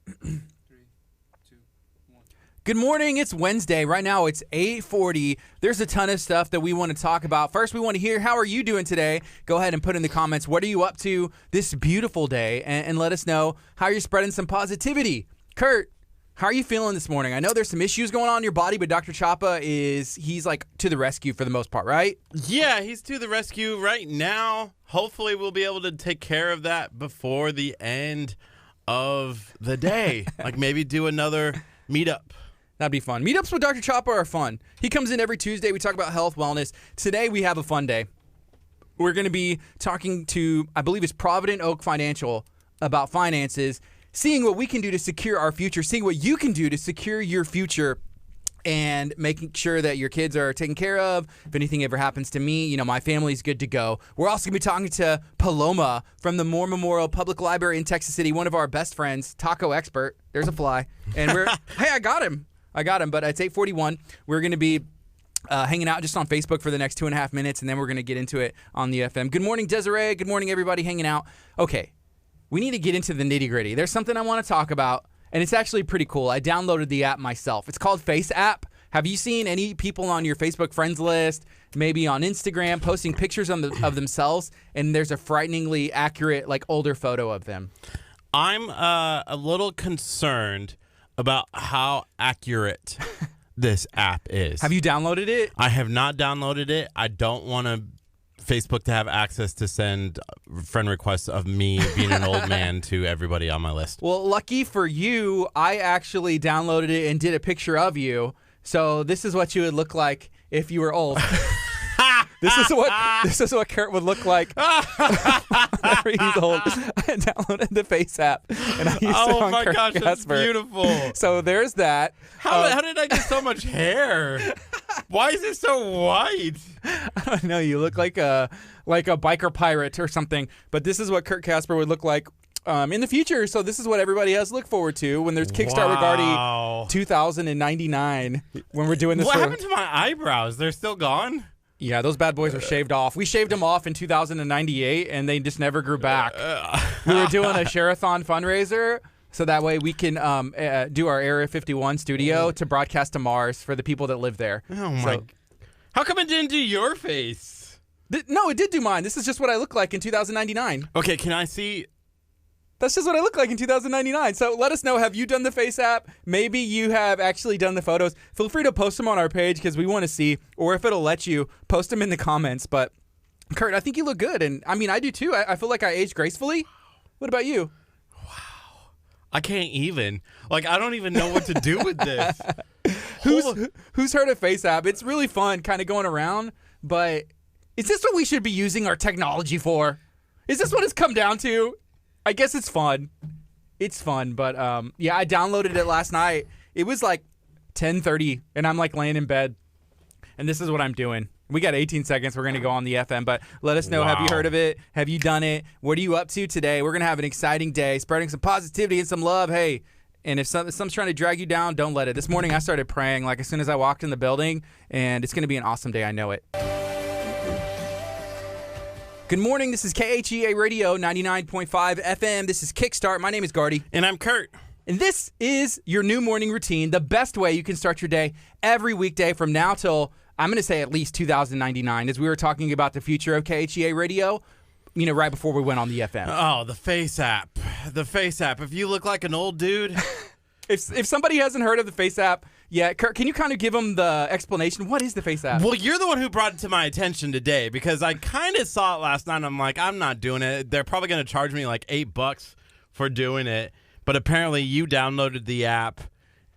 3, 2, 1. Good morning. It's Wednesday. Right now it's 8:40. There's a ton of stuff that we want to talk about. First, we want to hear, how are you doing today? Go ahead and put in the comments, what are you up to this beautiful day? And let us know how you're spreading some positivity. Curt, how are you feeling this morning? I know there's some issues going on in your body, but Dr. Chapa he's like to the rescue for the most part, right? Yeah, he's to the rescue right now. Hopefully we'll be able to take care of that before the end of the day. Like maybe do another meetup. That'd be fun. Meetups with Dr. Chapa are fun. He comes in every Tuesday. We talk about health, wellness. Today we have a fun day. We're going to be talking to, I believe it's Provident Oak Financial, about finances, seeing what we can do to secure our future, seeing what you can do to secure your future, and making sure that your kids are taken care of. If anything ever happens to me, my family's good to go. We're also going to be talking to Paloma from the Moore Memorial Public Library in Texas City, one of our best friends, taco expert. There's a fly. And hey, I got him, but it's 8:41. We're going to be hanging out just on Facebook for the next 2.5 minutes, and then we're going to get into it on the FM. Good morning, Desiree. Good morning, everybody hanging out. Okay, we need to get into the nitty-gritty. There's something I want to talk about, and it's actually pretty cool. I downloaded the app myself. It's called Face App. Have you seen any people on your Facebook friends list, maybe on Instagram, posting pictures of themselves, and there's a frighteningly accurate, older photo of them? I'm a little concerned about how accurate this app is. Have you downloaded it? I have not downloaded it. I don't want Facebook to have access to send friend requests of me being an old man to everybody on my list. Well, lucky for you, I actually downloaded it and did a picture of you. So this is what you would look like if you were old. This is what Curt would look like whenever he's old. I downloaded the Face app, and I used it on my Curt gosh, that's Casper. Beautiful. So there's that. How did I get so much hair? Why is it so white? I don't know. You look like a biker pirate or something. But this is what Curt Casper would look like in the future. So this is what everybody has to look forward to when there's Kickstart with Gardy 2099. When we're doing this. What happened to my eyebrows? They're still gone? Yeah, those bad boys are shaved off. We shaved them off in 2098, and they just never grew back. We were doing a Share-a-thon fundraiser, so that way we can do our Area 51 studio to broadcast to Mars for the people that live there. Oh, my. How come it didn't do your face? No, it did do mine. This is just what I look like in 2099. Okay, can I see? That's just what I look like in 2099. So let us know, have you done the Face app? Maybe you have actually done the photos. Feel free to post them on our page because we want to see, or if it'll let you, post them in the comments. But Curt, I think you look good. And I mean, I do too. I feel like I aged gracefully. What about you? Wow. I can't even. I don't even know what to do with this. Who's heard of Face app? It's really fun kind of going around. But is this what we should be using our technology for? Is this what it's come down to? I guess it's fun. It's fun, but yeah, I downloaded it last night. It was 10:30, and I'm laying in bed, and this is what I'm doing. We got 18 seconds. We're going to go on the FM, but let us know, Have you heard of it? Have you done it? What are you up to today? We're going to have an exciting day, spreading some positivity and some love. Hey, and if someone's trying to drag you down, don't let it. This morning I started praying as soon as I walked in the building, and it's going to be an awesome day. I know it. Good morning. This is KHEA Radio 99.5 FM. This is Kickstart. My name is Gardy. And I'm Curt. And this is your new morning routine, the best way you can start your day every weekday from now till, I'm going to say, at least 2099, as we were talking about the future of KHEA Radio, right before we went on the FM. Oh, the Face app. The Face app. If you look like an old dude. If somebody hasn't heard of the Face app yet, Curt, can you kind of give them the explanation? What is the Face app? Well, you're the one who brought it to my attention today because I kind of saw it last night. And I'm like, I'm not doing it. They're probably going to charge me $8 for doing it. But apparently you downloaded the app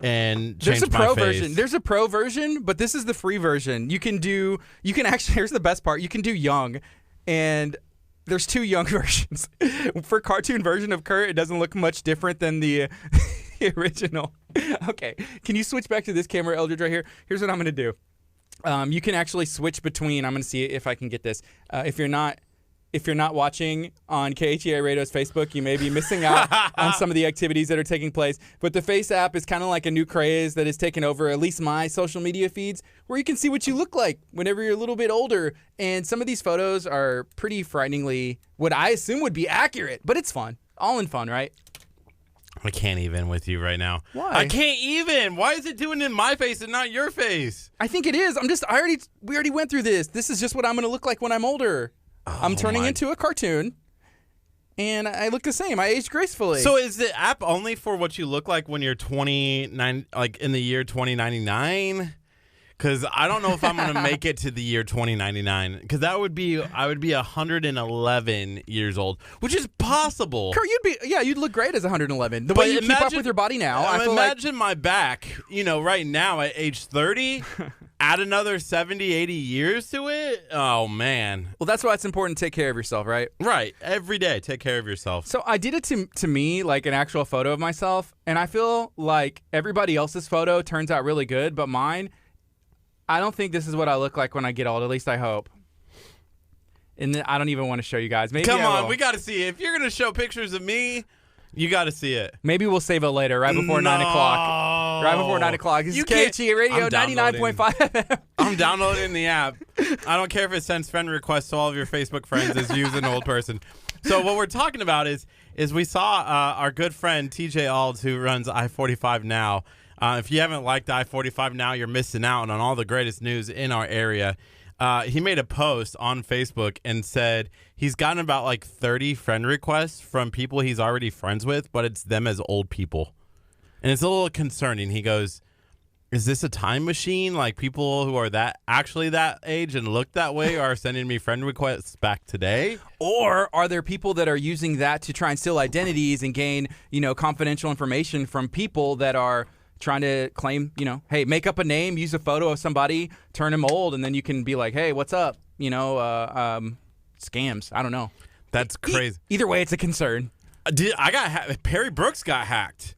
and changed my face. Version. There's a pro version, but this is the free version. You can actually, here's the best part. You can do young, and there's 2 young versions. For cartoon version of Curt, it doesn't look much different than the original. Okay, can you switch back to this camera, Eldridge, right here? Here's what I'm going to do. You can actually switch between. I'm going to see if I can get this. If you're not watching on KHEA Radio's Facebook, you may be missing out on some of the activities that are taking place. But the Face app is kind of like a new craze that has taken over at least my social media feeds, where you can see what you look like whenever you're a little bit older. And some of these photos are pretty frighteningly what I assume would be accurate, but it's fun. All in fun, right? I can't even with you right now. Why? I can't even. Why is it doing it in my face and not your face? I think it is. We already went through this. This is just what I'm going to look like when I'm older. I'm turning into a cartoon, and I look the same. I aged gracefully. So is the app only for what you look like when you're 29, like in the year 2099? Because I don't know if I'm going to make it to the year 2099. Because I would be 111 years old, which is possible. Kurt, you'd look great as 111. The But way you keep up imagine- with your body now, I feel imagine my back, right now at age 30, add another 70, 80 years to it. Oh, man. well, that's why it's important to take care of yourself, right? Right. Every day, take care of yourself. So I did it to me, like an actual photo of myself, and I feel like everybody else's photo turns out really good, but mine, I don't think this is what I look like when I get old. At least I hope. And then I don't even want to show you guys. Maybe Come I on, will. we got to see it. If you're going to show pictures of me, you got to see it. Maybe we'll save it later, right before 9 o'clock. Right before 9 o'clock. This You is can't- KHEA Radio I'm downloading. 99.5 FM. I'm downloading the app. I don't care if it sends friend requests to all of your Facebook friends as you as an old person. So what we're talking about is we saw our good friend TJ Alds, who runs I-45 Now. If you haven't liked I-45 Now, you're missing out on all the greatest news in our area. He made a post on Facebook and said he's gotten about like 30 friend requests from people he's already friends with, but it's them as old people. And it's a little concerning. He goes, is this a time machine? Like people who are that age and look that way are sending me friend requests back today? Or are there people that are using that to try and steal identities and gain, confidential information from people that are trying to claim, hey, make up a name, use a photo of somebody, turn them old, and then you can be like, hey, what's up? Scams. I don't know. That's crazy. Either way, it's a concern. Perry Brooks got hacked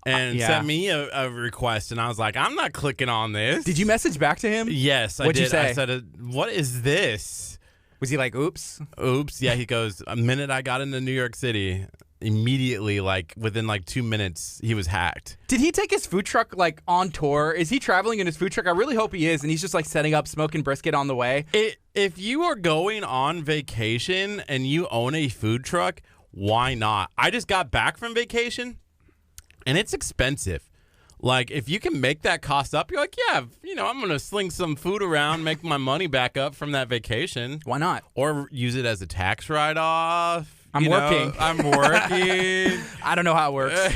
and yeah. sent me a request, and I was like, I'm not clicking on this. Did you message back to him? Yes, I What'd did. you say? I said, what is this? Was he like, oops? Oops. Yeah, he goes, a minute I got into New York City, immediately, like within like 2 minutes, he was hacked. Did he take his food truck like on tour? Is he traveling in his food truck? I really hope he is, and he's just like setting up, smoking brisket on the way. If you are going on vacation and you own a food truck, why not? I just got back from vacation, and it's expensive. Like, if you can make that cost up, you're like, yeah, I'm going to sling some food around, make my money back up from that vacation. Why not? Or use it as a tax write-off. I'm working. I'm working. I don't know how it works.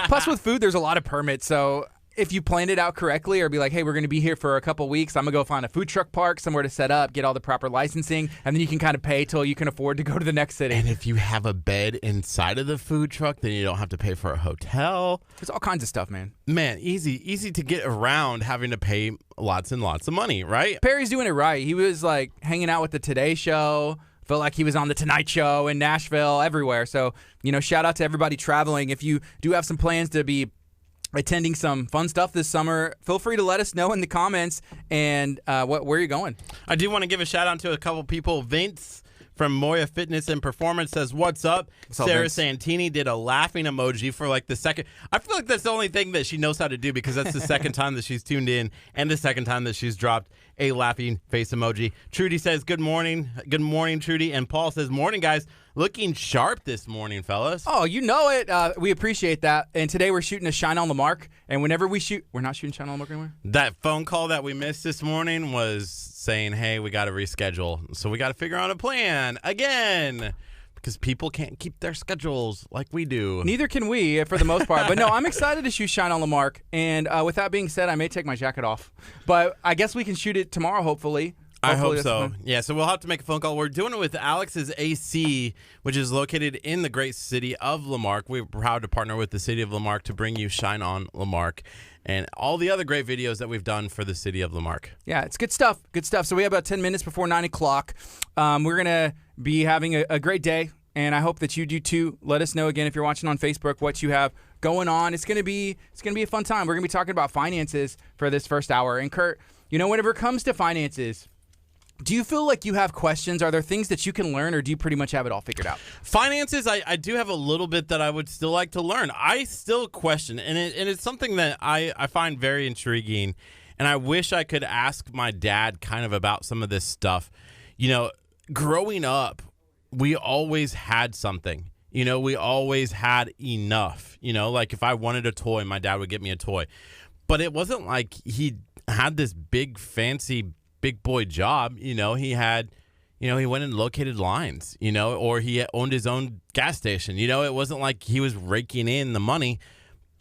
Plus, with food, there's a lot of permits. So if you planned it out correctly or be like, hey, we're going to be here for a couple weeks, I'm going to go find a food truck park, somewhere to set up, get all the proper licensing, and then you can kind of pay till you can afford to go to the next city. And if you have a bed inside of the food truck, then you don't have to pay for a hotel. There's all kinds of stuff, man. Man, easy to get around having to pay lots and lots of money, right? Perry's doing it right. He was like hanging out with the Today Show. Felt like he was on the Tonight Show in Nashville, everywhere. So, shout out to everybody traveling. If you do have some plans to be attending some fun stuff this summer, feel free to let us know in the comments and where you're going. I do want to give a shout out to a couple people. Vince from Moya Fitness and Performance says, what's up? Sarah Vince? Santini did a laughing emoji for like the second. I feel like that's the only thing that she knows how to do, because that's the second time that she's tuned in and the second time that she's dropped a laughing face emoji. Trudy says, good morning. Good morning, Trudy. And Paul says, morning, guys. Looking sharp this morning, fellas. Oh, you know it. We appreciate that. And today we're shooting a Shine on the Mark. And whenever we shoot, we're not shooting Shine on the Mark anymore? That phone call that we missed this morning was saying, hey, we got to reschedule. So we got to figure out a plan again, because people can't keep their schedules like we do. Neither can we, for the most part. But no, I'm excited to shoot Shine on the Mark. And with that being said, I may take my jacket off. But I guess we can shoot it tomorrow, hopefully. I hope that's so. fun. Yeah, so we'll have to make a phone call. We're doing it with Alex's AC, which is located in the great city of Lamarck. We're proud to partner with the city of Lamarck to bring you Shine on Lamarck and all the other great videos that we've done for the city of Lamarck. Yeah, it's good stuff. Good stuff. So we have about 10 minutes before 9 o'clock. We're going to be having a great day, and I hope that you do too. Let us know again if you're watching on Facebook what you have going on. It's going to be a fun time. We're going to be talking about finances for this first hour. And Kurt, whenever it comes to finances, do you feel like you have questions? Are there things that you can learn, or do you pretty much have it all figured out? Finances, I do have a little bit that I would still like to learn. I still question, and it's something that I find very intriguing, and I wish I could ask my dad kind of about some of this stuff. Growing up, we always had something. we always had enough. Like if I wanted a toy, my dad would get me a toy. But it wasn't like he had this big, fancy, big boy job. He had, he went and located lines, or he owned his own gas station. It wasn't like he was raking in the money,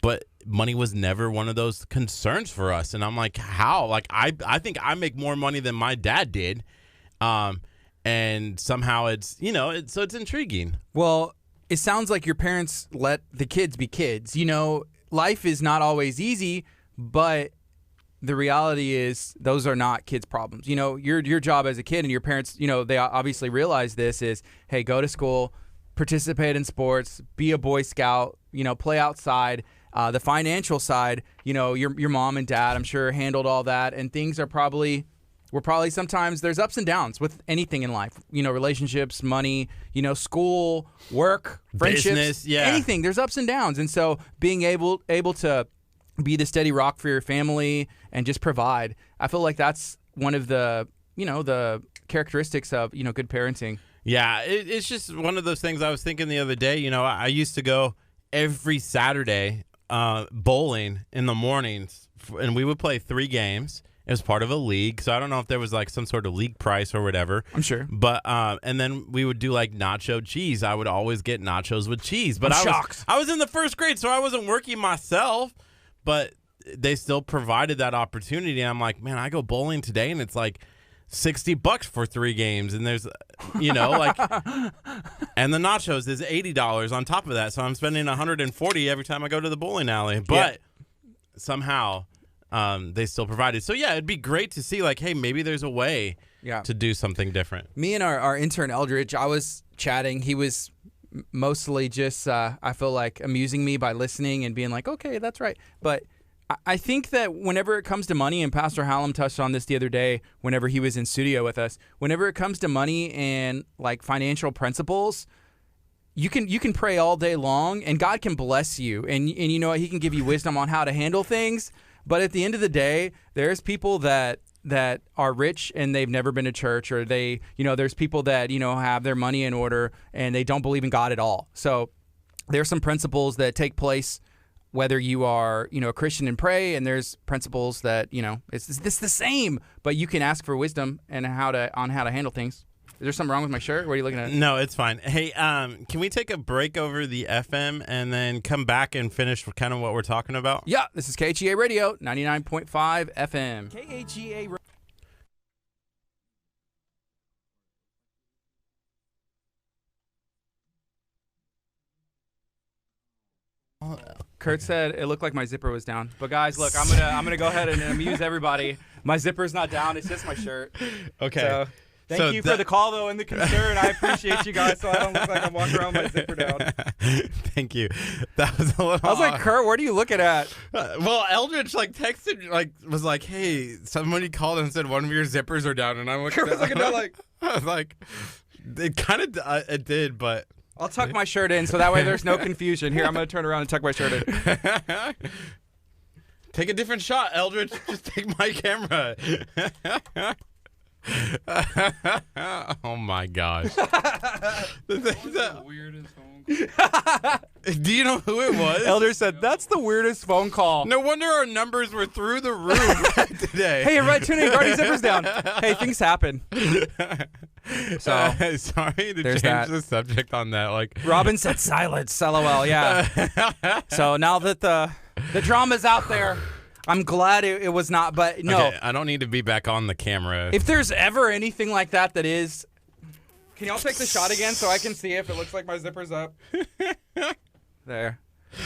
but money was never one of those concerns for us. And I'm like, how? Like, I think I make more money than my dad did. And somehow it's, so it's intriguing. Well, it sounds like your parents let the kids be kids. Life is not always easy, but the reality is those are not kids' problems. Your job as a kid and your parents, they obviously realize this is, hey, go to school, participate in sports, be a Boy Scout, play outside. The financial side, your mom and dad, I'm sure, handled all that, and things were probably sometimes there's ups and downs with anything in life, relationships, money, school, work, friendships, business, anything. There's ups and downs, and so being able to be the steady rock for your family and just provide, I feel like that's one of the the characteristics of good parenting. Yeah, it's just one of those things. I was thinking the other day. I used to go every Saturday bowling in the mornings, and we would play 3 games. It was part of a league, so I don't know if there was like some sort of league price or whatever. I'm sure. But and then we would do like nacho cheese. I would always get nachos with cheese. But I was in the first grade, so I wasn't working myself, but they still provided that opportunity. And I'm like, man, I go bowling today, and it's like $60 for 3 games, and there's like, and the nachos is $80 on top of that, so I'm spending $140 every time I go to the bowling alley. But somehow they still provided. So yeah, it'd be great to see like, hey, maybe there's a way to do something different. Me and our intern Eldridge, I was chatting. He was mostly just I feel like amusing me by listening and being like, okay, that's right. But I think that whenever it comes to money, and Pastor Hallam touched on this the other day whenever he was in studio with us, whenever it comes to money and like financial principles, you can pray all day long and God can bless you, and he can give you wisdom on how to handle things. But at the end of the day, there's people that are rich and they've never been to church, or there's people that have their money in order and they don't believe in God at all. So there's some principles that take place whether you are, a Christian and pray, and there's principles that, it's the same, but you can ask for wisdom and how to handle things. Is there something wrong with my shirt? What are you looking at? No, it's fine. Hey, can we take a break over the FM and then come back and finish kind of what we're talking about? Yeah, this is KHEA Radio, 99.5 FM. KHEA Radio. Kurt said it looked like my zipper was down. But guys, look, I'm gonna go ahead and amuse everybody. My zipper's not down, it's just my shirt. Okay. So thank you for the call though and the concern. I appreciate you guys, so I don't look like I'm walking around with my zipper down. Thank you. That was a little I was like, Kurt, what are you looking at? Well, Eldridge texted was like, hey, somebody called and said one of your zippers are down, and I looked at I was like, it kind of it did, but I'll tuck my shirt in so that way there's no confusion. Here, I'm going to turn around and tuck my shirt in. Take a different shot, Eldridge. Just take my camera. Oh, my gosh. That's the weirdest phone call. Do you know who it was? Elder said, that's the weirdest phone call. No wonder our numbers were through the roof today. Hey, everybody, tune in. Gardy Zipper's down. Hey, things happen. So sorry to change the subject on that. Like Robin said silence. LOL, yeah. So now that the drama's out there, I'm glad it was not, but no. Okay, I don't need to be back on the camera. If there's ever anything like that is... Can y'all take the shot again so I can see if it looks like my zipper's up? There.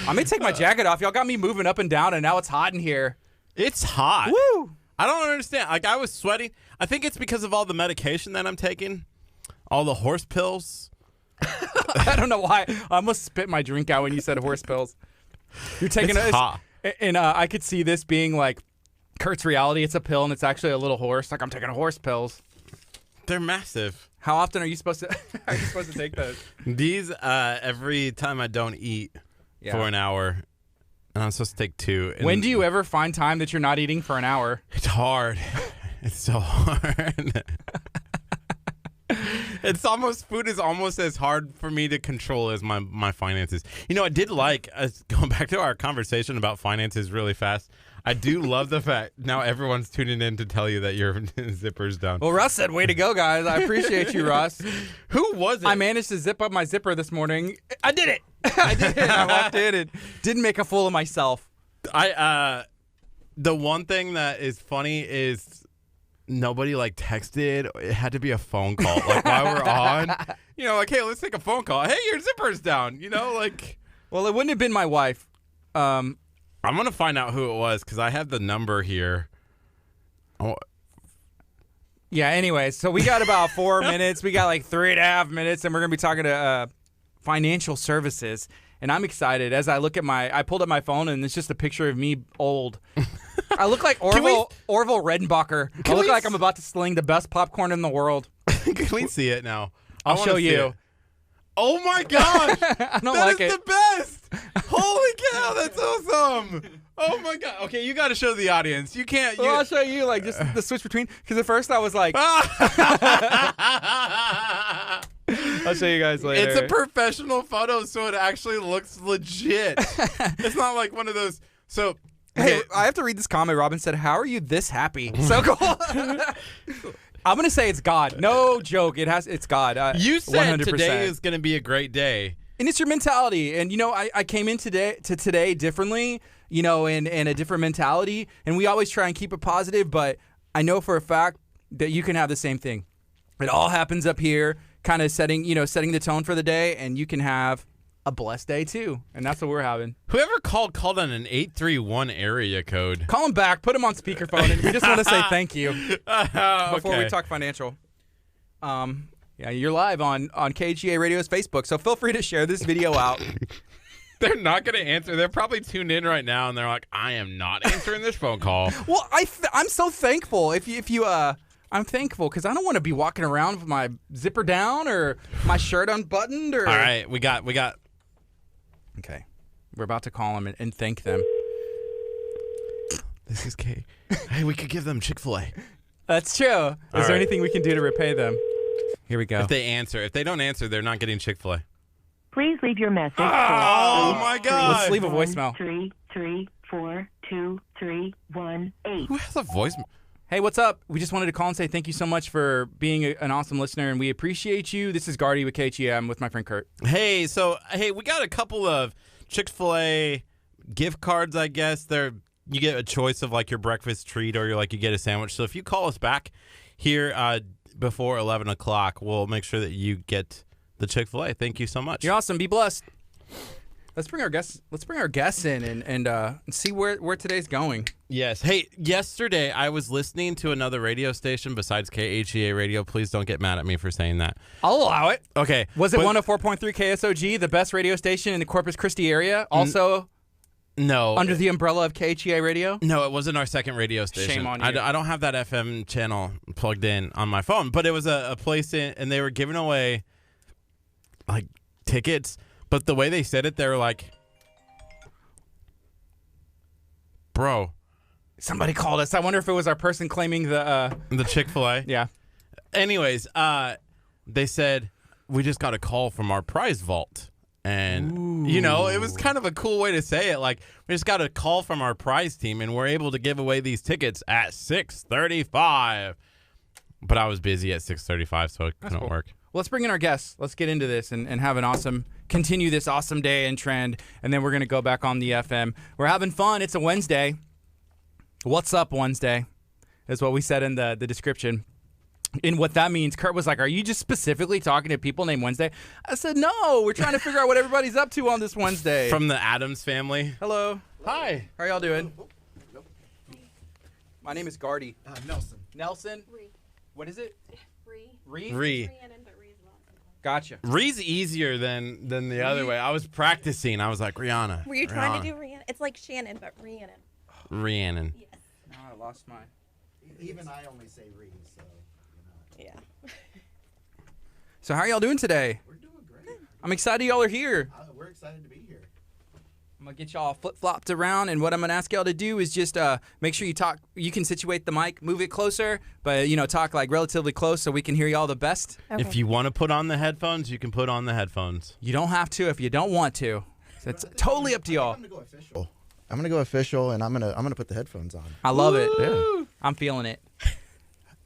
I may take my jacket off. Y'all got me moving up and down, and now it's hot in here. It's hot. Woo! I don't understand. Like, I was sweating. I think it's because of all the medication that I'm taking. All the horse pills. I don't know why. I almost spit my drink out when you said horse pills. You're taking it's hot. And I could see this being like Kurt's reality. It's a pill, and it's actually a little horse. Like, I'm taking horse pills. They're massive. How often are you supposed to take those? These every time I don't eat for an hour, and I'm supposed to take 2. When do you ever find time that you're not eating for an hour? It's hard. It's so hard. Food is almost as hard for me to control as my finances. You know, I did like, going back to our conversation about finances really fast, I do love the fact now everyone's tuning in to tell you that your zipper's down. Well, Russ said, way to go, guys. I appreciate you, Russ. Who was it? I managed to zip up my zipper this morning. I did it. I did it. I walked in and didn't make a fool of myself. The one thing that is funny is nobody like texted. It had to be a phone call. Like while we're on, you know, like, hey, let's take a phone call. Hey, your zipper's down. You know, like. Well, it wouldn't have been my wife. I'm going to find out who it was because I have the number here. Oh. Yeah, anyway, so we got about 4 minutes. We got like 3.5 minutes, and we're going to be talking to financial services. And I'm excited as I look at I pulled up my phone, and it's just a picture of me old. I look like Orville Redenbacher. I look like I'm about to sling the best popcorn in the world. Can we see it now? I'll show you. Oh my gosh! I don't like it. That is the best! Holy cow, that's awesome! Oh my god. Okay, you got to show the audience. You can't. Well, I'll show you like just the switch between. Because at first I was like, I'll show you guys later. It's a professional photo, so it actually looks legit. It's not like one of those. So. Hey, I have to read this comment. Robin said, "How are you this happy?" So cool. I'm gonna say it's God. No joke. It's God. You said 100%. Today is gonna be a great day, and it's your mentality. And you know, I came in today differently. You know, in a different mentality. And we always try and keep it positive. But I know for a fact that you can have the same thing. It all happens up here, kind of setting the tone for the day, and you can have a blessed day too. And that's what we're having. Whoever called on an 831 area code. Call him back. Put him on speakerphone, and we just want to say thank you before we talk financial. Yeah, you're live on KHEA Radio's Facebook, so feel free to share this video out. They're not going to answer. They're probably tuned in right now, and they're like, I am not answering this phone call. Well, I'm so thankful. I'm thankful because I don't want to be walking around with my zipper down or my shirt unbuttoned. Or all right, we got. Okay, we're about to call them and thank them. This is Kay. Hey, we could give them Chick-fil-A. That's true. Is there anything we can do to repay them? Here we go. If they answer, if they don't answer, they're not getting Chick-fil-A. Please leave your message. Oh my God! Let's leave a voicemail. 3342318. Who has a voicemail? Hey, what's up? We just wanted to call and say thank you so much for being an awesome listener, and we appreciate you. This is Gardy with KHEA. I'm with my friend Curt. Hey, we got a couple of Chick-fil-A gift cards, I guess. You get a choice of like your breakfast treat or you get a sandwich. So if you call us back here before 11 o'clock, we'll make sure that you get the Chick-fil-A. Thank you so much. You're awesome. Be blessed. Let's bring our guests in and see where today's going. Yes. Hey, yesterday I was listening to another radio station besides KHEA Radio. Please don't get mad at me for saying that. I'll allow it. Okay. Was it 104.3 KSOG, the best radio station in the Corpus Christi area? Also, no. Under the umbrella of KHEA Radio? No, it wasn't our second radio station. Shame on you. I don't have that FM channel plugged in on my phone, but it was a place and they were giving away like tickets. But the way they said it, they were like, bro. Somebody called us. I wonder if it was our person claiming the Chick-fil-A. Yeah. Anyways, they said, we just got a call from our prize vault. And, it was kind of a cool way to say it. Like, we just got a call from our prize team, and we're able to give away these tickets at 6:35. But I was busy at 6:35, so it couldn't work. Well, let's bring in our guests. Let's get into this and have continue this awesome day and trend, and then we're going to go back on the FM. We're having fun. It's a Wednesday. What's up, Wednesday, is what we said in the description. And what that means, Curt was like, are you just specifically talking to people named Wednesday? I said, no, we're trying to figure out what everybody's up to on this Wednesday. From the Addams family. Hello. Hi. How are y'all doing? My name is Gardy. Nelson. Nelson? Ree. What is it? Ree. Ree? Ree. Rhiannon, but Ree's not. Gotcha. Ree's easier than the other way. I was practicing. I was like, Rihanna. Were you trying to do Rhiannon? It's like Shannon, but Rhiannon. Rhiannon. Yes. No, I lost mine. Even I only say Reed, so. Yeah. So how are y'all doing today? We're doing great. I'm excited y'all are here. We're excited to be here. I'm gonna get y'all flip-flopped around, and what I'm gonna ask y'all to do is just make sure you talk. You can situate the mic, move it closer, but talk like relatively close so we can hear y'all the best. Okay. If you want to put on the headphones, you can put on the headphones. You don't have to if you don't want to. So it's totally up to y'all. I'm gonna go official. I'm gonna go official, and I'm gonna put the headphones on. I love it. Yeah. I'm feeling it.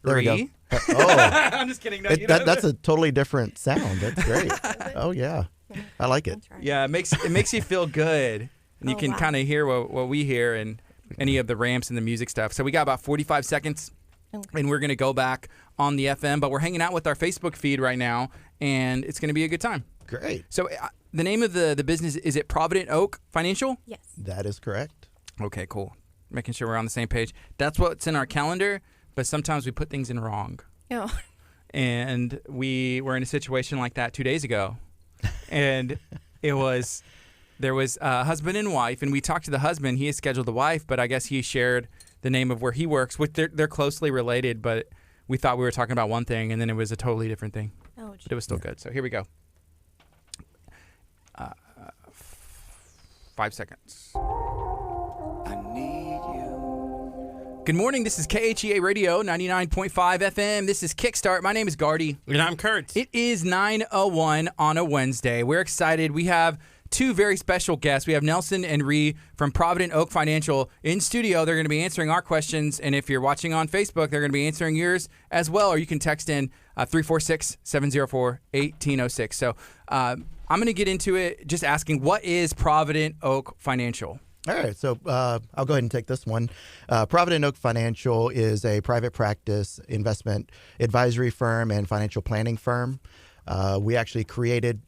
There we go. Ree? Oh, I'm just kidding. No, that's a totally different sound. That's great. Oh yeah, I like it. I'll try. Yeah, it makes you feel good, and you Oh, can wow. kind of hear what we hear and any of the ramps and the music stuff. So we got about 45 seconds, Okay. and we're gonna go back on the FM. But we're hanging out with our Facebook feed right now, and it's gonna be a good time. Great. So the name of the business, is it Provident Oak Financial? Yes. That is correct. Okay, cool. Making sure we're on the same page. That's what's in our calendar, but sometimes we put things in wrong. Oh. And we were in a situation like that 2 days ago. And there was a husband and wife, and we talked to the husband. He has scheduled the wife, but I guess he shared the name of where he works. Which they're closely related, but we thought we were talking about one thing, and then it was a totally different thing. Oh, But it was still good. So here we go. 5 seconds. Good morning. This is KHEA Radio 99.5 FM. This is Kickstart. My name is Gardy. And I'm Curt. It is 9:01 on a Wednesday. We're excited. We have two very special guests. We have Nelson and Ree from Provident Oak Financial in studio. They're going to be answering our questions. And if you're watching on Facebook, they're going to be answering yours as well. Or you can text in 346-704-1806. So I'm going to get into it just asking, what is Provident Oak Financial? All right, so I'll go ahead and take this one. Provident Oak Financial is a private practice investment advisory firm and financial planning firm. We actually created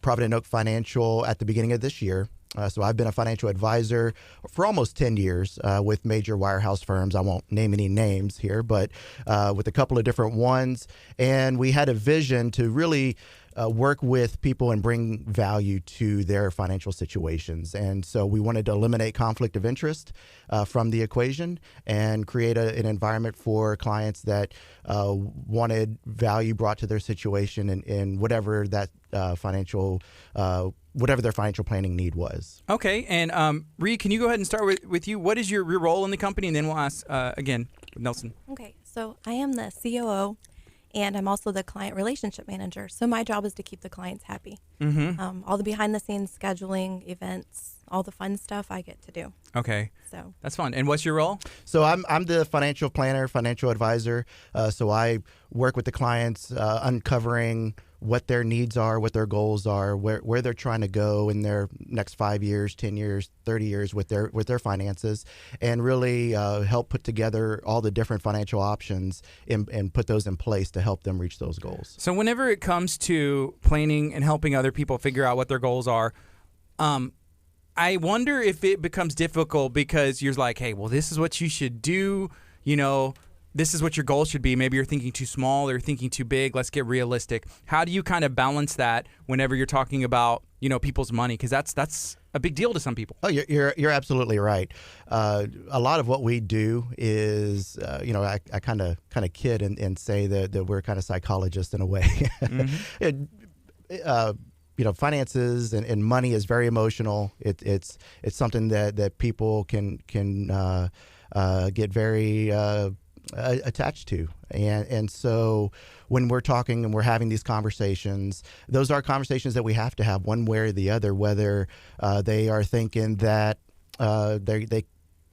Provident Oak Financial at the beginning of this year. So I've been a financial advisor for almost 10 years with major wirehouse firms. I won't name any names here, but with a couple of different ones. And we had a vision to really work with people and bring value to their financial situations. And so we wanted to eliminate conflict of interest from the equation and create an environment for clients that wanted value brought to their situation in whatever that whatever their financial planning need was. Okay, and Ree, can you go ahead and start with you? What is your role in the company? And then we'll ask again with Nelson. Okay. So I am the COO, and I'm also the client relationship manager. So my job is to keep the clients happy. Mm-hmm. All the behind the scenes scheduling, events, all the fun stuff I get to do. Okay, So that's fun. And what's your role? So I'm the financial planner, financial advisor. So I work with the clients, uncovering what their needs are, what their goals are, where they're trying to go in their next 5 years, 10 years, 30 years with their finances, and really help put together all the different financial options and put those in place to help them reach those goals. So whenever it comes to planning and helping other people figure out what their goals are, I wonder if it becomes difficult because you're like, hey, well, this is what you should do. This is what your goal should be. Maybe you're thinking too small or you're thinking too big. Let's get realistic. How do you kind of balance that whenever you're talking about, people's money? Because that's a big deal to some people. Oh, you're absolutely right. A lot of what we do is, I kind of kid and say that we're kind of psychologists in a way. Mm-hmm. Finances and money is very emotional. It's something that people can get very attached to, and so when we're talking and we're having these conversations, those are conversations that we have to have one way or the other, whether they are thinking that they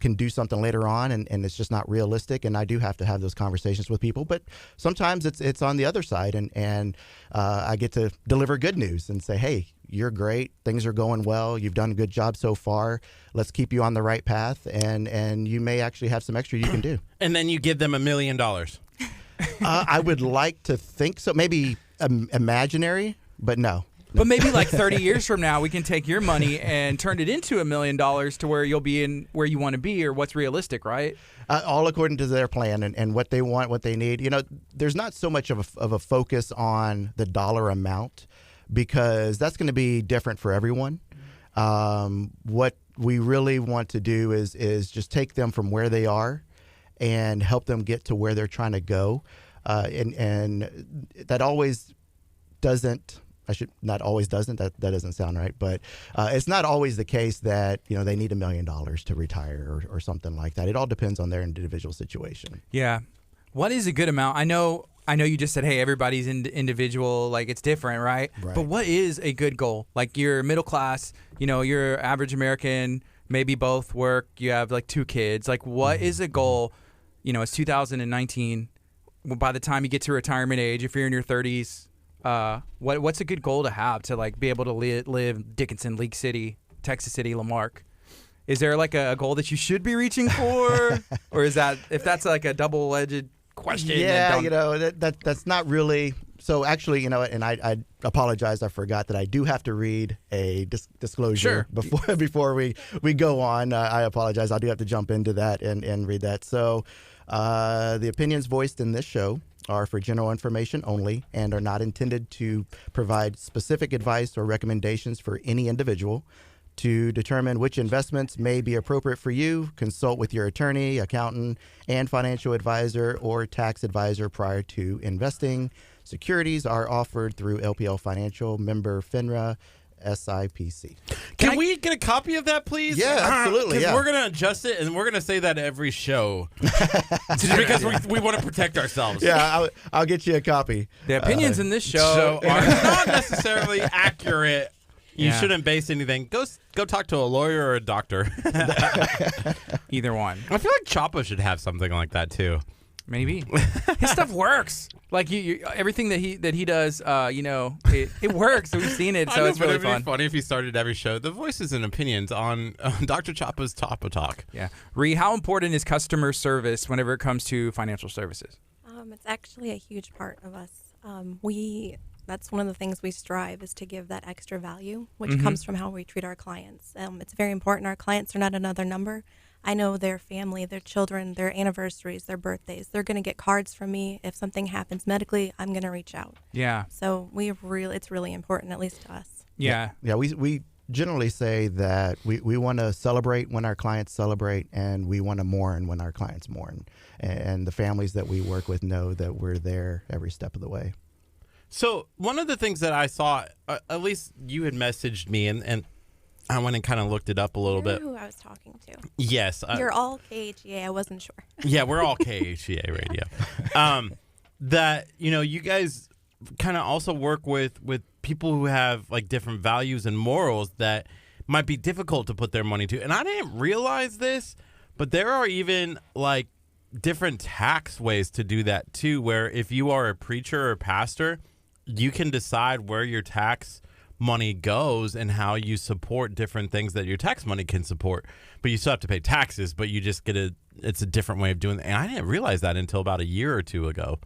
can do something later on and it's just not realistic, and I do have to have those conversations with people, but sometimes it's on the other side, and I get to deliver good news and say, hey, you're great, things are going well, you've done a good job so far, let's keep you on the right path, and you may actually have some extra you can do. And then you give them $1 million. I would like to think so, maybe imaginary, but no. But maybe like 30 years from now, we can take your money and turn it into $1 million to where you'll be in where you want to be or what's realistic, right? All according to their plan and what they want, what they need. There's not so much of a focus on the dollar amount because that's going to be different for everyone. What we really want to do is just take them from where they are and help them get to where they're trying to go. And that always doesn't I should not always doesn't. That doesn't sound right, but it's not always the case that they need $1 million to retire or something like that. It all depends on their individual situation. Yeah. What is a good amount? I know you just said, hey, everybody's individual, like it's different, right? But what is a good goal? Like you're middle class, you're average American, maybe both work, you have like 2 kids. Like what is a goal? It's 2019. By the time you get to retirement age, if you're in your 30s, what's a good goal to have to like be able to live Dickinson, League City, Texas City, Lamarck? Is there like a goal that you should be reaching for? Or is that, if that's like a double-edged question? Yeah, that's not really. So actually, and I apologize. I forgot that I do have to read a disclosure before we go on. I apologize. I do have to jump into that and read that. So the opinions voiced in this show are for general information only and are not intended to provide specific advice or recommendations for any individual. To determine which investments may be appropriate for you, consult with your attorney, accountant, and financial advisor or tax advisor prior to investing. Securities are offered through LPL Financial, member FINRA, SIPC. Can we get a copy of that, please? Yeah, absolutely. Because we're going to adjust it, and we're going to say that every show. Just because we want to protect ourselves. Yeah, I'll get you a copy. The opinions in this show are not necessarily accurate. You shouldn't base anything. Go talk to a lawyer or a doctor. Either one. I feel like Chapo should have something like that too. Maybe his stuff works. Like you everything that he does, it works. We've seen it, so it's really fun. It'd be funny if he started every show. The voices and opinions on Dr. Chapo's Chapo Talk. Yeah, Ree, how important is customer service whenever it comes to financial services? It's actually a huge part of us. That's one of the things we strive is to give that extra value, which comes from how we treat our clients. It's very important. Our clients are not another number. I know their family, their children, their anniversaries, their birthdays. They're going to get cards from me. If something happens medically, I'm going to reach out. Yeah. So it's really important, at least to us. Yeah. Yeah. We generally say that we want to celebrate when our clients celebrate, and we want to mourn when our clients mourn. And the families that we work with know that we're there every step of the way. So one of the things that I saw, at least you had messaged me, and I went and kind of looked it up a little bit. Who I was talking to. Yes. You're all KHEA. I wasn't sure. Yeah, we're all KHEA radio. That, you guys kind of also work with people who have like different values and morals that might be difficult to put their money to. And I didn't realize this, but there are even like different tax ways to do that too, where if you are a preacher or pastor, you can decide where your tax money goes and how you support different things that your tax money can support. But you still have to pay taxes, but you just it's a different way of doing it. And I didn't realize that until about a year or two ago.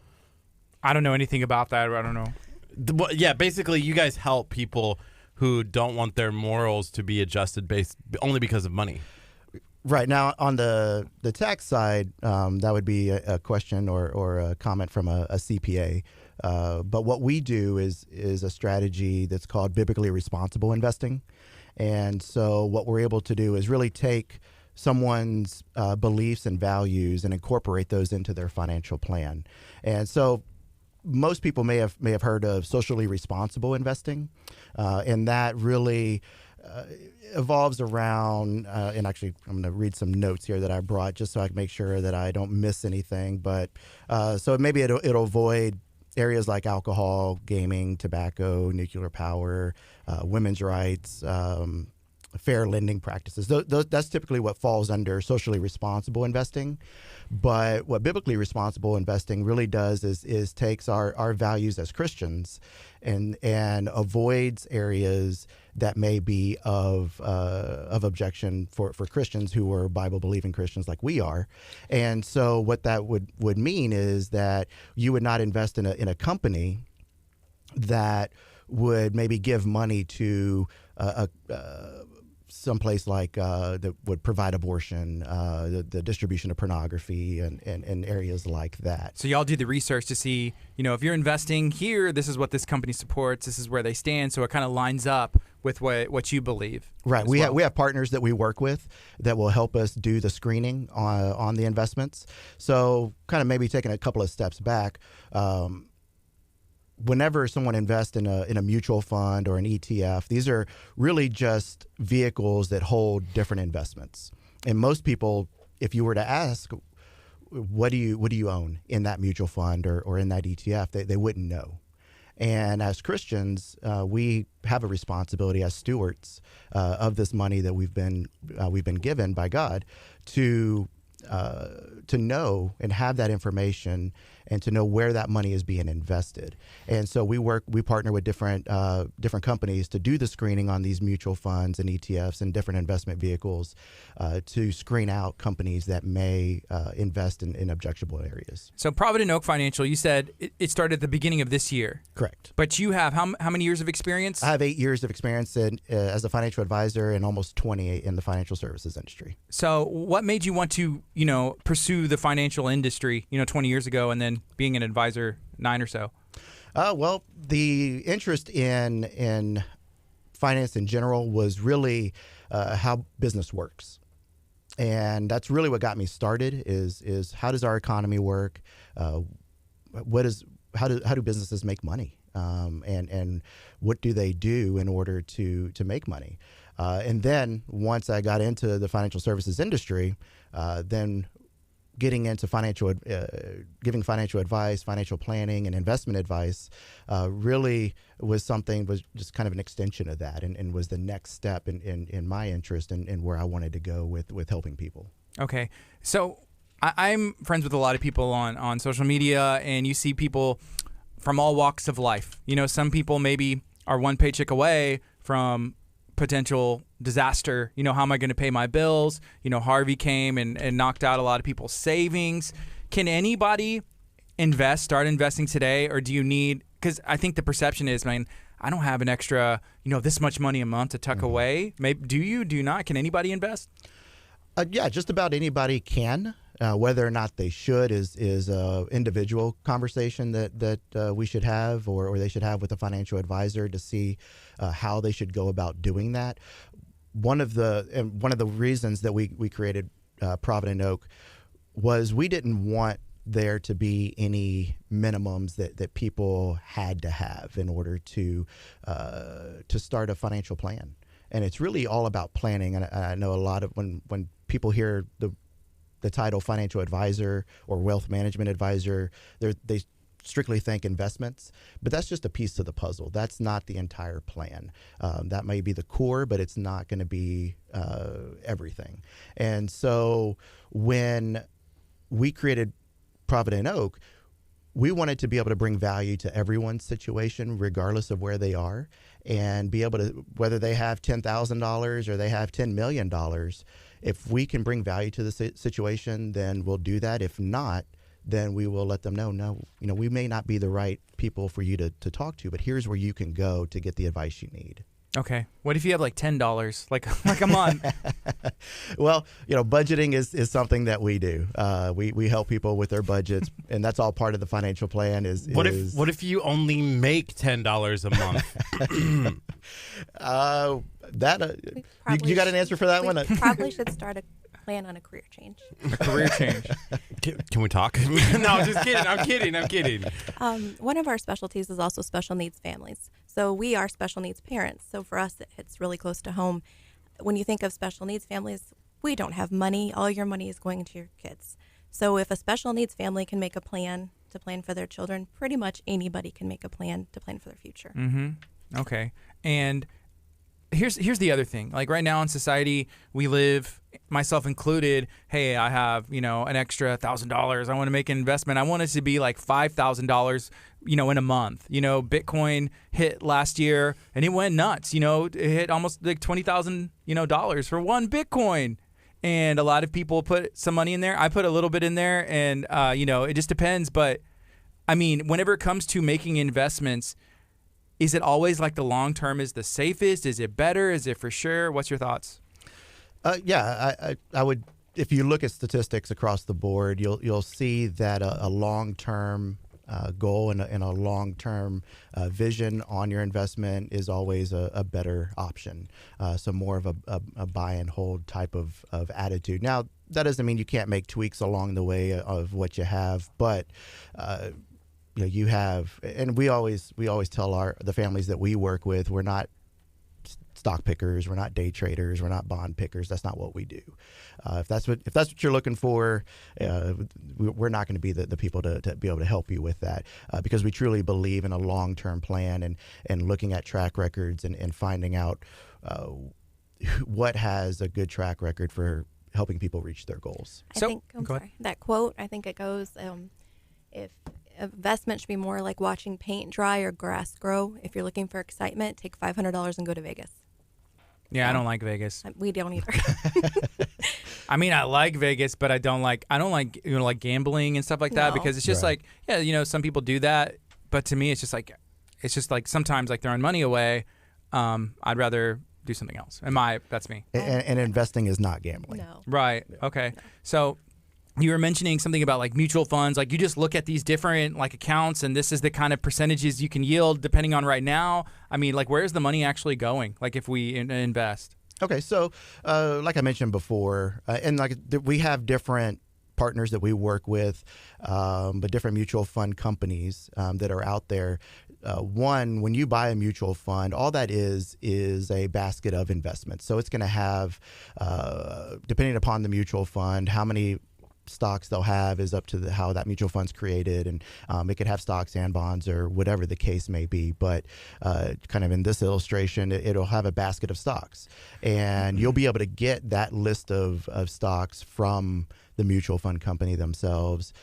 I don't know anything about that. I don't know. Yeah, basically you guys help people who don't want their morals to be adjusted based only because of money. Right. Now, on the tax side, that would be a question or a comment from a CPA. But what we do is a strategy that's called biblically responsible investing. And so what we're able to do is really take someone's beliefs and values and incorporate those into their financial plan. And so most people may have heard of socially responsible investing, and that really evolves around, and actually I'm going to read some notes here that I brought just so I can make sure that I don't miss anything. But so maybe it'll avoid areas like alcohol, gaming, tobacco, nuclear power, women's rights, fair lending practices. That's typically what falls under socially responsible investing. But what biblically responsible investing really does is takes our values as Christians and avoids areas that may be of objection for Christians who are Bible-believing Christians like we are. And so what that would mean is that you would not invest in a company that would maybe give money to someplace like that would provide abortion, the distribution of pornography, and areas like that. So y'all do the research to see, if you're investing here, this is what this company supports, this is where they stand, so it kind of lines up with what you believe. Right. We have partners that we work with that will help us do the screening on the investments. So kind of maybe taking a couple of steps back, whenever someone invests in a mutual fund or an ETF, these are really just vehicles that hold different investments. And most people, if you were to ask, what do you own in that mutual fund or in that ETF, they wouldn't know. And as Christians, we have a responsibility as stewards of this money that we've been given by God to know and have that information and to know where that money is being invested. And so we partner with different companies to do the screening on these mutual funds and ETFs and different investment vehicles to screen out companies that may invest in objectionable areas. So Provident Oak Financial, you said it started at the beginning of this year. Correct. But you have how many years of experience? I have 8 years of experience as a financial advisor and almost 20 in the financial services industry. So what made you want to, pursue the financial industry, 20 years ago and then being an advisor 9 or so? Well, the interest in finance in general was really how business works. And that's really what got me started is how does our economy work? How do businesses make money? And what do they do in order to make money? And then once I got into the financial services industry, then getting into giving financial advice, financial planning, and investment advice really was just kind of an extension of that and was the next step in my interest and where I wanted to go with helping people. Okay. So I'm friends with a lot of people on social media, and you see people from all walks of life. Some people maybe are one paycheck away from potential disaster. How am I going to pay my bills? Harvey came and knocked out a lot of people's savings. Can anybody start investing today, or do you need, because I think the perception is, man, I don't have an extra, this much money a month to tuck away. Maybe, do you, do not? Can anybody invest? Yeah, just about anybody can. Whether or not they should is a individual conversation that we should have or they should have with a financial advisor to see how they should go about doing that. One of the reasons that we created Provident Oak was we didn't want there to be any minimums that people had to have in order to start a financial plan. And it's really all about planning. And I know a lot of when people hear the title financial advisor or wealth management advisor, they strictly think investments, but that's just a piece of the puzzle. That's not the entire plan. That may be the core, but it's not going to be everything. And so when we created Provident Oak, we wanted to be able to bring value to everyone's situation, regardless of where they are, and be able to, whether they have $10,000 or they have $10 million, if we can bring value to the situation, then we'll do that. If not, then we will let them know, no, we may not be the right people for you to talk to, but here's where you can go to get the advice you need. Okay. What if you have like $10, like a month? Well, budgeting is something that we do. We help people with their budgets, and that's all part of the financial plan. What if you only make $10 a month? You got an answer for that one? Probably should start a plan on a career change. A career change. Can we talk? No, just kidding. I'm kidding. One of our specialties is also special needs families. So we are special needs parents. So for us, it hits really close to home. When you think of special needs families, we don't have money. All your money is going to your kids. So if a special needs family can make a plan to plan for their children, pretty much anybody can make a plan to plan for their future. Mm-hmm. Okay. And here's the other thing. Like right now in society, we live, myself included, hey, I have, an extra $1,000. I want to make an investment. I want it to be like $5,000, in a month. Bitcoin hit last year and it went nuts. It hit almost like $20,000, dollars for one Bitcoin. And a lot of people put some money in there. I put a little bit in there and, it just depends. But I mean, whenever it comes to making investments, is it always like the long term is the safest? Is it better? Is it for sure? What's your thoughts? Yeah, I would. If you look at statistics across the board, you'll see that a long term goal and a long term vision on your investment is always a better option. So more of a buy and hold type of attitude. Now that doesn't mean you can't make tweaks along the way of what you have, but you have, and we always tell the families that we work with, we're not stock pickers, we're not day traders, we're not bond pickers. That's not what we do. If that's what you're looking for, we're not going to be the people to be able to help you with that, because we truly believe in a long-term plan and looking at track records and finding out what has a good track record for helping people reach their goals. That quote, I think it goes, if investment should be more like watching paint dry or grass grow. If you're looking for excitement, take $500 and go to Vegas. Yeah, I don't like Vegas. We don't either. I mean, I like Vegas, but I don't like like gambling and stuff like that, because it's just Right. like, some people do that, but to me it's just like sometimes like throwing money away. I'd rather do something else. That's me. And investing is not gambling. No. Right. Okay. So you were mentioning something about like mutual funds. Like you just look at these different like accounts, and this is the kind of percentages you can yield depending on right now. I mean, like where's the money actually going? Like if we invest. Okay, so like I mentioned before, and we have different partners that we work with, but different mutual fund companies that are out there. When you buy a mutual fund, all that is a basket of investments. So it's going to have, depending upon the mutual fund, how many stocks they'll have is up to how that mutual fund's created, and it could have stocks and bonds or whatever the case may be. But kind of in this illustration, it'll have a basket of stocks, and you'll be able to get that list of stocks from the mutual fund company themselves,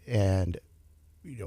and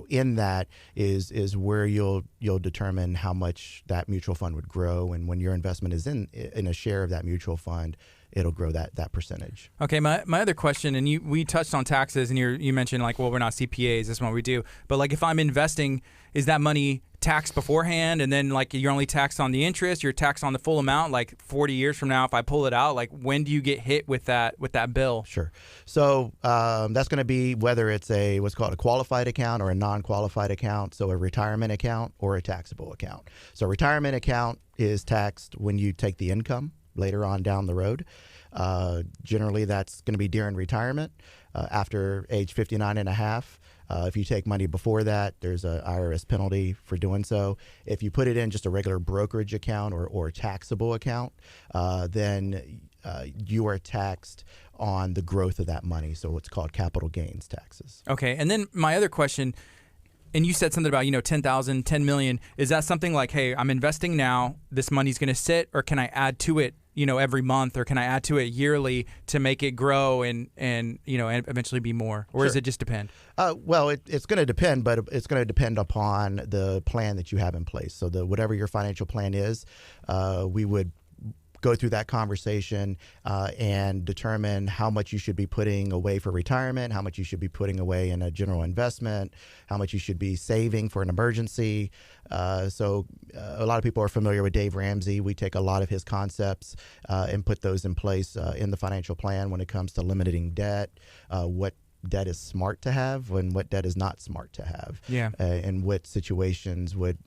in that is where you'll determine how much that mutual fund would grow, and when your investment is in a share of that mutual fund, it'll grow that percentage. Okay, my other question, and we touched on taxes, and you mentioned like, well, we're not CPAs, that's what we do. But like if I'm investing, is that money taxed beforehand, and then like you're only taxed on the interest, you're taxed on the full amount, like 40 years from now if I pull it out, like when do you get hit with that bill? Sure. So that's going to be whether it's what's called a qualified account or a non-qualified account, so a retirement account or a taxable account. So a retirement account is taxed when you take the income later on down the road. Generally, that's going to be during retirement after age 59 and a half. If you take money before that, there's an IRS penalty for doing so. If you put it in just a regular brokerage account or taxable account, then you are taxed on the growth of that money. So what's called capital gains taxes. Okay, and then my other question, and you said something about, 10,000, 10 million. Is that something like, hey, I'm investing now, this money's going to sit, or can I add to it, every month, or can I add to it yearly to make it grow and eventually be more? Or does it just depend? Well, it's going to depend, but it's going to depend upon the plan that you have in place. So whatever your financial plan is, we would go through that conversation and determine how much you should be putting away for retirement, how much you should be putting away in a general investment, how much you should be saving for an emergency. So a lot of people are familiar with Dave Ramsey. We take a lot of his concepts and put those in place in the financial plan when it comes to limiting debt, what debt is smart to have and what debt is not smart to have. Yeah. And what situations would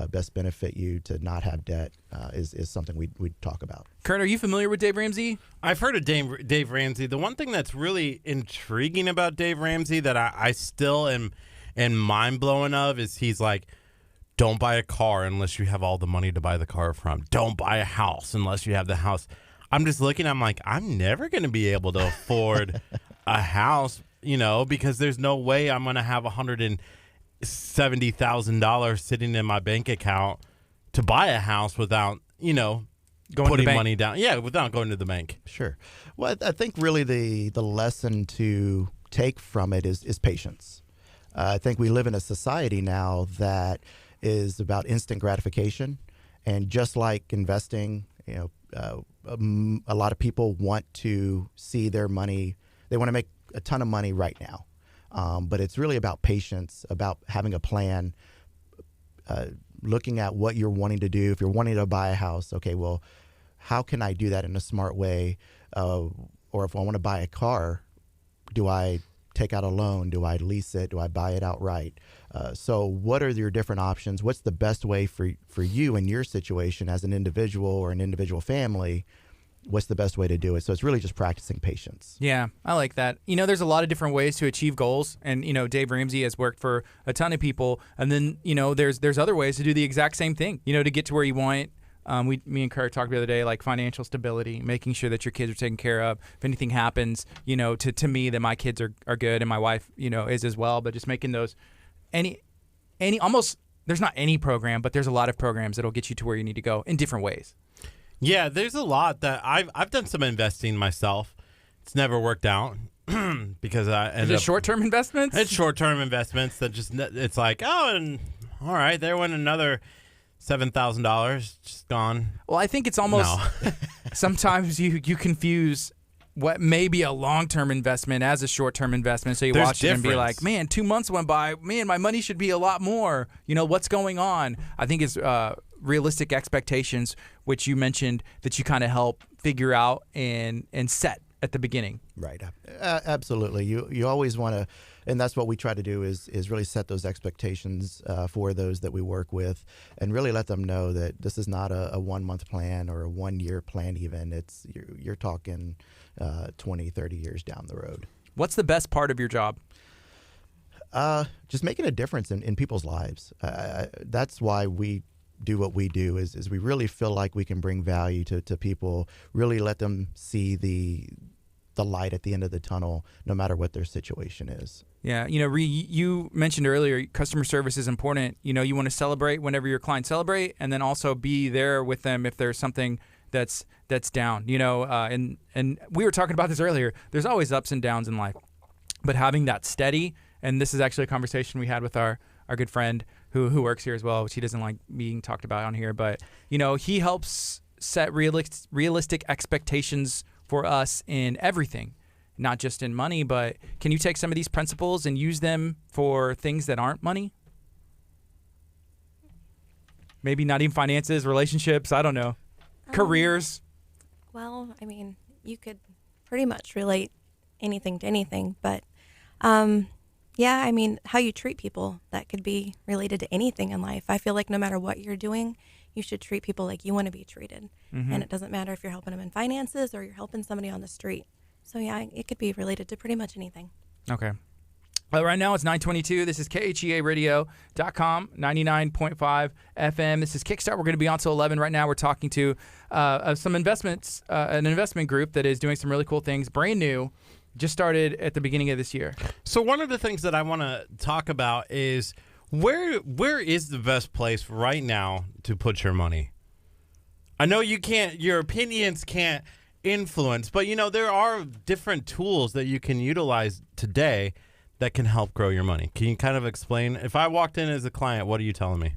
best benefit you to not have debt is something we talk about. Curt, are you familiar with Dave Ramsey? I've heard of Dave Ramsey. The one thing that's really intriguing about Dave Ramsey that I still am mind blowing of is he's like, don't buy a car unless you have all the money to buy the car from. Don't buy a house unless you have the house. I'm just looking, I'm like, I'm never going to be able to afford a house, because there's no way I'm going to have $170,000 sitting in my bank account to buy a house without, putting money down. Yeah, without going to the bank. Sure. Well, I think really the lesson to take from it is patience. I think we live in a society now that is about instant gratification. And just like investing, a lot of people want to see their money. They want to make a ton of money right now. But it's really about patience, about having a plan, looking at what you're wanting to do. If you're wanting to buy a house, okay, well, how can I do that in a smart way? Or if I want to buy a car, do I take out a loan? Do I lease it? Do I buy it outright? So what are your different options? What's the best way for you in your situation as an individual or an individual family what's the best way to do it. So it's really just practicing patience. Yeah, I like that. There's a lot of different ways to achieve goals, and Dave Ramsey has worked for a ton of people, and then there's other ways to do the exact same thing. To get to where you want. Me and Curt talked the other day, like financial stability, making sure that your kids are taken care of. If anything happens, to me, that my kids are good, and my wife, is as well. But just making those almost, there's not any program, but there's a lot of programs that'll get you to where you need to go in different ways. Yeah, there's a lot that I've done some investing myself. It's never worked out because I ended up short-term investments. It's short-term investments that it's like, and all right, there went another $7,000 just gone. Well, I think it's almost sometimes you confuse what may be a long-term investment as a short-term investment. So you watch it and be like, man, 2 months went by. Man, my money should be a lot more. What's going on? I think it's realistic expectations, which you mentioned that you kind of help figure out and set at the beginning. Right. Absolutely. You always want to, and that's what we try to do is really set those expectations for those that we work with, and really let them know that this is not a 1 month plan or a 1 year plan even. It's you're talking 20, 30 years down the road. What's the best part of your job? Just making a difference in people's lives. That's why we do what we do is we really feel like we can bring value to people, really let them see the light at the end of the tunnel, no matter what their situation is. Yeah, you mentioned earlier customer service is important. You want to celebrate whenever your clients celebrate, and then also be there with them if there's something that's down. And we were talking about this earlier. There's always ups and downs in life, but having that steady. And this is actually a conversation we had with our good friend who works here as well, which he doesn't like being talked about on here. But, he helps set realistic expectations for us in everything, not just in money. But can you take some of these principles and use them for things that aren't money? Maybe not even finances, relationships, I don't know, careers. Well, I mean, you could pretty much relate anything to anything, but yeah, I mean, how you treat people, that could be related to anything in life. I feel like no matter what you're doing, you should treat people like you want to be treated. Mm-hmm. And it doesn't matter if you're helping them in finances or you're helping somebody on the street. So yeah, it could be related to pretty much anything. Okay. Right now it's 9:22. This is KHEA Radio.com, 99.5 FM. This is Kickstart. We're going to be on till 11. Right now we're talking to some investments, an investment group that is doing some really cool things, brand new. Just started at the beginning of this year. So one of the things that I want to talk about is where is the best place right now to put your money? I know your opinions can't influence, but there are different tools that you can utilize today that can help grow your money. Can you kind of explain? If I walked in as a client, what are you telling me?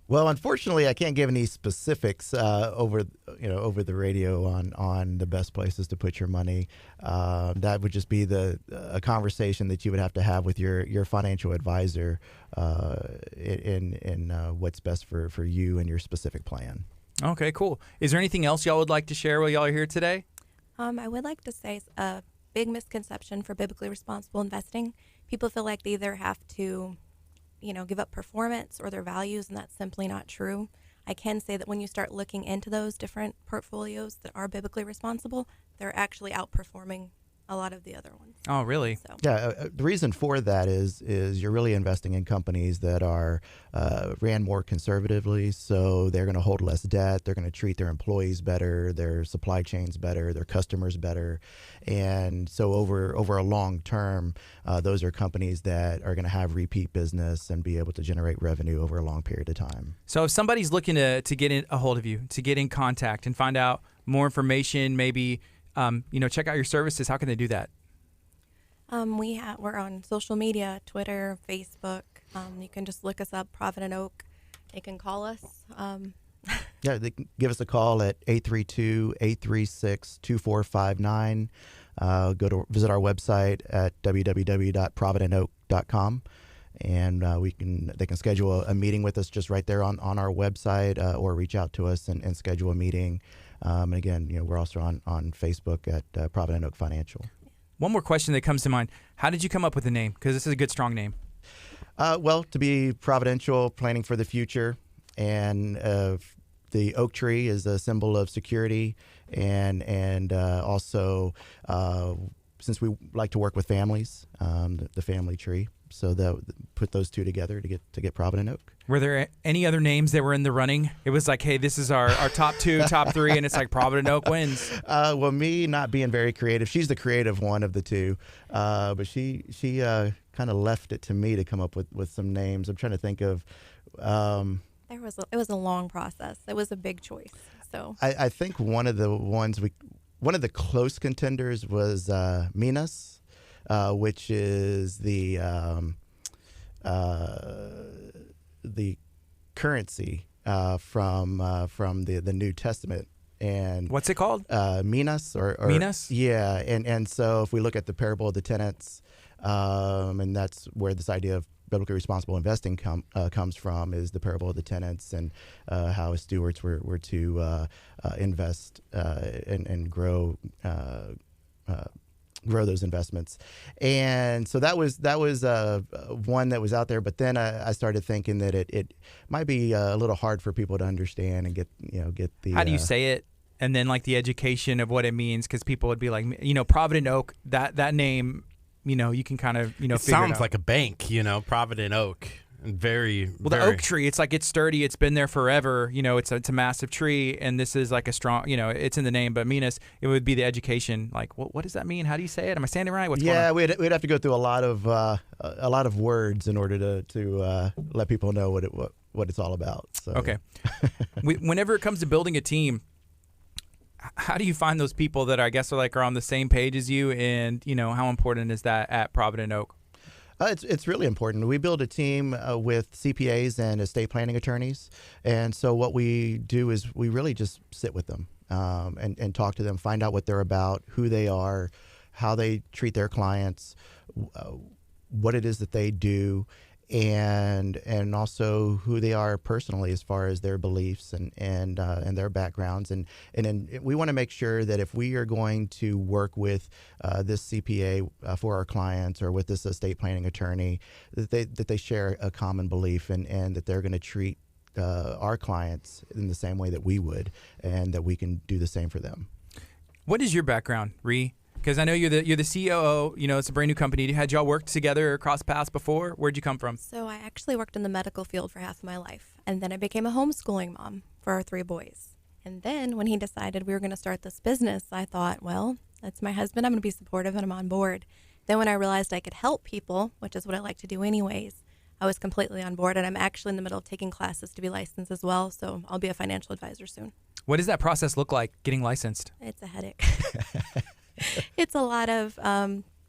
Well, unfortunately, I can't give any specifics over the radio on the best places to put your money. That would just be a conversation that you would have to have with your financial advisor in what's best for you and your specific plan. Okay, cool. Is there anything else y'all would like to share while y'all are here today? I would like to say a big misconception for biblically responsible investing. People feel like they either have to give up performance or their values, and that's simply not true. I can say that when you start looking into those different portfolios that are biblically responsible, they're actually outperforming a lot of the other ones. Oh, really? So. Yeah, the reason for that is you're really investing in companies that are ran more conservatively, so they're going to hold less debt, they're going to treat their employees better, their supply chains better, their customers better, and so over a long term, those are companies that are going to have repeat business and be able to generate revenue over a long period of time. So if somebody's looking to get a hold of you, to get in contact and find out more information, maybe check out your services, how can they do that? We're on social media, Twitter, Facebook. You can just look us up, Provident Oak. They can call us. Yeah, they can give us a call at 832-836-2459. Visit our website at www.providentoak.com, and they can schedule a meeting with us just right there on our website, or reach out to us and schedule a meeting. And again, we're also on Facebook at Provident Oak Financial. One more question that comes to mind. How did you come up with the name? Because this is a good, strong name. Well, to be providential, planning for the future, and the oak tree is a symbol of security and also since we like to work with families, the family tree. So that put those two together to get Provident Oak. Were there any other names that were in the running? It was like, hey, this is our top two, top three, and it's like Provident Oak wins. Well, me not being very creative, she's the creative one of the two, but she kind of left it to me to come up with some names. I'm trying to think of. It was a long process. It was a big choice. So I think one of the close contenders was Minas, which is the currency from the New Testament. And what's it called? Minas or Minas? Yeah, and so if we look at the parable of the tenants, and that's where this idea of biblically responsible investing comes from, is the parable of the tenants, and how as stewards were to invest and grow those investments. And so that was one that was out there. But then I started thinking that it might be a little hard for people to understand and get the. How do you say it? And then like the education of what it means, because people would be like, Provident Oak, that name, you can kind of, it sounds like a bank, Provident Oak. And very the oak tree, it's sturdy, it's been there forever, it's a massive tree, and this is like a strong, it's in the name. But Minas, it would be the education, like what does that mean? How do you say it? Am I saying it right? What's going on? we'd have to go through a lot of words in order to let people know what it's all about. So. Okay. Whenever it comes to building a team, how do you find those people that I guess are on the same page as you, and how important is that at Provident Oak? It's really important. We build a team with CPAs and estate planning attorneys, and so what we do is we really just sit with them and talk to them, find out what they're about, who they are, how they treat their clients, what it is that they do, and also who they are personally as far as their beliefs and their backgrounds, and then we want to make sure that if we are going to work with this CPA for our clients, or with this estate planning attorney, that they share a common belief, and that they're going to treat our clients in the same way that we would, and that we can do the same for them. What is your background, Ree? Because I know you're the COO. It's a brand new company. Had y'all worked together or crossed paths before? Where'd you come from? So I actually worked in the medical field for half of my life, and then I became a homeschooling mom for our 3 boys. And then when he decided we were going to start this business, I thought, well, that's my husband. I'm going to be supportive, and I'm on board. Then when I realized I could help people, which is what I like to do anyways, I was completely on board, and I'm actually in the middle of taking classes to be licensed as well, so I'll be a financial advisor soon. What does that process look like, getting licensed? It's a headache. It's a lot of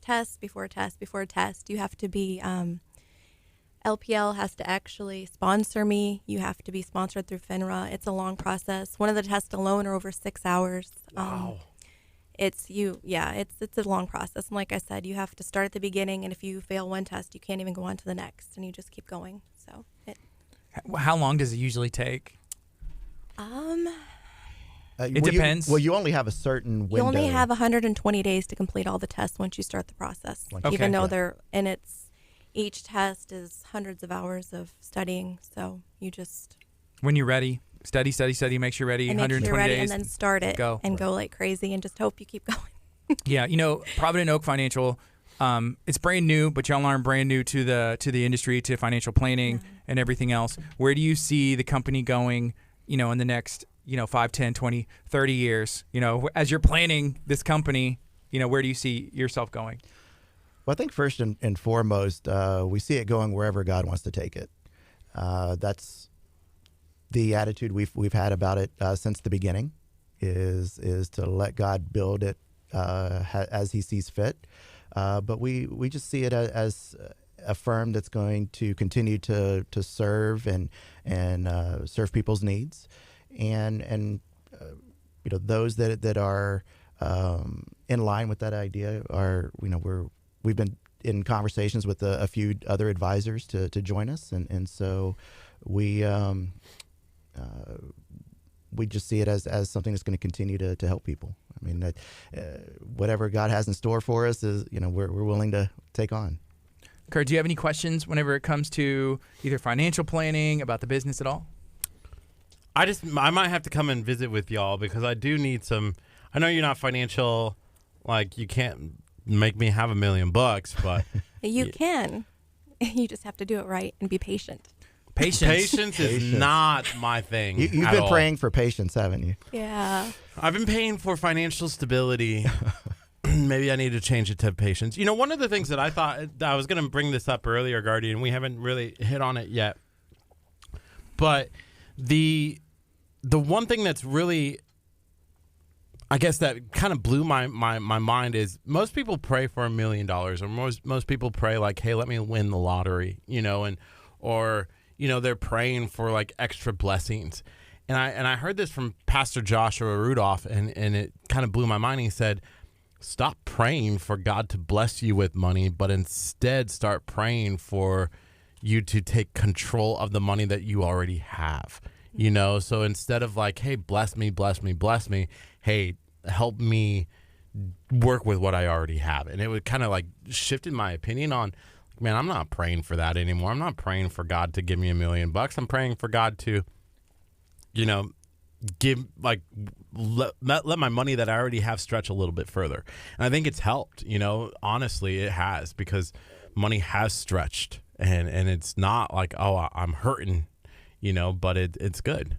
test before test before test. You have to be, LPL has to actually sponsor me. You have to be sponsored through FINRA. It's a long process. One of the tests alone are over 6 hours. Wow. It's a long process. And like I said, you have to start at the beginning, and if you fail one test, you can't even go on to the next, and you just keep going. So how long does it usually take? It depends. You only have a certain window. You only have 120 days to complete all the tests once you start the process. Even though each test is hundreds of hours of studying. So you just, when you're ready, study, make sure you're ready. 120 days, and then start it go. And go like crazy, and just hope you keep going. Yeah, Provident Oak Financial. It's brand new, but y'all aren't brand new to the industry, to financial planning and everything else. Where do you see the company going? In the next 5, 10, 20, 30 years, as you're planning this company, where do you see yourself going? Well, I think first and foremost, we see it going wherever God wants to take it. That's the attitude we've had about it since the beginning, is to let God build it as He sees fit. But we just see it as a firm that's going to continue to serve and serve people's needs. And those that are in line with that idea are, we've been in conversations with a few other advisors to join us, and so we just see it as something that's going to continue to help people. I mean, that whatever God has in store for us is, we're willing to take on. Curt, do you have any questions whenever it comes to either financial planning, about the business at all? I might have to come and visit with y'all, because I do need some. I know you're not financial, like you can't make me have $1 million, but You can. You just have to do it right and be patient. patience is not my thing. You've at been all. praying for patience, haven't you? Yeah. I've been paying for financial stability. Maybe I need to change it to patience. You know, one of the things that I thought I was going to bring this up earlier, Gardy, and we haven't really hit on it yet. But the one thing that's really, I guess, that kind of blew my mind is most people pray for $1 million, or most people pray like, hey, let me win the lottery, or they're praying for like extra blessings. And I heard this from Pastor Joshua Rudolph, and it kind of blew my mind. He said, stop praying for God to bless you with money, but instead start praying for you to take control of the money that you already have. So instead of like, hey, bless me, hey, help me work with what I already have. And it would kind of like shifted my opinion on, man, I'm not praying for that anymore. I'm not praying for God to give me $1 million. I'm praying for God to, give like let my money that I already have stretch a little bit further. And I think it's helped, honestly it has, because money has stretched and it's not like, oh, I'm hurting, but it's good.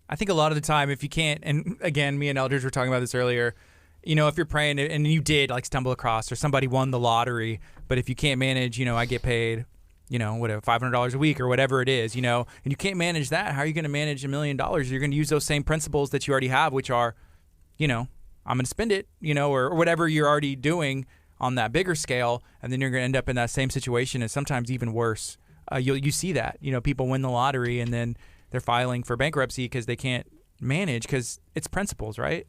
I think a lot of the time, if you can't, and again, me and Elders were talking about this earlier, if you're praying and you did like stumble across or somebody won the lottery, but if you can't manage, I get paid, whatever, $500 a week or whatever it is, and you can't manage that, how are you going to manage $1 million? You're going to use those same principles that you already have, which are, I'm going to spend it, or whatever you're already doing on that bigger scale, and then you're going to end up in that same situation, and sometimes even worse. You see that, people win the lottery and then they're filing for bankruptcy because they can't manage, because it's principles, right?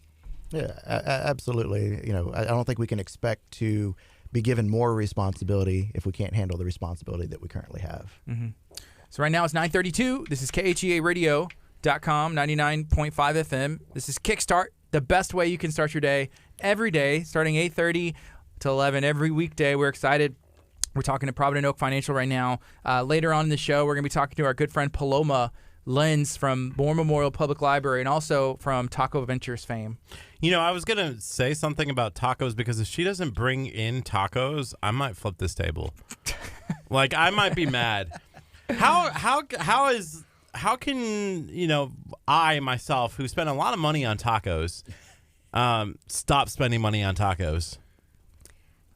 Yeah, absolutely. I don't think we can expect to be given more responsibility if we can't handle the responsibility that we currently have. Mm-hmm. So right now it's 9:32. This is KHEA Radio.com, 99.5 FM. This is Kickstart, the best way you can start your day every day, starting 8:30 to 11 every weekday. We're excited. We're talking to Provident Oak Financial right now. Later on in the show, we're going to be talking to our good friend Paloma Lenz from Moore Memorial Public Library and also from Taco Ventures fame. I was going to say something about tacos, because if she doesn't bring in tacos, I might flip this table. Like, I might be mad. How can, I myself, who spent a lot of money on tacos, stop spending money on tacos?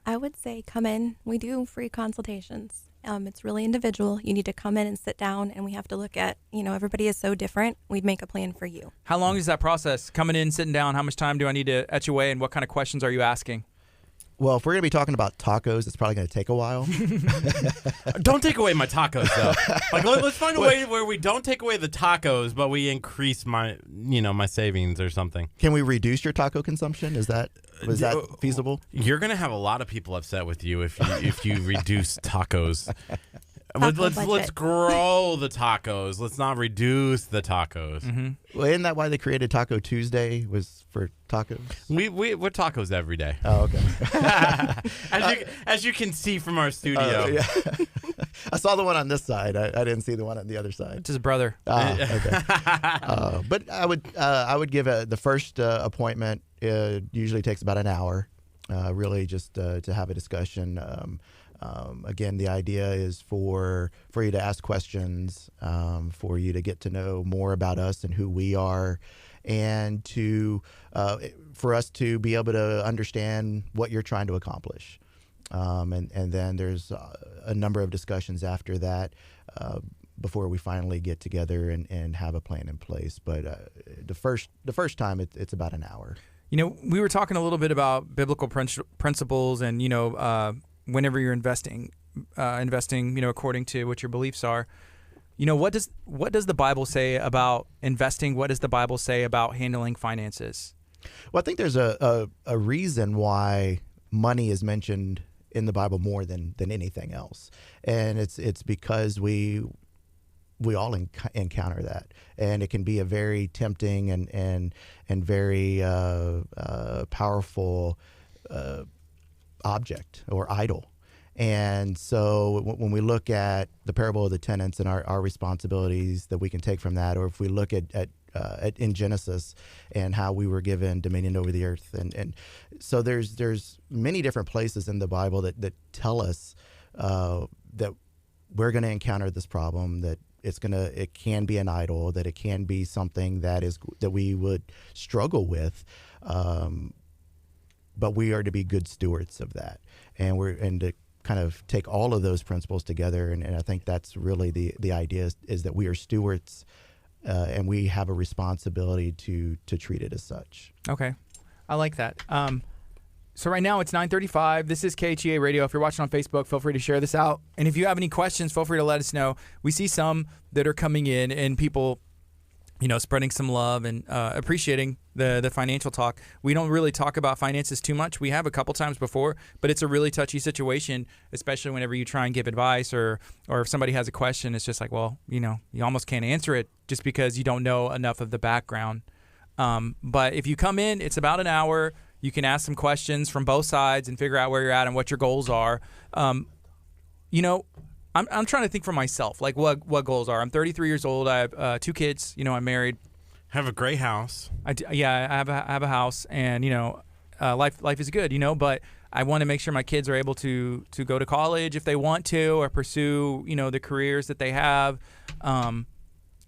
I would say come in. We do free consultations. It's really individual. You need to come in and sit down, and we have to look at, everybody is so different. We'd make a plan for you. How long is that process? Coming in, sitting down, how much time do I need to etch away, and what kind of questions are you asking? Well, if we're going to be talking about tacos, it's probably going to take a while. Don't take away my tacos, though. Like, let's find a way where we don't take away the tacos, but we increase my savings or something. Can we reduce your taco consumption? Is that feasible? You're gonna have a lot of people upset with you if you reduce tacos. Let's grow the tacos. Let's not reduce the tacos. Mm-hmm. Well, isn't that why they created Taco Tuesday, was for tacos? We're tacos every day. Oh, okay. as you can see from our studio. Yeah. I saw the one on this side. I didn't see the one on the other side. It's his brother. Okay. But I would give the first appointment. Usually takes about an hour. Really, just to have a discussion. Again, the idea is for you to ask questions, for you to get to know more about us and who we are, and for us to be able to understand what you're trying to accomplish. And then there's a number of discussions after that before we finally get together and have a plan in place. But the first time, it's about an hour. We were talking a little bit about biblical principles and, whenever you're investing, according to what your beliefs are, what does the Bible say about investing? What does the Bible say about handling finances? Well, I think there's a reason why money is mentioned in the Bible more than anything else. And it's because we all encounter that, and it can be a very tempting and very powerful object or idol. And so when we look at the parable of the tenants and our responsibilities that we can take from that, or if we look at in Genesis, and how we were given dominion over the earth, and so there's many different places in the Bible that tell us that we're going to encounter this problem, that it can be an idol, that it can be something that we would struggle with, but we are to be good stewards of that, and to kind of take all of those principles together, and I think that's really the idea is that we are stewards, and we have a responsibility to treat it as such. Okay, I like that. So right now it's 9:35. This is KHEA Radio. If you're watching on Facebook, feel free to share this out. And if you have any questions, feel free to let us know. We see some that are coming in and people, spreading some love and appreciating the financial talk. We don't really talk about finances too much. We have a couple times before, but it's a really touchy situation, especially whenever you try and give advice or if somebody has a question, it's just like, well, you almost can't answer it just because you don't know enough of the background. But if you come in, it's about an hour. You can ask some questions from both sides and figure out where you're at and what your goals are. I'm trying to think for myself, like what goals are. I'm 33 years old. I have 2 kids. I'm married. Have a great house. I have a house, and life is good. But I want to make sure my kids are able to go to college if they want to, or pursue the careers that they have.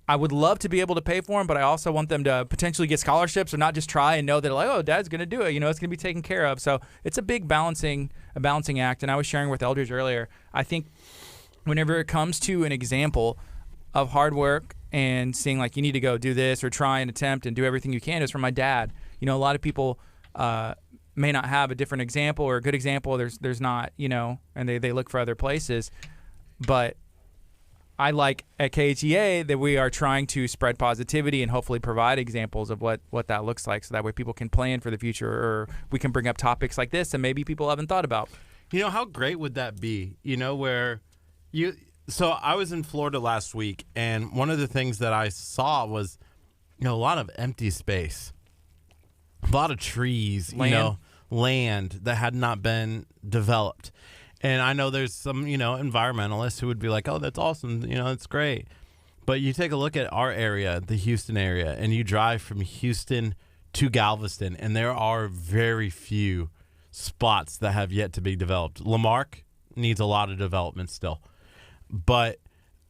I would love to be able to pay for them, but I also want them to potentially get scholarships, or not just try and know that, like, oh, Dad's going to do it. It's going to be taken care of. So it's a big balancing act. And I was sharing with elders earlier. I think whenever it comes to an example of hard work and seeing like you need to go do this or try and attempt and do everything you can, is from my dad. A lot of people may not have a different example or a good example. There's not, and they look for other places. But I like at KHEA that we are trying to spread positivity and hopefully provide examples of what that looks like, so that way people can plan for the future, or we can bring up topics like this that maybe people haven't thought about. How great would that be? So I was in Florida last week, and one of the things that I saw was, a lot of empty space, a lot of trees, land that had not been developed. And I know there's some, environmentalists who would be like, oh, that's awesome. It's great. But you take a look at our area, the Houston area, and you drive from Houston to Galveston, and there are very few spots that have yet to be developed. Lamarck needs a lot of development still. But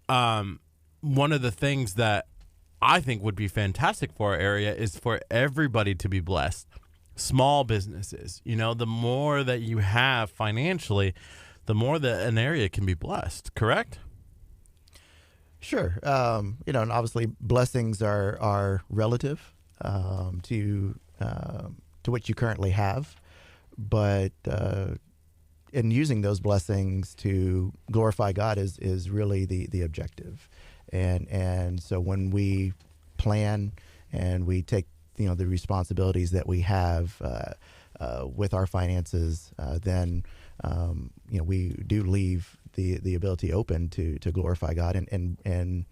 one of the things that I think would be fantastic for our area is for everybody to be blessed. Small businesses, the more that you have financially, the more that an area can be blessed, correct? Sure. And obviously blessings are relative to what you currently have, but in using those blessings to glorify God is really the objective. And so when we plan and we take the responsibilities that we have with our finances, then we do leave the ability open to glorify God and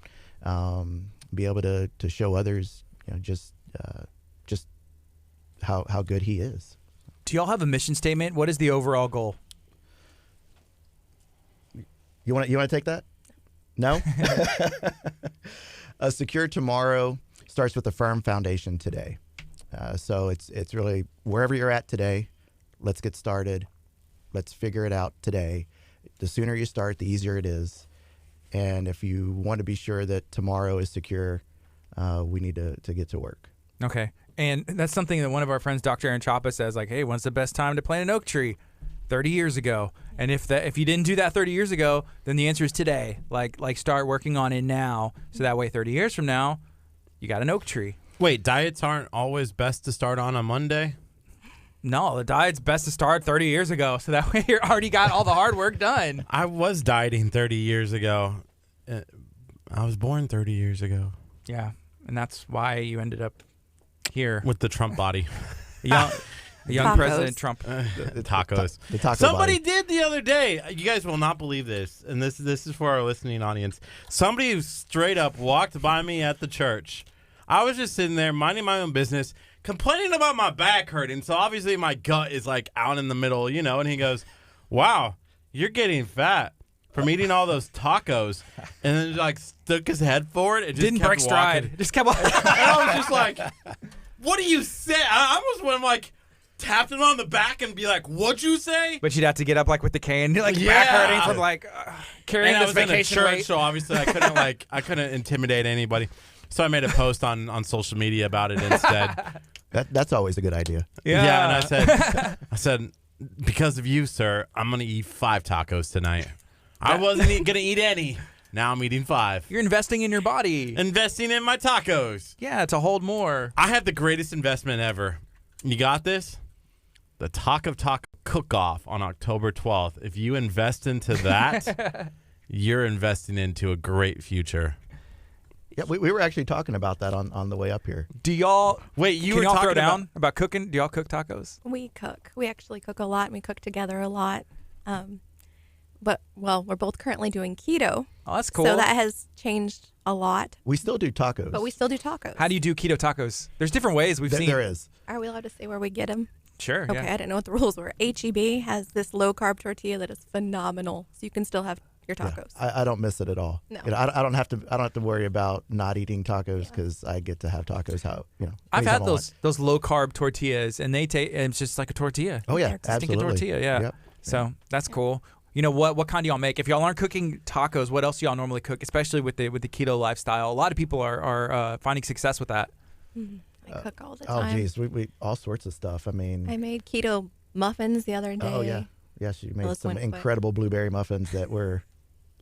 be able to show others just how good He is. Do y'all have a mission statement? What is the overall goal? You want to take that? No. A secure tomorrow starts with a firm foundation today. So it's really wherever you're at today, let's get started. Let's figure it out today. The sooner you start, the easier it is. And if you want to be sure that tomorrow is secure, we need to get to work. Okay. And that's something that one of our friends, Dr. Aaron Chapa, says, like, hey, when's the best time to plant an oak tree? 30 years ago. And if you didn't do that 30 years ago, then the answer is today. Like start working on it now, so that way 30 years from now, you got an oak tree. Wait, diets aren't always best to start on a Monday? No, the diet's best to start 30 years ago, so that way you already got all the hard work done. I was dieting 30 years ago. I was born 30 years ago. Yeah, and that's why you ended up here. With the Trump body. Young Tacos. President Trump. The tacos. The taco Somebody body. did the other day. You guys will not believe this, and this is for our listening audience. Somebody straight up walked by me at the church. I was just sitting there minding my own business, complaining about my back hurting. So obviously my gut is like out in the middle, and he goes, wow, you're getting fat. from eating all those tacos, and then like stuck his head forward. It just Didn't kept break stride. walking. Just kept walking. And I was just like, "What do you say?" I almost went like tapped him on the back and be like, "What'd you say?" But you'd have to get up like with the cane, like back Yeah. hurting from like carrying And I this was in a vacation church, weight. so obviously I couldn't intimidate anybody. So I made a post on social media about it instead. That's always a good idea. Yeah, and I said, because of you, sir, I'm gonna eat 5 tacos tonight. I wasn't gonna eat any. Now I'm eating 5. You're investing in your body. Investing in my tacos. Yeah, to hold more. I have the greatest investment ever. You got this? The Taco Cook-Off on October 12th. If you invest into that, you're investing into a great future. Yeah, we were actually talking about that on the way up here. Do y'all Wait, you can were y'all talking throw down about cooking? Do y'all cook tacos? We cook. We actually cook a lot, and we cook together a lot. But we're both currently doing keto, Oh, that's cool. so that has changed a lot. We still do tacos. But we still do tacos. How do you do keto tacos? There's different ways we've seen. There is. Are we allowed to say where we get them? Sure. Okay, Yeah. I didn't know what the rules were. HEB has this low carb tortilla that is phenomenal, so you can still have your Yeah, tacos. I don't miss it at all. No. You know, I don't have to worry about not eating tacos because I get to have tacos. I've anytime had I those low carb tortillas, and they take. It's just like a tortilla. want. Oh yeah, They're It's a stinking absolutely. tortilla. Yeah. Yep. So that's cool. You know what kind do y'all make? If y'all aren't cooking tacos, what else do y'all normally cook? Especially with the keto lifestyle, a lot of people are finding success with that. I cook all the Oh time. geez, we all sorts of stuff. I mean, I made keto muffins the other day. oh yeah, yes, you made Those some went quick. incredible blueberry muffins that were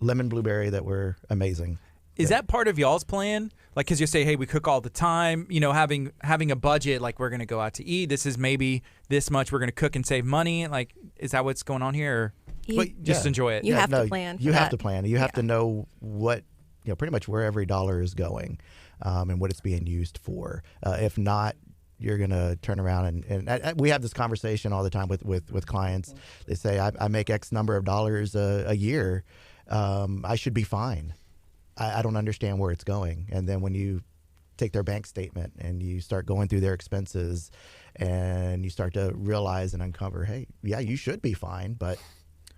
lemon blueberry that were amazing. Is that part of y'all's plan? Like, because you say, hey, we cook all the time. You know, having a budget, like we're gonna go out to eat. This is maybe this much. We're gonna cook and save money. Like, is that what's going on here? Or You, just Yeah. enjoy it. You have to no, plan for You have that. to plan. You have Yeah. to know what pretty much where every dollar is going, and what it's being used for. If not, you're gonna turn around and we have this conversation all the time with clients. They say, I make X number of dollars a year. I should be fine. I don't understand where it's going. And then when you take their bank statement and you start going through their expenses and you start to realize and uncover, hey, yeah, you should be fine, but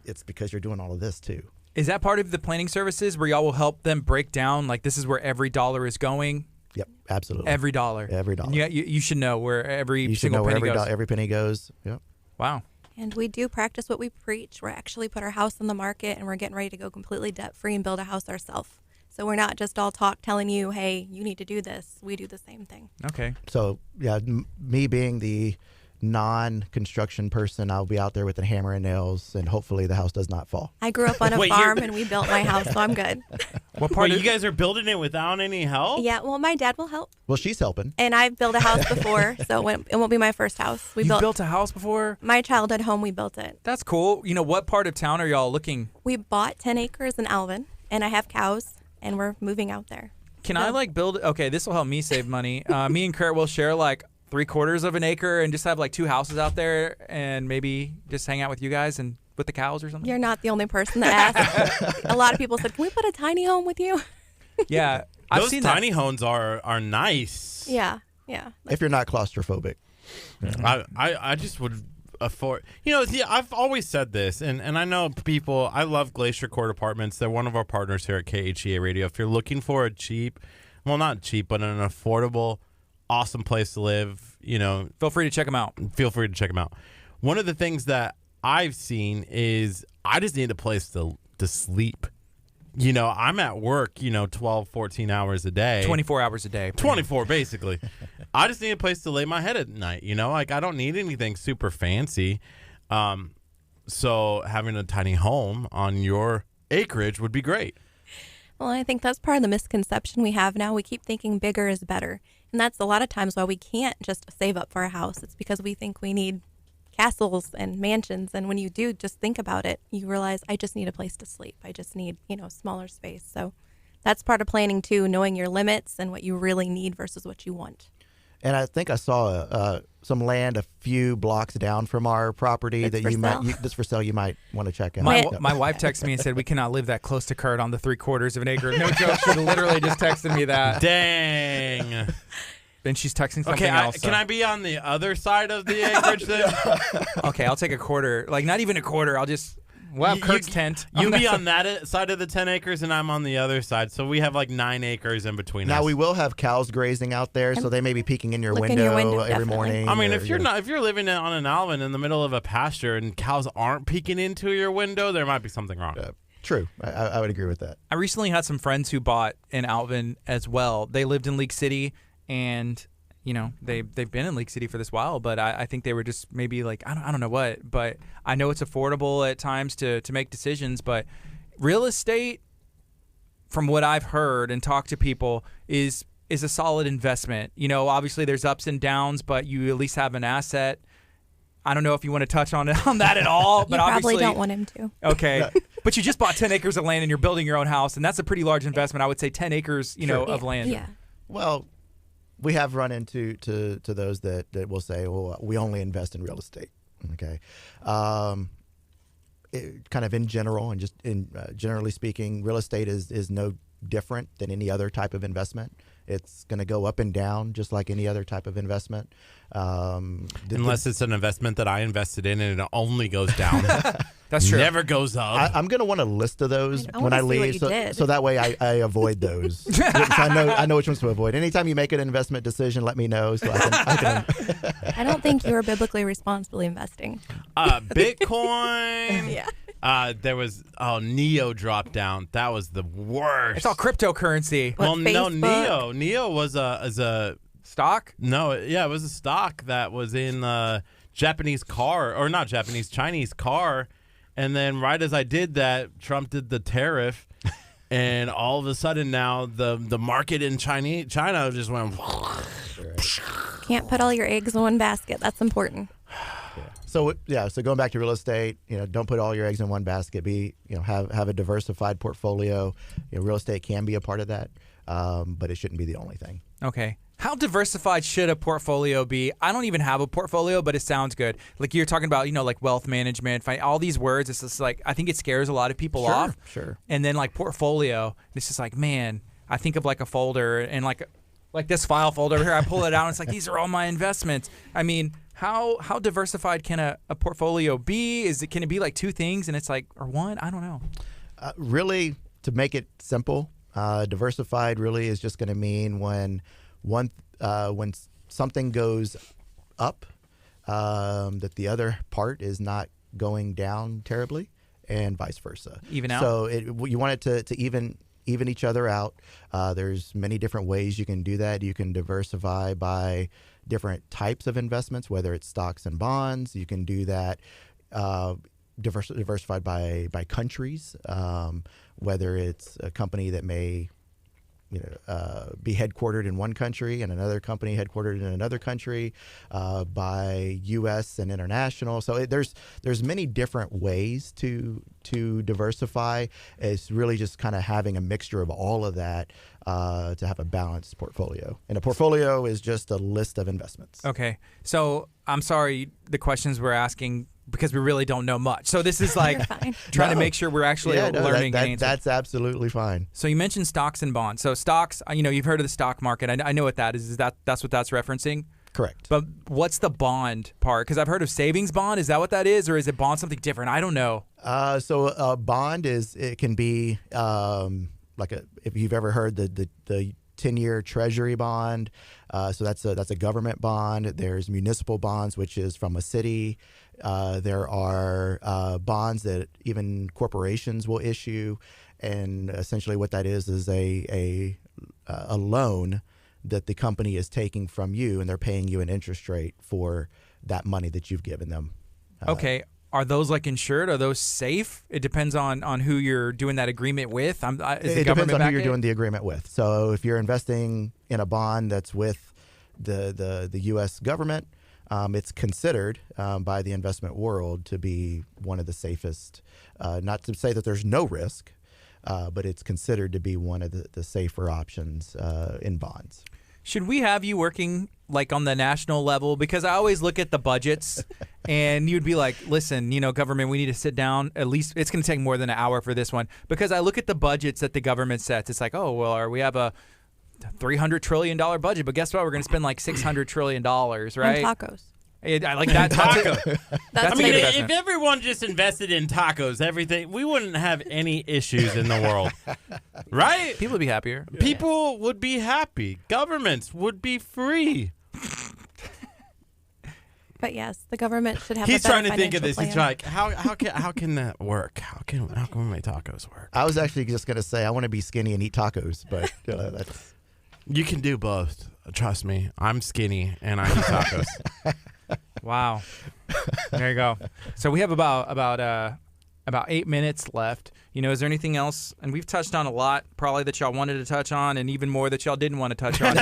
it's because you're doing all of this too. Is that part of the planning services where y'all will help them break down, like, this is where every dollar is going? Yep, absolutely. Every dollar. Every dollar. Yeah, you should know where every You should single know where penny goes. every penny goes. Yep. Wow. And we do practice what we preach. We're actually put our house on the market, and we're getting ready to go completely debt-free and build a house ourselves. So we're not just all talk telling you, hey, you need to do this. We do the same thing. Okay. So yeah, me being the non-construction person, I'll be out there with a hammer and nails, and hopefully the house does not fall. I grew up on a Wait, farm, and we built my house, so I'm good. What part Wait, of you guys are building it without any help? Yeah, well, my dad will help. Well, she's helping. And I've built a house before, so it won't be my first house. We you built a house before? my childhood home. We built it. That's cool. You know, what part of town are y'all looking? We bought 10 acres in Alvin, and I have cows, and we're moving out there. Can I like build? Okay, this will help me save money. Me and Kurt will share like 3/4 of an acre and just have like 2 houses out there, and maybe just hang out with you guys and with the cows or something. You're not the only person that asked. A lot of people said, "Can we put a tiny home with you?" Yeah, I've Those seen tiny that. homes are nice. Yeah. If you're not claustrophobic. I just would afford. You know, see, I've always said this, and I know people. I love Glacier Court Apartments. They're one of our partners here at KHEA Radio. If you're looking for a cheap, well, not cheap, but an affordable, awesome place to live, you know, Feel free to check them out. feel free to check them out. One of the things that I've seen is I just need a place to sleep. You know, I'm at work, 12, 14 hours a day. 24 hours a day. 24, basically. I just need a place to lay my head at night, Like, I don't need anything super fancy. So having a tiny home on your acreage would be great. Well, I think that's part of the misconception we have now. We keep thinking bigger is better. And that's a lot of times why we can't just save up for a house. It's because we think we need castles and mansions. And when you do just think about it, you realize I just need a place to sleep. I just need, smaller space. So that's part of planning too, knowing your limits and what you really need versus what you want. And I think I saw some land a few blocks down from our property It's that for you sale. might that's for sale. You might want to check out. My wife texted me and said we cannot live that close to Kurt on the 3/4 of an acre. No joke. She literally just texted me that. Dang. Then she's texting something Okay, else. can I be on the other side of the acreage then? Okay, I'll take a quarter. Like, not even a quarter. I'll just We'll have Kurt's tent. You be on that side of the 10 acres, and I'm on the other side. So we have like 9 acres in between Now us. we will have cows grazing out there, so they may be peeking in your Look in window, your window, every definitely. morning. I mean, or, if you're living on an island in the middle of a pasture and cows aren't peeking into your window, there might be something wrong. True, I would agree with that. I recently had some friends who bought in Alvin as well. They lived in League City, and they've been in League City for this while, but I think they were just maybe like I don't know what, but I know it's affordable at times to make decisions. But real estate, from what I've heard and talked to people, is a solid investment. Obviously there's ups and downs, but you at least have an asset. I don't know if you want to touch on that at all, but You probably obviously don't want him to. Okay, but you just bought 10 acres of land and you're building your own house, and that's a pretty large investment. I would say 10 acres, of land. Yeah. Well, we have run into those that will say, well, we only invest in real estate. Okay. Kind of in general and just generally speaking, real estate is no different than any other type of investment. It's going to go up and down just like any other type of investment. Unless it's an investment that I invested in and it only goes down. That's true. Never goes up. I'm going to want a list of those I when I wanna see what leave, you so, did. so that way I avoid those. So I know which ones to avoid. Anytime you make an investment decision, let me know so I can I don't think you were biblically responsibly investing. Bitcoin. Yeah. There was Neo dropped down. That was the worst. It's all cryptocurrency. What, Well, no, Facebook? Neo was a Stock? no, yeah, it was a stock that was in Chinese car, and then right as I did that, Trump did the tariff, and all of a sudden now the market in China just went. Can't put all your eggs in one basket. That's important. So going back to real estate, don't put all your eggs in one basket. Have a diversified portfolio. Real estate can be a part of that, but it shouldn't be the only thing. Okay. How diversified should a portfolio be? I don't even have a portfolio, but it sounds good. Like you're talking about, like wealth management, all these words. It's just like, I think it scares a lot of people off. Sure. And then like portfolio, it's just like, man, I think of like a folder and like this file folder over here. I pull it out and it's like, these are all my investments. I mean, how diversified can a portfolio be? Can it be like two things and it's like, or one? I don't know. Really, to make it simple, diversified really is just going to mean when something goes up, that the other part is not going down terribly, and vice versa. Even out? So you want it to even each other out. There's many different ways you can do that. You can diversify by different types of investments, whether it's stocks and bonds. You can do that diversified by countries, whether it's a company that may be headquartered in one country and another company headquartered in another country, by U.S. and international. So there's many different ways to diversify. It's really just kind of having a mixture of all of that to have a balanced portfolio. And a portfolio is just a list of investments. Okay. So I'm sorry, the questions we're asking because we really don't know much. So this is like You're fine. trying to No. make sure we're actually learning and answering. That's absolutely fine. So you mentioned stocks and bonds. So stocks, you've heard of the stock market. I know what that is. Is that's what that's referencing? Correct. But what's the bond part? Because I've heard of savings bond. Is that what that is, or is it bond something different? I don't know. So a bond it can be if you've ever heard the 10-year Treasury bond. So that's a government bond. There's municipal bonds, which is from a city. There are bonds that even corporations will issue, and essentially what that is a loan that the company is taking from you, and they're paying you an interest rate for that money that you've given them. Okay. Are those like insured? Are those safe? It depends on who you're doing that agreement with. It depends on who you're doing the agreement with. So if you're investing in a bond that's with the U.S. government, it's considered by the investment world to be one of the safest. Not to say that there's no risk, but it's considered to be one of the safer options in bonds. Should we have you working like on the national level? Because I always look at the budgets and you'd be like, listen, government, we need to sit down. At least it's going to take more than an hour for this one. Because I look at the budgets that the government sets. It's like, we have a $300 trillion budget, but guess what? We're going to spend like $600 trillion, right? And tacos. I like that. Taco. That's I mean, good if investment. everyone just invested in tacos, everything, we wouldn't have any issues in the world, right? People would be happier. People would be happy. Governments would be free. But yes, the government should have. He's a better trying to think of financial this. He's plan. like, how can that work? How can we make tacos work? I was actually just going to say I want to be skinny and eat tacos, but that's You can do both. Trust me. I'm skinny and I eat tacos. Wow. There you go. So we have about 8 minutes left. You know, is there anything else? And we've touched on a lot, probably that y'all wanted to touch on, and even more that y'all didn't want to touch on.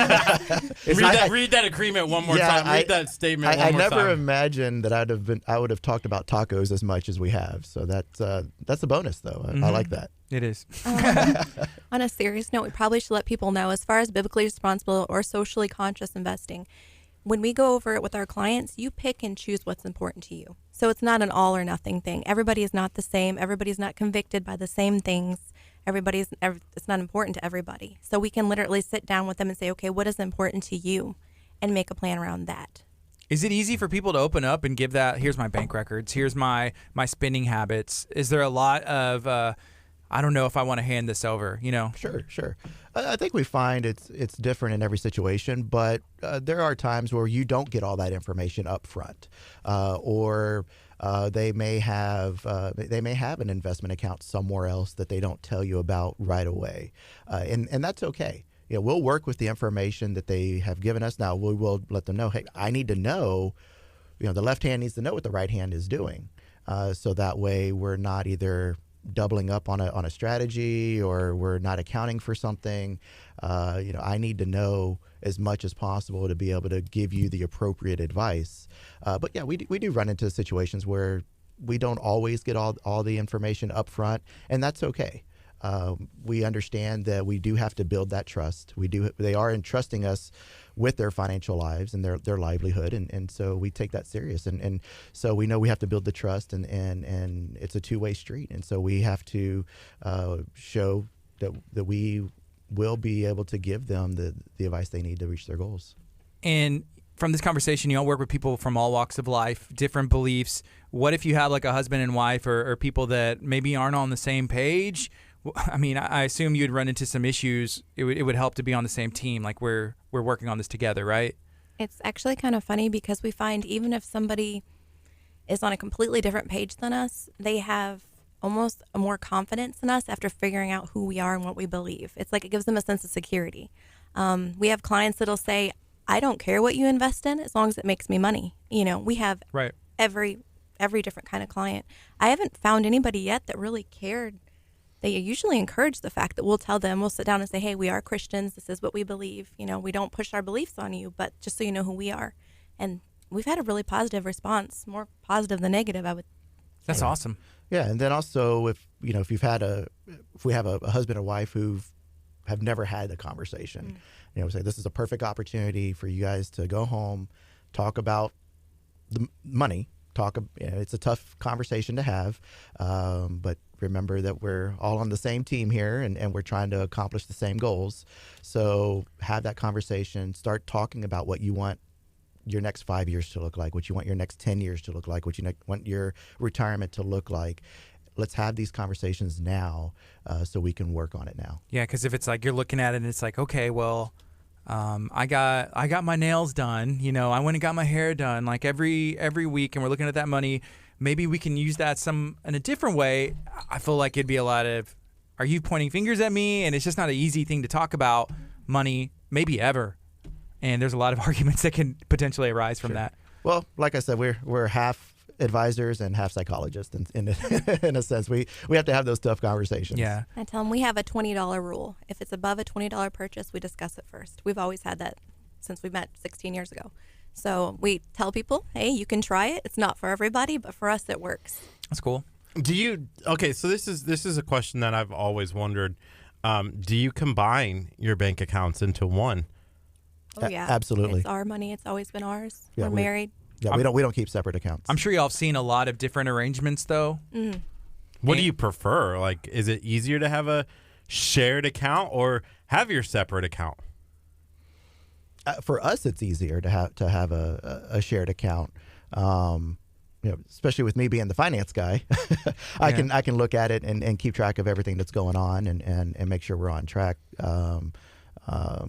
Read that agreement one more Yeah, time. Read that statement I one more never time. imagined that I would have talked about tacos as much as we have. So that's a bonus, though. I like that. It is. On a serious note, we probably should let people know, as far as biblically responsible or socially conscious investing, when we go over it with our clients, you pick and choose what's important to you. So it's not an all or nothing thing. Everybody is not the same. Everybody's not convicted by the same things. It's not important to everybody. So we can literally sit down with them and say, okay, what is important to you? And make a plan around that. Is it easy for people to open up and give that, here's my bank records, here's my spending habits? Is there a lot of, I don't know if I want to hand this over, you know? Sure. I think we find it's different in every situation, but there are times where you don't get all that information up front, or they may have an investment account somewhere else that they don't tell you about right away, and that's okay. You know, we'll work with the information that they have given us. Now we will let them know, hey, I need to know. You know, the left hand needs to know what the right hand is doing, so that way we're not either doubling up on a strategy or we're not accounting for something. I need to know as much as possible to be able to give you the appropriate advice. But yeah, we do run into situations where we don't always get all the information up front, and that's okay. We understand that we do have to build that trust. They are entrusting us with their financial lives and their livelihood, and so we take that serious. And so we know we have to build the trust, and it's a two-way street. And so we have to show that we will be able to give them the advice they need to reach their goals. And from this conversation, you all work with people from all walks of life, different beliefs. What if you have like a husband and wife or people that maybe aren't on the same page? I mean, I assume you'd run into some issues. It would help to be on the same team, like we're working on this together, right? It's actually kind of funny because we find even if somebody is on a completely different page than us, they have almost a more confidence in us after figuring out who we are and what we believe. It's like it gives them a sense of security. We have clients that'll say, I don't care what you invest in as long as it makes me money. You know, we have every different kind of client. I haven't found anybody yet that really cared. They usually encourage the fact that we'll tell them, we'll sit down and say, hey, we are Christians. This is what we believe. You know, we don't push our beliefs on you, but just so you know who we are. And we've had a really positive response, more positive than negative, I would say. That's awesome. Yeah, and then also if we have a husband and wife who have never had the conversation, we say this is a perfect opportunity for you guys to go home, talk about the money. It's a tough conversation to have, but remember that we're all on the same team here and we're trying to accomplish the same goals. So have that conversation, start talking about what you want your next 5 years to look like, what you want your next 10 years to look like, what you want your retirement to look like. Let's have these conversations now so we can work on it now. Yeah, because if it's like you're looking at it and it's like, okay, well, I got my nails done. You know, I went and got my hair done like every week, and we're looking at that money. Maybe we can use that in a different way. I feel like it'd be a lot of, are you pointing fingers at me? And it's just not an easy thing to talk about money, maybe ever. And there's a lot of arguments that can potentially arise from that. Well, like I said, we're half advisors and half psychologists in a sense. We have to have those tough conversations. Yeah. I tell them we have a $20 rule. If it's above a $20 purchase, we discuss it first. We've always had that since we met 16 years ago. So we tell people, hey, you can try it. It's not for everybody, but for us, it works. That's cool. So this is a question that I've always wondered. Do you combine your bank accounts into one? Oh, yeah. Absolutely. It's our money. It's always been ours. Yeah, We're married. Yeah, we don't keep separate accounts. I'm sure y'all have seen a lot of different arrangements, though. Mm. What do you prefer? Like, is it easier to have a shared account or have your separate account? For us, it's easier to have a shared account. Especially with me being the finance guy, I can look at it and keep track of everything that's going on and make sure we're on track.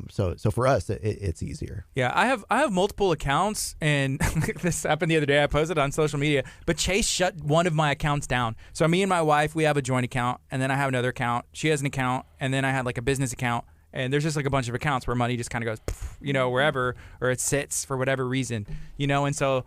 So for us, it's easier. Yeah, I have multiple accounts, and this happened the other day. I posted on social media, but Chase shut one of my accounts down. So me and my wife, we have a joint account, and then I have another account. She has an account, and then I had like a business account. And there's just like a bunch of accounts where money just kind of goes, wherever, or it sits for whatever reason, And so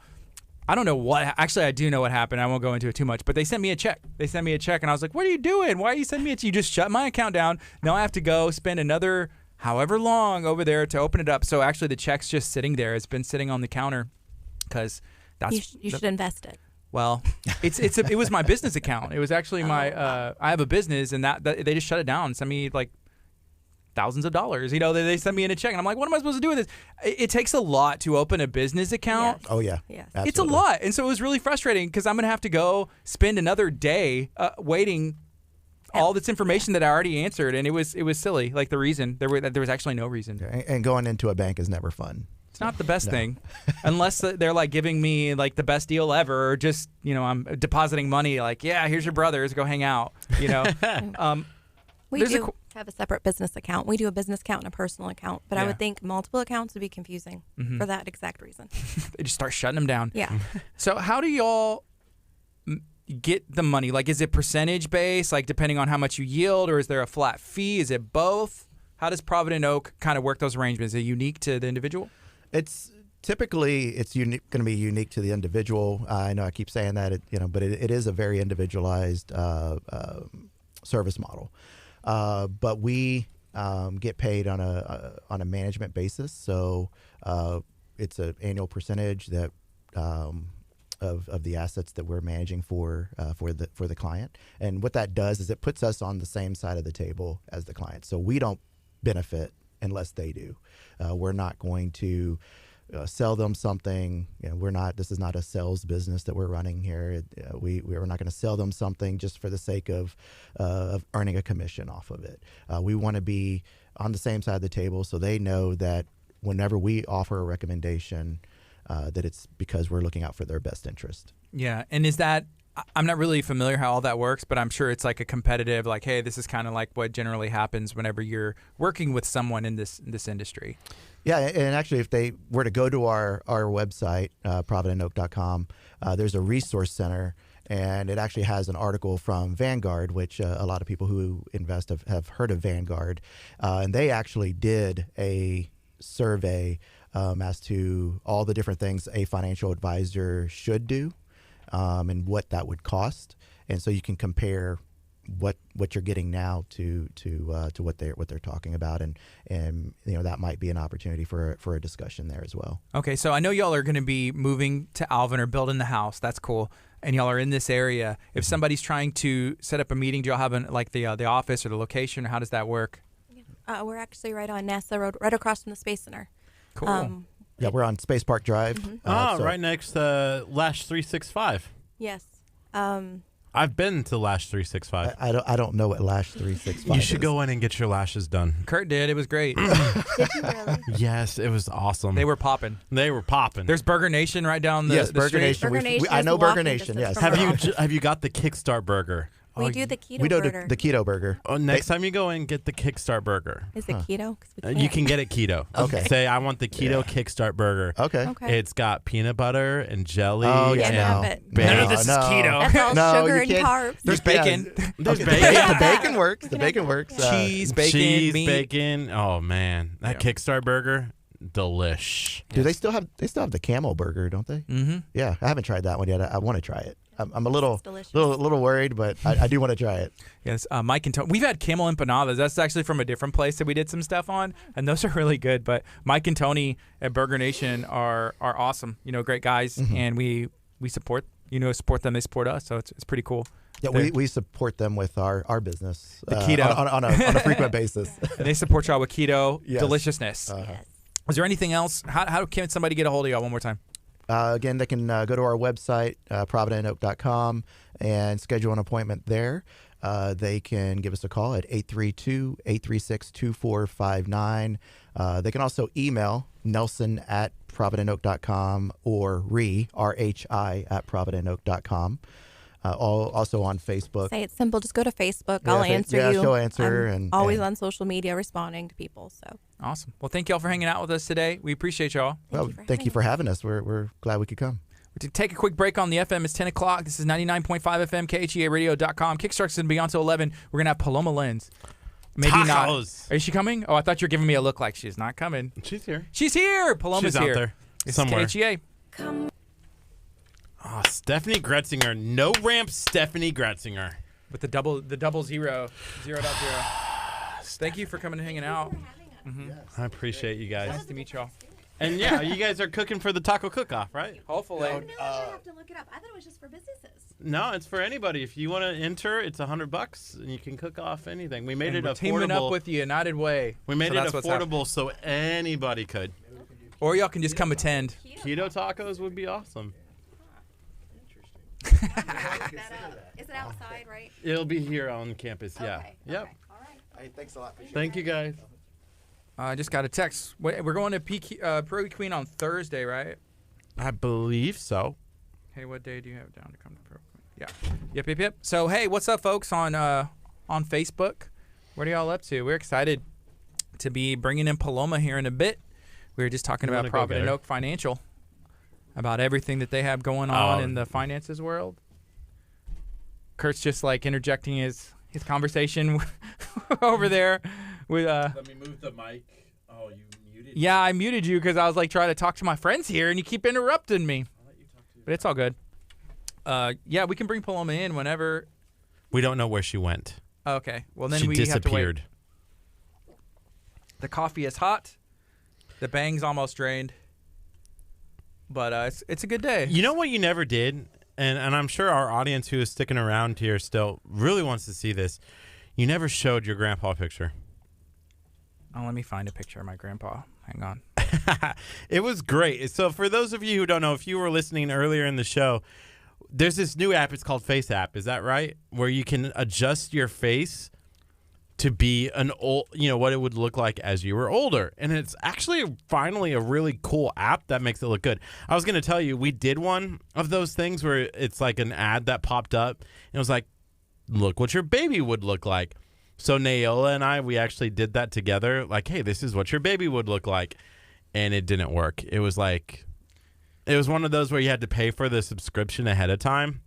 I don't know what. Actually, I do know what happened. I won't go into it too much. But they sent me a check. And I was like, "What are you doing? Why are you sending me a check? You just shut my account down. Now I have to go spend another however long over there to open it up." So actually, the check's just sitting there. It's been sitting on the counter because that's You should invest it. Well, it was my business account. It was actually my. I have a business, and that they just shut it down. Sent me like thousands of dollars. They send me in a check, and I'm like, what am I supposed to do with this? It takes a lot to open a business account. Yes. Oh yeah, Yes. absolutely. It's a lot, and so it was really frustrating because I'm gonna have to go spend another day waiting all this information that I already answered, and it was silly. Like there was actually no reason. And going into a bank is never fun. It's not the best thing, unless they're like giving me like the best deal ever, or just I'm depositing money. Like, yeah, here's your brothers, go hang out. We There's do have a separate business account. We do a business account and a personal account, but I Yeah. would think multiple accounts would be confusing for that exact reason. They just start shutting them down. Yeah. So how do y'all get the money? Like, is it percentage based, like depending on how much you yield, or is there a flat fee? Is it both? How does Provident Oak kind of work those arrangements? Is it unique to the individual? It's typically going to be unique to the individual. I know I keep saying that, but it is a very individualized service model. But we get paid on a management basis, so it's an annual percentage that of the assets that we're managing for the client. And what that does is it puts us on the same side of the table as the client. So we don't benefit unless they do. We're not going to sell them something. This is not a sales business that we're running here. We're not going to sell them something just for the sake of earning a commission off of it. We want to be on the same side of the table so they know that whenever we offer a recommendation, that it's because we're looking out for their best interest. Yeah, and is that? I'm not really familiar how all that works, but I'm sure it's like a competitive, like, hey, this is kind of like what generally happens whenever you're working with someone in this industry. Yeah, and actually, if they were to go to our website, providentoak.com, there's a resource center, and it actually has an article from Vanguard, which a lot of people who invest have heard of Vanguard, and they actually did a survey as to all the different things a financial advisor should do. And what that would cost, and so you can compare what you're getting now to what they're talking about, and that might be an opportunity for a discussion there as well. Okay, so I know y'all are going to be moving to Alvin or building the house. That's cool, and y'all are in this area. If somebody's trying to set up a meeting, do y'all have the office or the location, or how does that work? We're actually right on NASA Road, right across from the Space Center. Cool. Yeah, we're on Space Park Drive. Right next to Lash 365. Yes. I've been to Lash 365. I don't know what Lash 365 You should is. go in and get your lashes done. Curt did. It was great. Did you really? Yes, it was awesome. They were popping. There's Burger Nation right down the Yes, the Burger street. Nation. Burger Nation I is know walking Burger Nation. distance Yes. from Have you got the Kickstart burger? We do the keto We do burger. the keto burger. Oh, next time you go in, get the Kickstart burger. Is it keto? 'Cause we You can't. can get it keto. Okay. Say I want the keto Kickstart burger. Okay. Okay. It's got peanut butter and jelly. Oh Can't yeah, and have no. it. None of this is keto. That's all No, sugar you and can't- carbs. There's Yeah. bacon. There's Okay, bacon. The bacon works. The bacon works. Cheese, bacon, Cheese, meat. bacon. Oh man, that Kickstart burger, delish. Do they still have the camel burger? Don't they? Mm-hmm. Yeah, I haven't tried that one yet. I want to try it. I'm a little It's delicious. little worried, but I do want to try it. Yes, Mike and Tony. We've had camel empanadas. That's actually from a different place that we did some stuff on, and those are really good. But Mike and Tony at Burger Nation are awesome. Great guys, and we support them. They support us, so it's pretty cool. Yeah, we support them with our business. The keto. on a frequent basis. And they support y'all with keto Yes. deliciousness. Yes. Is there anything else? How can somebody get a hold of y'all one more time? Again, they can go to our website, providentoak.com, and schedule an appointment there. They can give us a call at 832-836-2459. They can also email Nelson at providentoak.com or RHI at providentoak.com. Also on Facebook. Say it's simple. Just go to Facebook. I'll answer you. She'll answer. I'm always on social media responding to people. So Awesome. Well, thank you all for hanging out with us today. We appreciate y'all. Thank you for having us. We're glad we could come. To take a quick break on the FM. It's 10 o'clock. This is 99.5 FM, KHEA Kickstart's going to be on till 11. We're going to have Paloma Lenz. Maybe Tacos. not. Is she coming? Oh, I thought you were giving me a look like she's not coming. She's here. She's here. Paloma's She's here. out there It's somewhere. KHEA. Oh, Stephanie Gretzinger. No ramp Stephanie Gretzinger. With the double 0.0. Thank you for coming and hanging out. I appreciate you guys. Nice to meet y'all. And yeah, you guys are cooking for the taco cook-off, right? Hopefully. I have to look it up. I thought it was just for businesses. No, it's for anybody. If you want to enter, it's $100 and you can cook off anything. We made And it we're teaming up affordable. with the United Way. We made So it that's what's happening. affordable so anybody could. Or y'all can just come attend. Keto tacos would be awesome. Is it outside, right? It'll be here on campus, yeah. Okay. Yep. Okay. All right. Hey, thanks a lot. Thank you, guys. I just got a text. We're going to Pro Queen on Thursday, right? I believe so. Hey, what day do you have down to come to Pro Queen? Yeah. Yep. So, hey, what's up, folks, on Facebook? What are y'all up to? We're excited to be bringing in Paloma here in a bit. We were just talking You about wanna go Provident get her? Oak Financial, about everything that they have going on in the finances world. Kurt's just like interjecting his conversation over there with Let me move the mic. Oh, you muted? Yeah, I muted you because I was like trying to talk to my friends here, and you keep interrupting me. I'll let you talk to But it's all good. Yeah, we can bring Paloma in whenever. We don't know where she went. Okay, well then She we have to wait. disappeared. The coffee is hot. The bang's almost drained. But it's a good day. You know what you never did? And I'm sure our audience who is sticking around here still really wants to see this. You never showed your grandpa picture. Oh, let me find a picture of my grandpa. Hang on. It was great. So for those of you who don't know, if you were listening earlier in the show, there's this new app. It's called Face App. Is that right? Where you can adjust your face to be an old, what it would look like as you were older. And it's actually finally a really cool app that makes it look good. I was going to tell you, we did one of those things where it's like an ad that popped up. And it was like, look what your baby would look like. So Naola and I, we actually did that together. Like, hey, this is what your baby would look like. And it didn't work. It was like, it was one of those where you had to pay for the subscription ahead of time.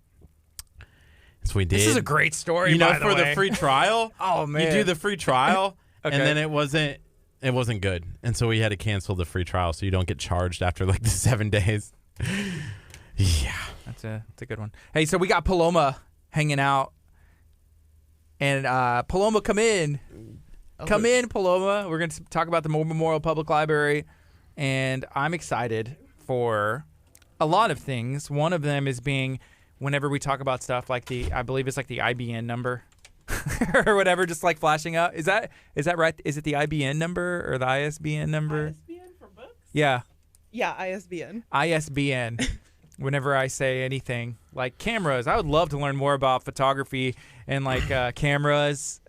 So we did. This is a great story, by by for the the free trial. Oh, man. You do the free trial, Okay. and then it wasn't good. And so we had to cancel the free trial so you don't get charged after like the 7 days. Yeah. That's a good one. Hey, so we got Paloma hanging out. And Paloma, come in. Come in, Paloma. We're going to talk about the Memorial Public Library. And I'm excited for a lot of things. One of them is being whenever we talk about stuff like I believe it's like the IBN number or whatever, just like flashing up. Is that right? Is it the IBN number or the ISBN number? ISBN for books? Yeah. Yeah, ISBN. ISBN. Whenever I say anything like cameras, I would love to learn more about photography and like cameras.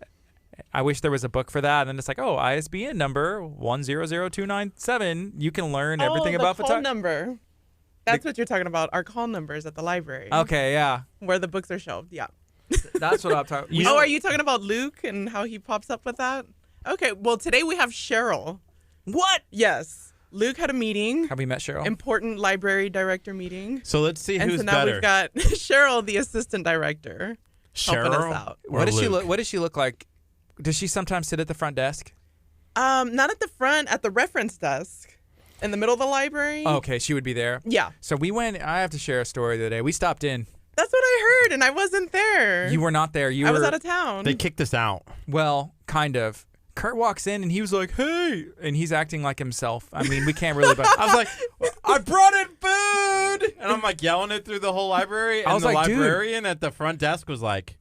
I wish there was a book for that. And it's like, oh, ISBN number 1000297. You can learn everything about photography. Number. That's what you're talking about. Our call numbers at the library. Okay, yeah. Where the books are shelved. Yeah. That's what I'm talking. Are you talking about Luke and how he pops up with that? Okay. Well, today we have Cheryl. What? Yes. Luke had a meeting. Have we met Cheryl? Important library director meeting. So let's see and who's so now better. we've got Cheryl, the assistant director, helping us Cheryl out. or What does she Luke? look? What does she look like? Does she sometimes sit at the front desk? Not at the front, at the reference desk, in the middle of the library. Okay, she would be there. Yeah. So we went. I have to share a story today. We stopped in. That's what I heard, and I wasn't there. You were not there. I was out of town. They kicked us out. Well, kind of. Kurt walks in and he was like, "Hey," and he's acting like himself. I mean, we can't really. But I was like, I brought in food, and I'm like yelling it through the whole library. And I was the like, dude. librarian at the front desk was like,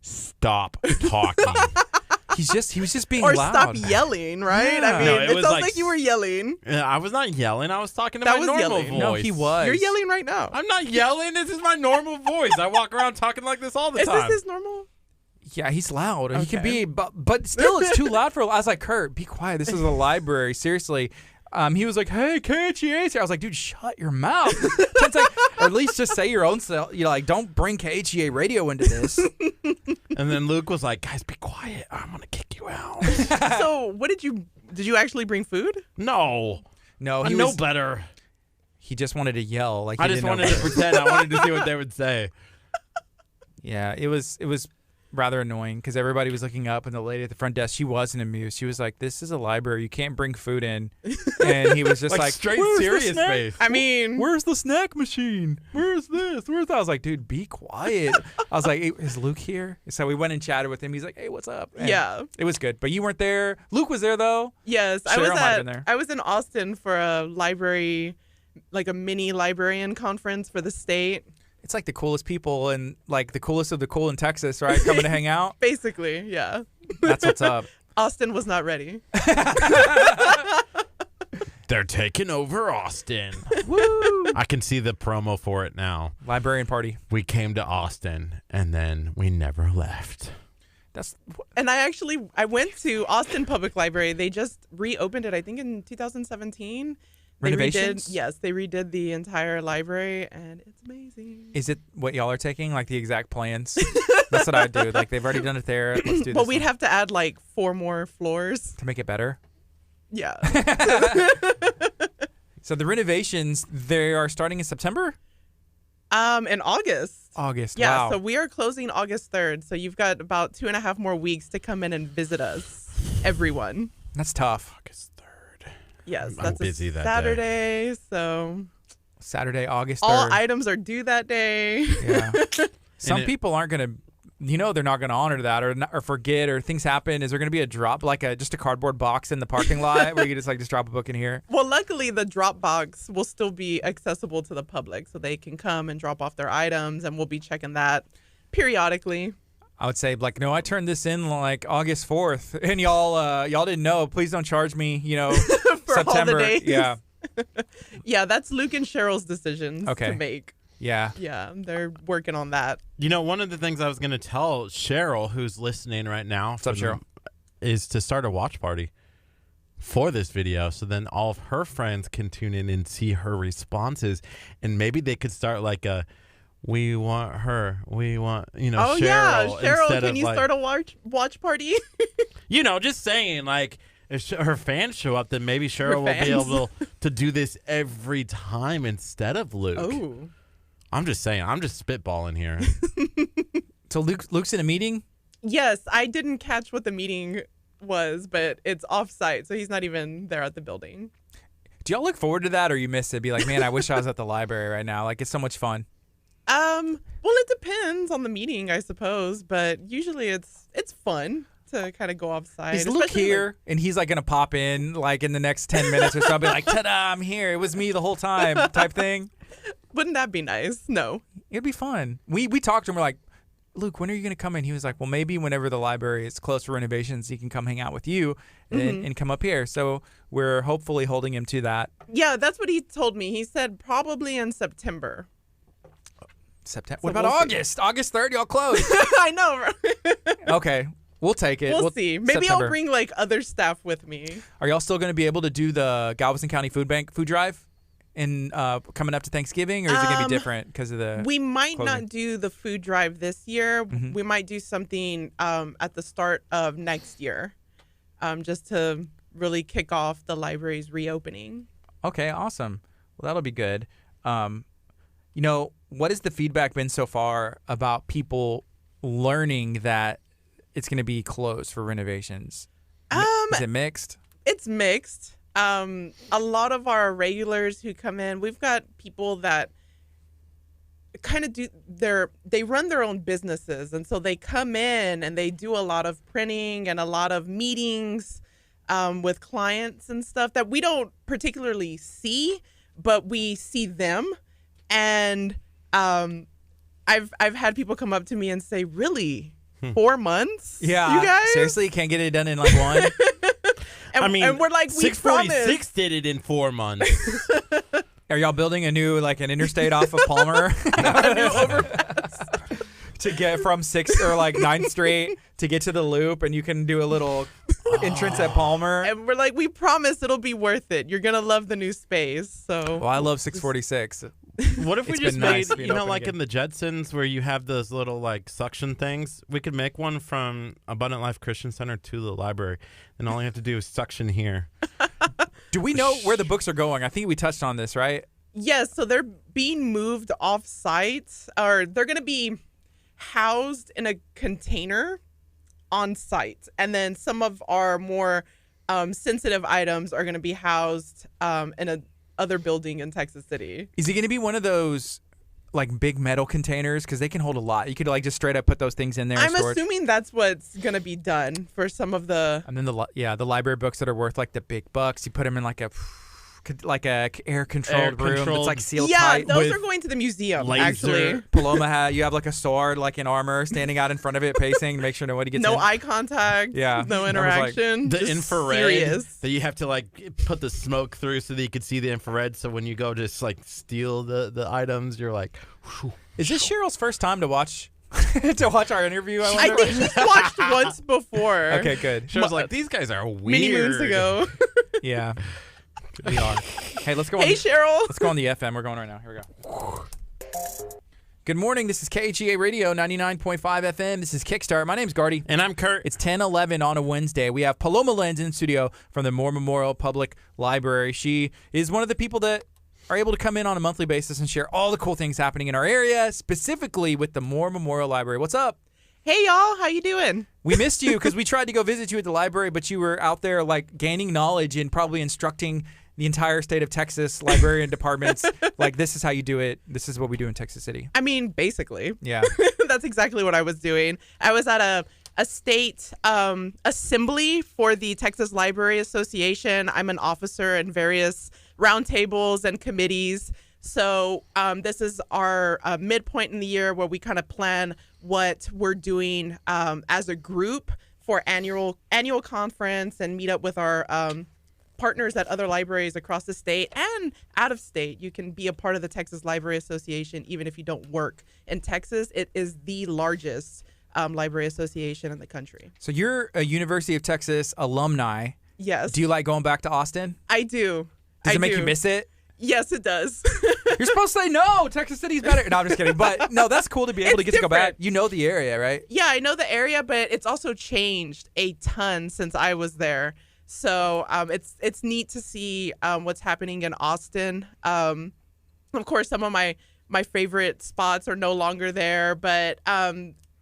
"Stop talking." he was just being or loud. stop yelling, right? Yeah. I mean, No, it it was sounds like like you were yelling. I was not yelling. I was talking to That my was normal yelling. voice. No, he was. You're yelling right now. I'm not yelling. This is my normal voice. I walk around talking like this all the Is time. this his normal? Yeah, he's loud. He can Okay. be, but still, it's too loud for. I was like, Kurt, be quiet. This is a library. Seriously, He was like, "Hey, KHEA's here." I was like, "Dude, shut your mouth." It's like, or at least just say your own self. You know, like, don't bring KHEA radio into this. And then Luke was like, "Guys, be quiet. I'm gonna kick you out." So, what did you actually bring food? No, No, I he know was. better. He just wanted to yell. Like, he I just didn't know wanted to better. pretend. I wanted to see what they would say. Yeah, it was rather annoying because everybody was looking up, and the lady at the front desk, she wasn't amused. She was like, "This is a library. You can't bring food in." And he was just like straight "Where's the serious snack? face. I mean, Where's the snack machine? Where's this? Where's that?" I was like, "Dude, be quiet." I was like, "Hey, is Luke here?" So we went and chatted with him. He's like, "Hey, what's up?" And yeah. it was good. But you weren't there. Luke was there though. Yes, Cheryl might have been there. I was in Austin for a library, like a mini librarian conference for the state. It's like the coolest people and like the coolest of the cool in Texas, right? Coming to hang out. Basically, yeah. That's what's up. Austin was not ready. They're taking over Austin. Woo! I can see the promo for it now. Librarian party. We came to Austin and then we never left. That's And I went to Austin Public Library. They just reopened it, I think, in 2017. Renovations? They redid the entire library, and it's amazing. Is it what y'all are taking? Like the exact plans? That's what I do. Like they've already done it there. Let's do this. Well, we'd one have to add like 4 more floors. to make it better. Yeah. So the renovations, they are starting in September? In August. August. Yeah, Wow. so we are closing August 3rd. So you've got about 2.5 more weeks to come in and visit us, everyone. That's tough. August 3rd. Yes, I'm that's busy a that Saturday. So Saturday, August 3rd. all items are due that day. Yeah. Some it- people aren't going to, they're not going to honor that or forget or things happen. Is there going to be a drop, like just a cardboard box in the parking lot where you can just drop a book in here? Well, luckily, the drop box will still be accessible to the public, so they can come and drop off their items, and we'll be checking that periodically. I would say, like, no, I turned this in like August 4th, and y'all didn't know. Please don't charge me, For September. holidays. Yeah. Yeah, that's Luke and Cheryl's decisions Okay. to make. Yeah. Yeah, they're working on that. You know, one of the things I was going to tell Cheryl, who's listening right now, What's up, Cheryl? is to start a watch party for this video. So then all of her friends can tune in and see her responses. And maybe they could start like a, we want her, we want, Oh, Cheryl. yeah. Cheryl, instead can of you like, start a watch party? just saying, like, if her fans show up, then maybe Cheryl will be fans. able to do this every time instead of Luke. Oh. I'm just saying, I'm just spitballing here. So Luke's in a meeting? Yes, I didn't catch what the meeting was, but it's off-site, so he's not even there at the building. Do y'all look forward to that or you miss it? Be like, man, I wish I was at the library right now. Like, it's so much fun. Well, it depends on the meeting, I suppose, but usually it's fun to kind of go off-site. Is Luke especially, here and he's like going to pop in like in the next 10 minutes or something? Like, ta-da, I'm here. It was me the whole time type thing. Wouldn't that be nice? No. It'd be fun. We talked to him. We're like, Luke, when are you going to come in? He was like, well, maybe whenever the library is closed for renovations, he can come hang out with you and come up here. So we're hopefully holding him to that. Yeah, that's what he told me. He said probably in September. September. So What about we'll see. August? August 3rd, y'all close. I know, right? Okay. We'll take it. We'll see. Maybe September. I'll bring like other staff with me. Are y'all still going to be able to do the Galveston County Food Bank food drive in coming up to Thanksgiving, or is it going to be different because of the? We might closing? not do the food drive this year. Mhm. We might do something at the start of next year, just to really kick off the library's reopening. Okay, awesome. Well, that'll be good. What has the feedback been so far about people learning that it's going to be closed for renovations? Is it mixed? It's mixed. A lot of our regulars who come in, we've got people that kind of they run their own businesses, and so they come in and they do a lot of printing and a lot of meetings with clients and stuff that we don't particularly see, but we see them. And I've had people come up to me and say, really? 4 months? Yeah. You guys? Seriously, you can't get it done in like one? And, and we're like, we 646 promise. did it in 4 months. Are y'all building a new like an interstate off of Palmer? To get from 6th or like 9th Street to get to the loop, and you can do a little Entrance at Palmer. And we're like, we promise it'll be worth it. You're gonna love the new space. So Well, I love 646. What if we It's just been nice made, being you know, open like again. in the Jetsons where you have those little like suction things? We could make one from Abundant Life Christian Center to the library, and all you have to do is suction here. Do we know where the books are going? I think we touched on this, right? yes, so they're being moved off site, or they're gonna be housed in a container on site, and then some of our more sensitive items are gonna be housed in a other building in Texas City. Is it going to be one of those like big metal containers? Because they can hold a lot. You could like just straight up put those things in there. I'm storage. assuming that's what's gonna be done for some of the. And then the library books that are worth like the big bucks, you put them in like a air controlled room that's like sealed Yeah, tight. those with are going to the museum. laser. Actually, Paloma hat. You have like a sword, like in armor, standing out in front of it, pacing to make sure nobody gets no in. eye contact. Yeah. no I was like, interaction. The just infrared serious. that you have to like put the smoke through so that you can see the infrared. So when you go just like steal the items, you're like, whew. Is this Cheryl's first time to watch our interview? I I wonder. think she's watched once before. Okay, good. She was like, these guys are weird. Many moons ago. Yeah, we are. Hey, let's go. Hey, Cheryl. Let's go on the FM. We're going right now. Here we go. Good morning. This is KHEA Radio 99.5 FM. This is Kickstart. My name's Gardy. And I'm Curt. It's 10:11 on a Wednesday. We have Paloma Lenz in studio from the Moore Memorial Public Library. She is one of the people that are able to come in on a monthly basis and share all the cool things happening in our area, specifically with the Moore Memorial Library. What's up? Hey, y'all. How you doing? We missed you because we tried to go visit you at the library, but you were out there like gaining knowledge and probably instructing the entire state of Texas librarian departments. Like, this is how you do it. This is what we do in Texas City. I mean, basically. Yeah. That's exactly what I was doing. I was at a state assembly for the Texas Library Association. I'm an officer in various roundtables and committees. So this is our midpoint in the year where we kind of plan what we're doing as a group for annual conference and meet up with our partners at other libraries across the state and out of state. You can be a part of the Texas Library Association even if you don't work in Texas. It is the largest library association in the country. So you're a University of Texas alumni. Yes. Do you like going back to Austin? I do. Does it make do. you miss it? Yes, it does. You're supposed to say no. Texas City's better. No, I'm just kidding. But no, that's cool to be able to It's get to go back. different. You know the area, right? Yeah, I know the area, but it's also changed a ton since I was there. So it's neat to see what's happening in Austin. Of course, some of my favorite spots are no longer there, but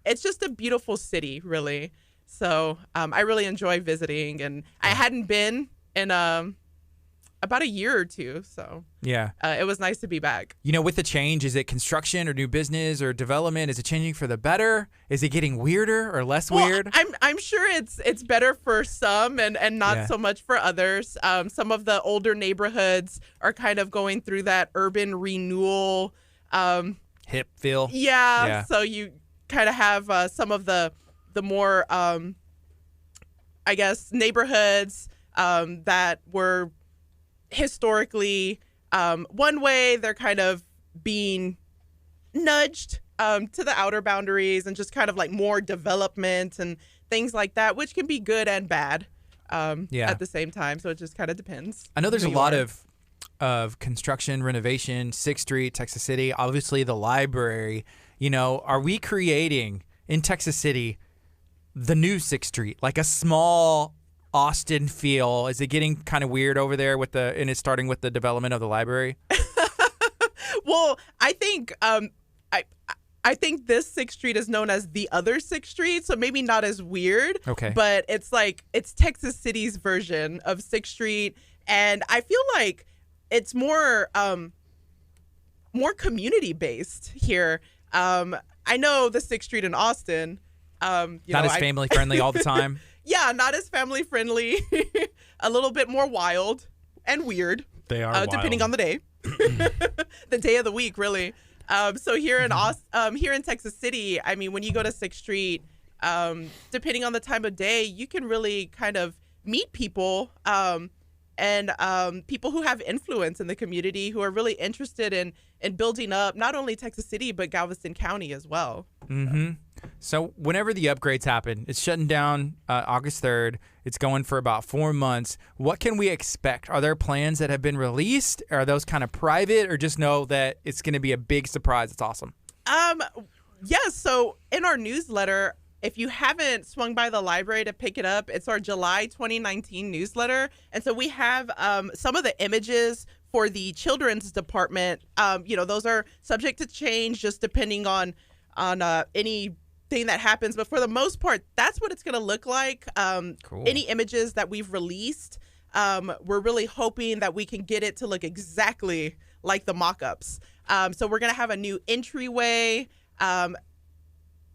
it's just a beautiful city, really. So I really enjoy visiting, and I hadn't been in about a year or two, so Yeah. it was nice to be back. You know, with the change, is it construction or new business or development? Is it changing for the better? Is it getting weirder or less weird? I'm sure it's better for some and not Yeah. so much for others. Some of the older neighborhoods are kind of going through that urban renewal. Hip feel. Yeah. So you kind of have some of the more I guess neighborhoods that were historically one way. They're kind of being nudged to the outer boundaries and just kind of like more development and things like that, which can be good and bad at the same time. So it just kind of depends. I know there's a who you lot are. of construction, renovation, 6th Street, Texas City, obviously the library. You know, are we creating in Texas City the new 6th Street, like a small Austin feel? Is it getting kind of weird over there and it's starting with the development of the library? Well, I think I think this 6th Street is known as the other 6th Street, so maybe not as weird. Okay. But it's Texas City's version of 6th Street, and I feel like it's more community based here. I know the 6th Street in Austin. Not as family friendly all the time. Yeah, not as family friendly. A little bit more wild and weird. They are depending wild. on the day, the day of the week, really. So here in Texas City, I mean, when you go to 6th Street, depending on the time of day, you can really kind of meet people and people who have influence in the community who are really interested in building up not only Texas City but Galveston County as well. Mm-hmm. So whenever the upgrades happen, it's shutting down August 3rd. It's going for about 4 months. What can we expect? Are there plans that have been released? Are those kind of private, or just know that it's going to be a big surprise? It's awesome. Yes. So in our newsletter, if you haven't swung by the library to pick it up, it's our July 2019 newsletter. And so we have some of the images for the children's department. Those are subject to change just depending on anything that happens. But for the most part, that's what it's going to look like. Cool. Any images that we've released, we're really hoping that we can get it to look exactly like the mock-ups. So we're going to have a new entryway.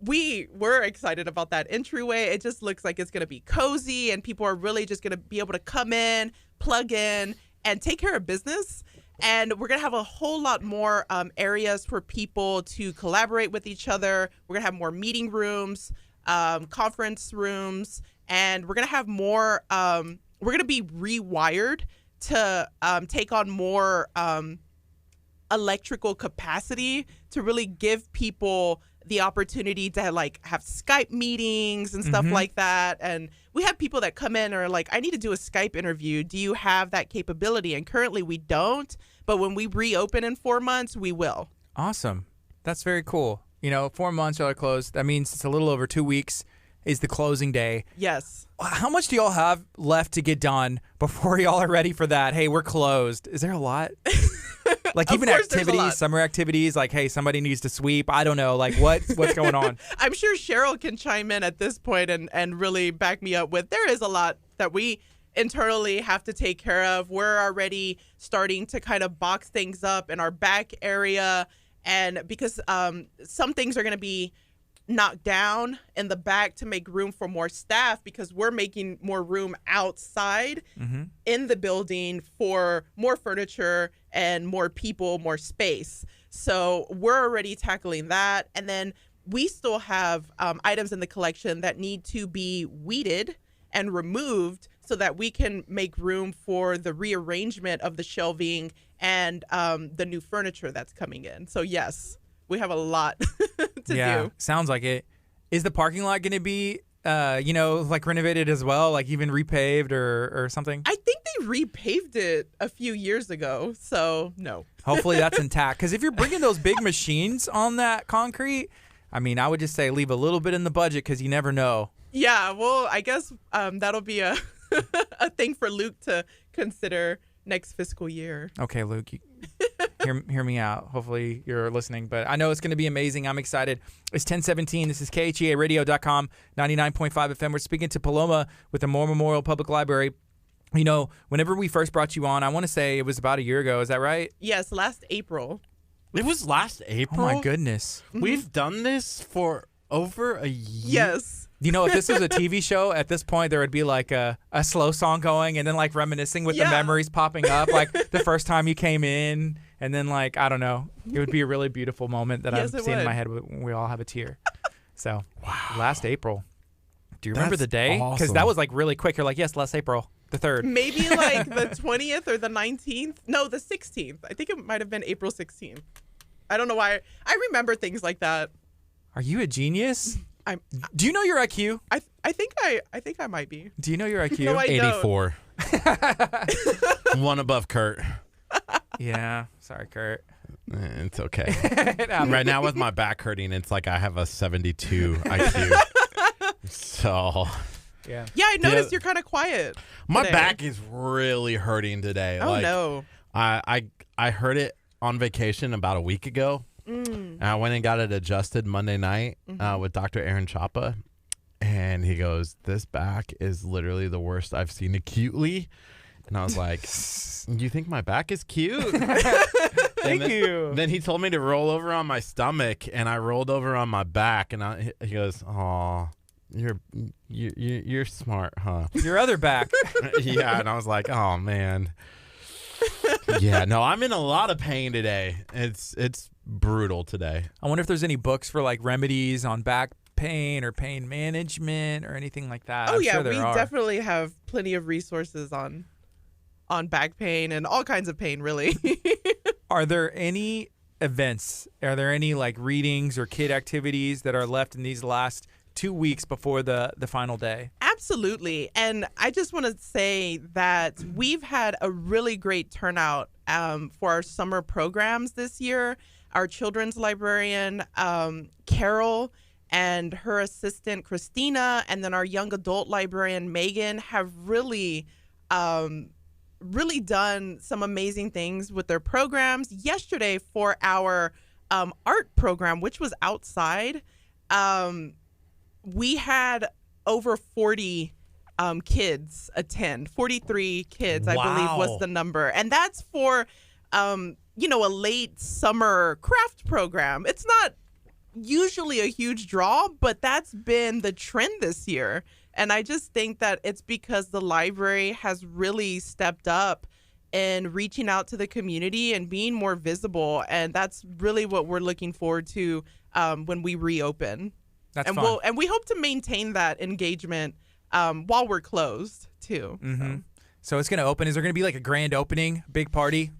We're excited about that entryway. It just looks like it's going to be cozy, and people are really just going to be able to come in, plug in, and take care of business. And we're going to have a whole lot more areas for people to collaborate with each other. We're going to have more meeting rooms, conference rooms, and we're going to have more, we're going to be rewired to take on more electrical capacity to really give people the opportunity to have Skype meetings and stuff like that. And we have people that come in and are like, I need to do a Skype interview. Do you have that capability? And currently we don't, but when we reopen in 4 months, we will. Awesome. That's very cool. 4 months y'all are closed. That means it's a little over 2 weeks is the closing day. Yes. How much do y'all have left to get done before y'all are ready for that? Hey, we're closed. Is there a lot? Like even activities, summer activities, like, hey, somebody needs to sweep. I don't know. Like what's going on? I'm sure Cheryl can chime in at this point and really back me up with, there is a lot that we internally have to take care of. We're already starting to kind of box things up in our back area. And because some things are going to be knocked down in the back to make room for more staff, because we're making more room outside in the building for more furniture and more people, more space. So we're already tackling that. And then we still have items in the collection that need to be weeded and removed so that we can make room for the rearrangement of the shelving and the new furniture that's coming in. So yes, we have a lot to do. Sounds like it. Is the parking lot going to be, renovated as well, like even repaved or something? I think they repaved it a few years ago, so no. Hopefully that's intact. Because if you're bringing those big machines on that concrete, I mean, I would just say leave a little bit in the budget because you never know. Yeah, well, I guess that'll be a a thing for Luke to consider next fiscal year. Okay, Luke, hear me out. Hopefully you're listening, but I know it's going to be amazing. I'm excited. It's 10:17. This is KHEA Radio.com, 99.5 FM. We're speaking to Paloma with the Moore Memorial Public Library. Whenever we first brought you on, I want to say it was about a year ago. Is that right? Yes, last April. It was last April? Oh, my goodness. We've done this for over a year? Yes. If this was a TV show, at this point, there would be like a slow song going and then like reminiscing with the memories popping up, like the first time you came in. And then I don't know, it would be a really beautiful moment that I've seen in my head when we all have a tear. So, last April. Do you remember the day? Because that was really quick. You're like, yes, last April, the 3rd. Maybe the 20th or the 19th. No, the 16th. I think it might have been April 16th. I don't know why. I remember things like that. Are you a genius? Do you know your IQ? I think I might be. Do you know your IQ? No, I 84. One above Curt. Yeah. Sorry, Curt. It's okay. Right now with my back hurting, it's like I have a 72 IQ. So. Yeah, I noticed you're kind of quiet. My today. back is really hurting today. Oh, no. I heard it on vacation about a week ago. And I went and got it adjusted Monday night with Dr. Aaron Chapa. And he goes, this back is literally the worst I've seen acutely. And I was like, you think my back is cute? Thank you. Then he told me to roll over on my stomach, and I rolled over on my back. And he goes, "Aw, you're smart, huh?" Your other back. Yeah, and I was like, "Oh man." Yeah, no, I'm in a lot of pain today. It's brutal today. I wonder if there's any books for remedies on back pain or pain management or anything like that. Oh, I'm yeah, sure we there are. definitely have plenty of resources on back pain and all kinds of pain, really. Are there any events? Are there any like readings or kid activities that are left in these last 2 weeks before the final day? Absolutely. And I just want to say that we've had a really great turnout for our summer programs this year. Our children's librarian, Carol, and her assistant, Christina, and then our young adult librarian, Megan, have really done some amazing things with their programs. Yesterday for our art program, which was outside, we had over 40 kids attend. 43 kids, I believe, was the number. And that's for, a late summer craft program. It's not usually a huge draw, but that's been the trend this year. And I just think that it's because the library has really stepped up in reaching out to the community and being more visible. And that's really what we're looking forward to when we reopen. That's fun. And we hope to maintain that engagement while we're closed too. Mm-hmm. So it's going to open. Is there going to be like a grand opening, big party?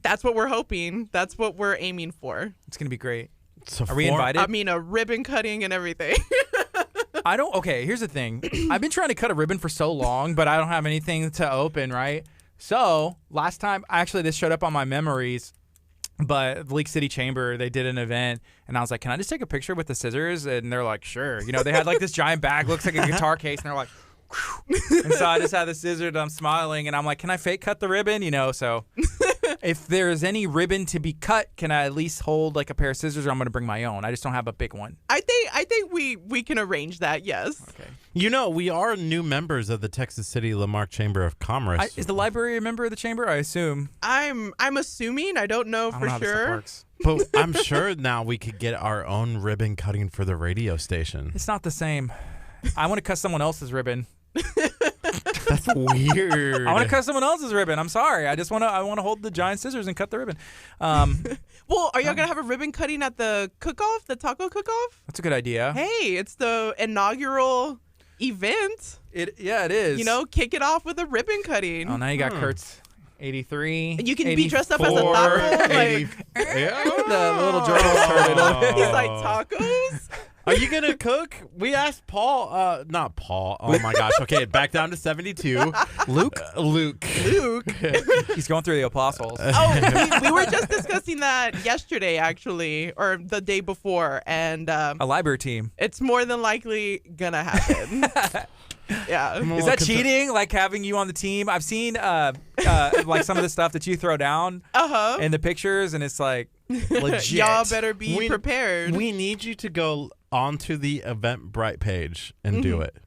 That's what we're hoping. That's what we're aiming for. It's going to be great. So Are we invited? I mean, a ribbon cutting and everything. Okay, here's the thing. I've been trying to cut a ribbon for so long, but I don't have anything to open, right? So last time, actually, this showed up on my memories, but the League City Chamber, they did an event, and I was like, can I just take a picture with the scissors? And they're like, sure. They had like this giant bag, looks like a guitar case, and they're like, whew. And so I just had the scissors, and I'm smiling, and I'm like, can I fake cut the ribbon? So if there's any ribbon to be cut, can I at least hold like a pair of scissors, or I'm going to bring my own? I just don't have a big one. I think we can arrange that, yes. Okay. We are new members of the Texas City Lamarck Chamber of Commerce. Is the library a member of the chamber? I assume. I'm assuming. I don't know I don't for know how this stuff sure. works. But I'm sure now we could get our own ribbon cutting for the radio station. It's not the same. I want to cut someone else's ribbon. That's weird. I want to cut someone else's ribbon. I'm sorry. I want to hold the giant scissors and cut the ribbon. Well, are y'all going to have a ribbon cutting at the cook-off, the taco cook-off? That's a good idea. Hey, it's the inaugural event. It is. Kick it off with a ribbon cutting. Oh, now you got Kurt's 83. You can be dressed up as a 84, taco. 80. Yeah. The little journal started. He's like, tacos? Are you going to cook? We asked Paul. Not Paul. Oh, my gosh. Okay, back down to 72. Luke? Luke. He's going through the apostles. Oh, we were just discussing that yesterday, actually, or the day before, and A library team. it's more than likely gonna happen. Yeah. Is that cheating? Like having you on the team? I've seen like some of the stuff that you throw down in the pictures, and it's like legit. Y'all better be prepared We need you to go onto the Eventbrite page and do it.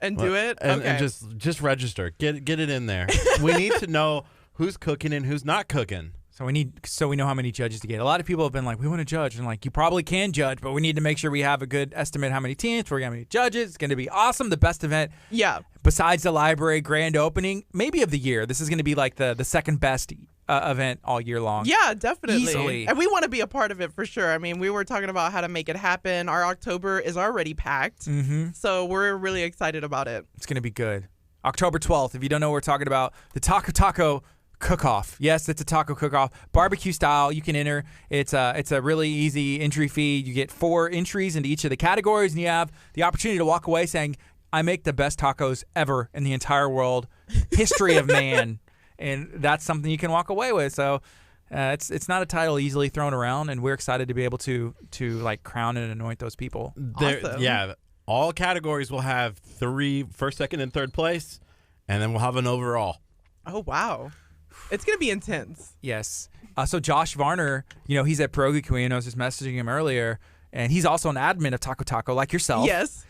and do it. And, Okay. and just register. Get it in there. We need to know who's cooking and who's not cooking. So we know how many judges to get. A lot of people have been like, we want to judge, and like, you probably can judge, but we need to make sure we have a good estimate how many teams, how many judges. It's going to be awesome. The best event. Yeah. Besides the library grand opening, maybe of the year. This is going to be like the second best event all year long. Yeah, definitely. Easily. And we want to be a part of it for sure. I mean, we were talking about how to make it happen. Our October is already packed. Mm-hmm. So we're really excited about it. It's going to be good. October 12th, if you don't know what we're talking about, the Taco Cook-Off. Yes, it's a taco cook-off. Barbecue style. You can enter. It's a really easy entry fee. You get 4 entries into each of the categories, and you have the opportunity to walk away saying, I make the best tacos ever in the entire world, history of man. And that's something you can walk away with. So it's not a title easily thrown around, and we're excited to be able to like crown and anoint those people. Awesome. Yeah, all categories will have 3 first, second, and third place, and then we'll have an overall. Oh, wow. It's going to be intense. Yes. So Josh Varner, he's at Pierogi Queen. I was just messaging him earlier, and he's also an admin of Taco Taco, like yourself. Yes.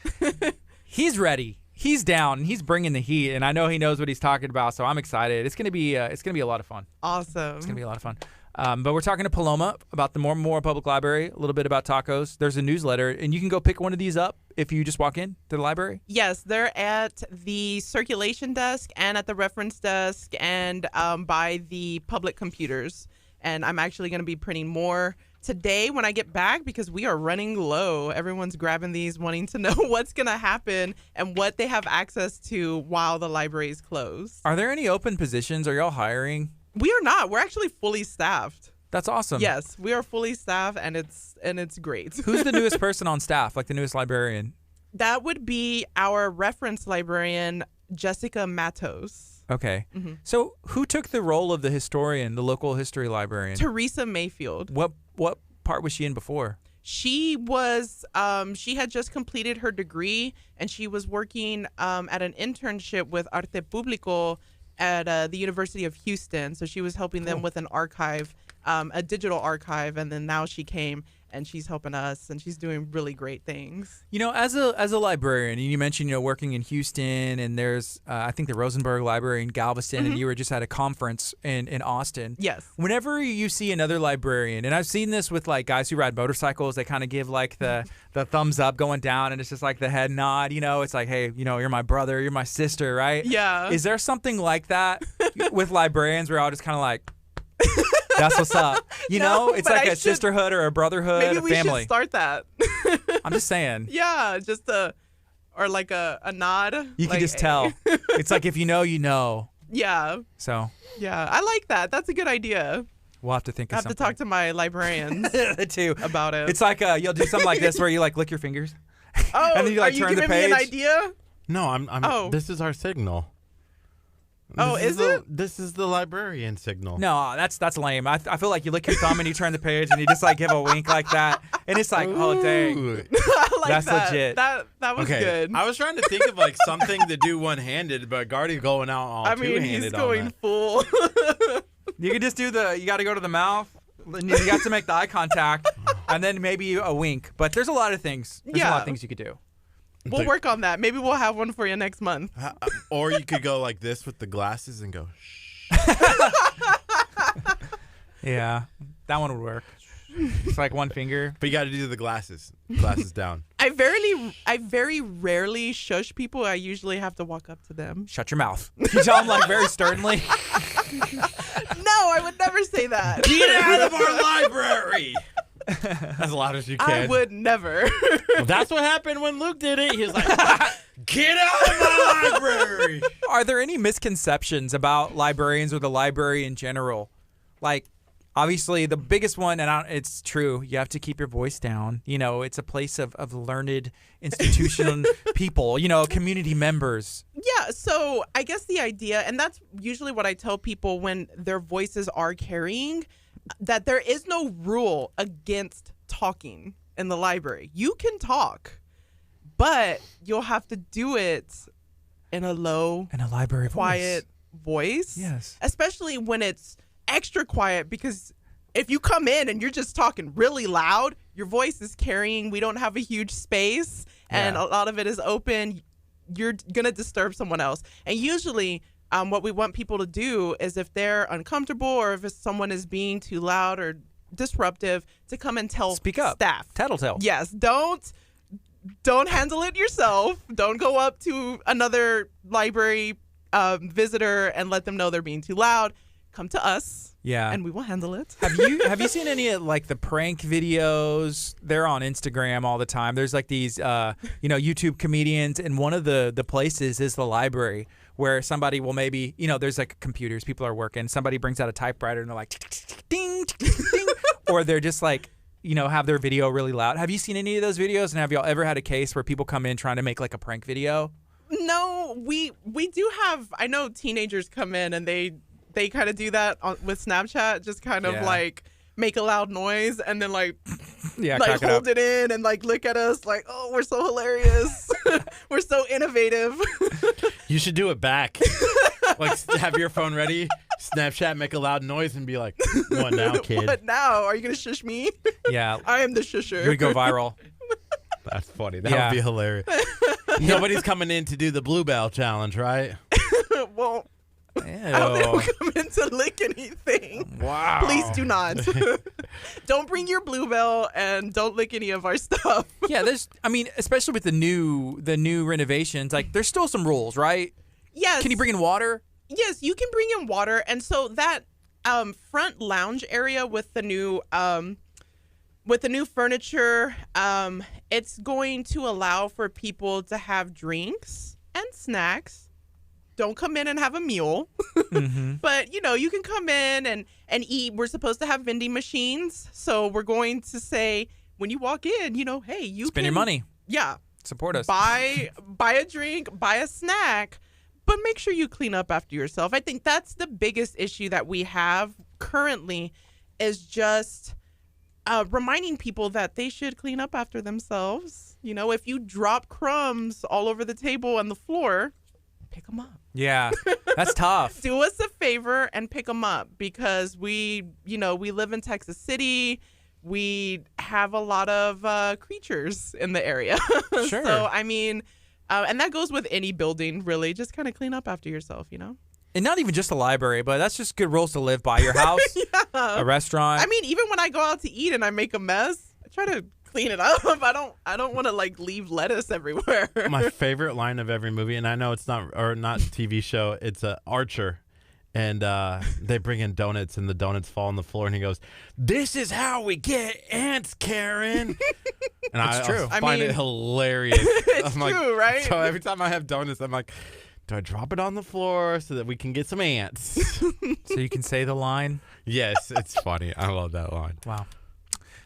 He's ready. He's down. He's bringing the heat, and I know he knows what he's talking about. So I'm excited. It's gonna be a lot of fun. Awesome. It's gonna be a lot of fun. But we're talking to Paloma about the More Public Library, a little bit about tacos. There's a newsletter, and you can go pick one of these up if you just walk in to the library. Yes, they're at the circulation desk and at the reference desk and by the public computers. And I'm actually going to be printing more today when I get back because we are running low. Everyone's grabbing these, wanting to know what's going to happen and what they have access to while the library is closed. Are there any open positions? Are y'all hiring? We are not. We're actually fully staffed. That's awesome. Yes, we are fully staffed, and it's great. Who's the newest person on staff, like the newest librarian? That would be our reference librarian, Jessica Matos. Okay. So who took the role of the historian, the local history librarian? Teresa Mayfield. What part was she in before? She was she had just completed her degree, and she was working at an internship with Arte Público at the University of Houston. So she was helping them with an archive, a digital archive, and then now she came and she's helping us, and she's doing really great things. You know, as a librarian, and you mentioned, working in Houston, and there's I think the Rosenberg Library in Galveston, and you were just at a conference in Austin. Yes. Whenever you see another librarian, and I've seen this with like guys who ride motorcycles, they kind of give like the thumbs up going down, and it's just like the head nod. It's like, hey, you're my brother, you're my sister, right? Yeah. Is there something like that with librarians where I'll just kind of like, that's what's up? It's like a sisterhood or a brotherhood, maybe a we family. should start that. I'm just saying. Yeah, just or like a nod. You can just tell. It's like if you know, you know. Yeah. So. Yeah, I like that. That's a good idea. We'll have to think of I have something. to talk to my librarians too about it. It's like you'll do something like this where you like lick your fingers. Oh, and then you like are you turn the giving me an page. idea? No, I'm. Oh. This is our signal. Oh, is it? This is the librarian signal. No, that's lame. I feel like you lick your thumb and you turn the page and you just like give a wink like that, and it's like, oh dang, Ooh. I like That's that. legit. That was Okay, good. I was trying to think of like something to do one-handed, but Gardy's going out all I mean, two-handed he's on going that. full. you could just do you got to go to the mouth. And you got to make the eye contact, and then maybe a wink. But there's a lot of things. There's a lot Yeah. of things you could do. We'll work on that. Maybe we'll have one for you next month. Or you could go like this with the glasses and go, shh. Yeah, that one would work. It's like one finger. But you got to do the glasses. Glasses down. I very rarely shush people. I usually have to walk up to them. Shut your mouth. You tell them like very sternly. No, I would never say that. Get out of our library! As loud as you can. I would never. Well, that's what happened when Luke did it. He was like, get out of my library! Are there any misconceptions about librarians or the library in general? Like, obviously, the biggest one, and it's true, you have to keep your voice down. It's a place of learned institution people, community members. Yeah, so I guess the idea, and that's usually what I tell people when their voices are carrying, that there is no rule against talking in the library. You can talk, but you'll have to do it in a low, In a library quiet voice. Yes. Especially when it's extra quiet, because if you come in and you're just talking really loud, your voice is carrying. We don't have a huge space, and Yeah. a lot of it is open. You're going to disturb someone else. And usually what we want people to do is, if they're uncomfortable or if someone is being too loud or disruptive, to come and tell Speak up. staff. Tattletale. Yes, don't handle it yourself. Don't go up to another library visitor and let them know they're being too loud. Come to us. Yeah. And we will handle it. Have you seen any of like the prank videos? They're on Instagram all the time. There's like these YouTube comedians, and one of the places is the library, where somebody will maybe, there's like computers, people are working, somebody brings out a typewriter and they're like ding, ding, or they're just like, have their video really loud. Have you seen any of those videos, and have y'all ever had a case where people come in trying to make like a prank video? No, we do have, I know teenagers come in and they kind of do that with Snapchat, just kind of Yeah. like make a loud noise and then like Yeah, like crack it up. hold it in and like look at us like, oh, we're so hilarious. We're so innovative. You should do it back. Like, have your phone ready, Snapchat, make a loud noise, and be like, what now, kid? What now? Are you going to shush me? Yeah, I am the shusher. you would go viral. That's funny. That Yeah. would be hilarious. Nobody's coming in to do the Bluebell challenge, right? Well, I don't think Ew. we'll come in to lick anything. Wow. Please do not. Don't bring your Bluebell and don't lick any of our stuff. Yeah, especially with the new renovations, like there's still some rules, right? Yes. Can you bring in water? Yes, you can bring in water, and so that front lounge area with the new furniture, it's going to allow for people to have drinks and snacks don't come in and have a meal, but you can come in and eat. We're supposed to have vending machines, so we're going to say when you walk in, hey, you Spend your money. Yeah, Support us. buy a drink, buy a snack, but make sure you clean up after yourself. I think that's the biggest issue that we have currently, is just reminding people that they should clean up after themselves. If you drop crumbs all over the table and the floor, pick them up. Yeah, that's tough. Do us a favor and pick them up, because we live in Texas City. We have a lot of creatures in the area. Sure. So, I mean, and that goes with any building, really. Just kind of clean up after yourself, And not even just a library, but that's just good rules to live by. Your house, a restaurant. I mean, even when I go out to eat and I make a mess, I try to clean it up. I don't want to leave lettuce everywhere. My favorite line of every movie, and I know it's not TV show, it's Archer. And they bring in donuts, and the donuts fall on the floor, and he goes, "This is how we get ants, Karen." And I true. find it hilarious. It's I'm like, true, right? So every time I have donuts, I'm like, do I drop it on the floor so that we can get some ants? So you can say the line. Yes, it's funny. I love that line. Wow.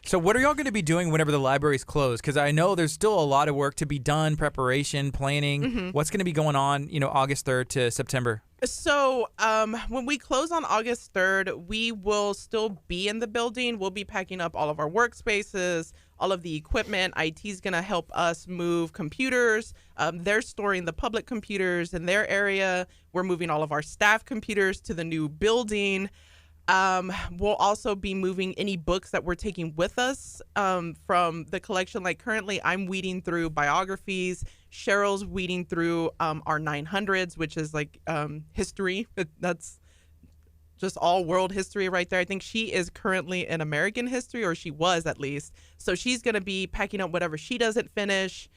So what are y'all going to be doing whenever the library's closed? Because I know there's still a lot of work to be done, preparation, planning. What's going to be going on, August 3rd to September? So when we close on August 3rd, we will still be in the building. We'll be packing up all of our workspaces, all of the equipment. IT's going to help us move computers. They're storing the public computers in their area. We're moving all of our staff computers to the new building. We'll also be moving any books that we're taking with us from the collection. Like currently, I'm weeding through biographies. Cheryl's weeding through our 900s, which is history. That's just all world history right there. I think she is currently in American history, or she was at least. So she's going to be packing up whatever she doesn't finish.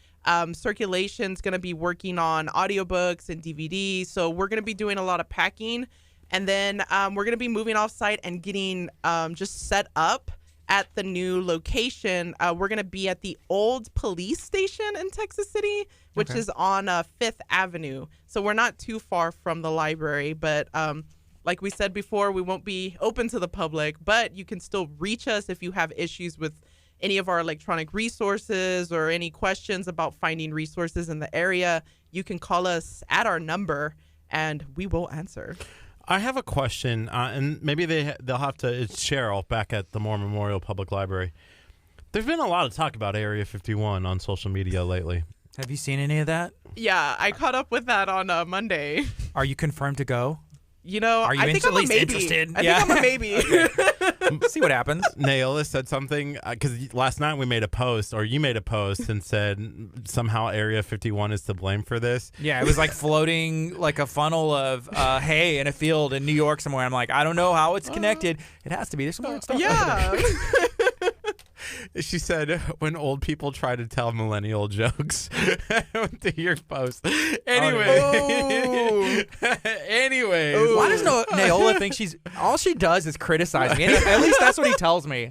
Circulation's going to be working on audiobooks and DVDs. So we're going to be doing a lot of packing. And then we're going to be moving off site and getting just set up at the new location. We're going to be at the old police station in Texas City, which is on 5th Avenue. So we're not too far from the library. But like we said before, we won't be open to the public, but you can still reach us if you have issues with any of our electronic resources or any questions about finding resources in the area. You can call us at our number and we will answer. I have a question, and maybe they'll have to. It's Cheryl back at the Moore Memorial Public Library. There's been a lot of talk about Area 51 on social media lately. Have you seen any of that? Yeah, I caught up with that on Monday. Are you confirmed to go? Are you I think I'm a maybe. Interested? I Yeah. think I'm a maybe. See what happens. Naola said something because last night we made a post, or you made a post and said somehow Area 51 is to blame for this. Yeah, it was like floating like a funnel of hay in a field in New York somewhere. I'm like, I don't know how it's connected. It has to be. There's some weird stuff. Yeah. She said when old people try to tell millennial jokes. To your post. Anyway. Anyways. Why does Naola think all she does is criticize me? At least that's what he tells me.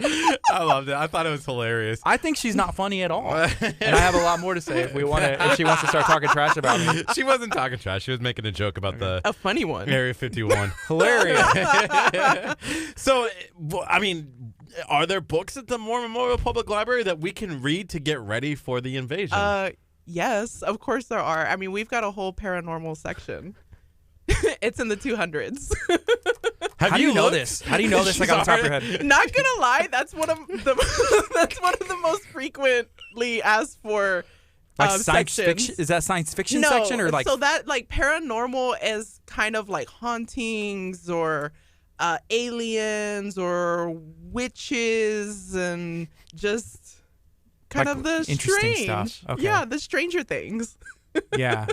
I loved it. I thought it was hilarious. I think she's not funny at all. And I have a lot more to say if she wants to start talking trash about me. She wasn't talking trash. She was making a joke about a funny one. Area 51. Hilarious. So, I mean, are there books at the Moore Memorial Public Library that we can read to get ready for the invasion? Yes, of course there are. I mean, we've got a whole paranormal section. It's in the 200s. How do you know this? How do you know this like on the top of your head? Not gonna lie, that's one of the most frequently asked for like science sections. fiction? Is that science fiction No, section or like? So that like paranormal is kind of like hauntings or aliens or witches and just kind Like of the interesting strange stuff. Okay. Yeah, the Stranger Things. Yeah,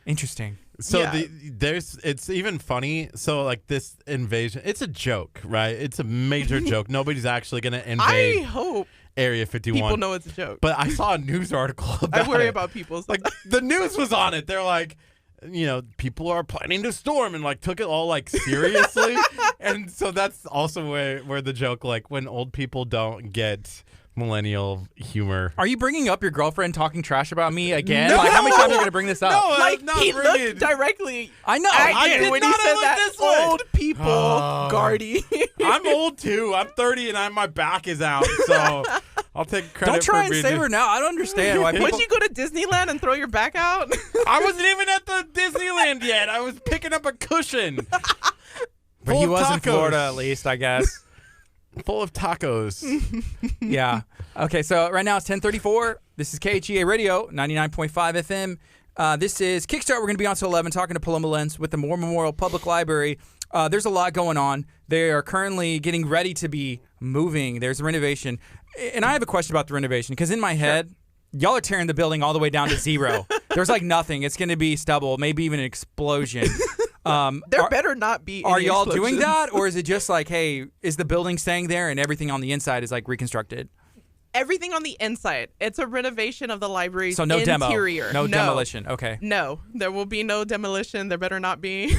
interesting. So Yeah. it's even funny. So like this invasion, it's a joke, right? It's a major joke. Nobody's actually gonna invade I hope Area 51. people know it's a joke. But I saw a news article about I worry it. about people. Like the news was on it. They're like, people are planning to storm, and like took it all like seriously. And so that's also where the joke, like when old people don't get millennial humor. Are you bringing up your girlfriend talking trash about me again? No! Like, how many times are you going to bring this up? No, Like not he bringing- looked directly I know. at I you did when he not said look that. this way. Old people, Gardy. I'm old too. I'm 30 and my back is out. So I'll take credit. Don't try for and being save her now. I don't understand why people. Would you go to Disneyland and throw your back out? I wasn't even at the Disneyland yet. I was picking up a cushion. But he full of was in tacos. Florida at least, I guess. Full of tacos. Yeah. Okay, so right now it's 10:34. This is KHEA Radio, 99.5 FM. This is Kickstart. We're going to be on till 11 talking to Paloma Lenz with the Moore Memorial Public Library. There's a lot going on. They are currently getting ready to be moving. There's a renovation. And I have a question about the renovation because in my head, y'all are tearing the building all the way down to zero. There's like nothing. It's going to be stubble, maybe even an explosion. There better not be. Are any y'all explosions. doing that, or is it just like, hey, is the building staying there and everything on the inside is like reconstructed? Everything on the inside. It's a renovation of the library's So no interior. demo, no demolition. Okay. No, there will be no demolition. There better not be.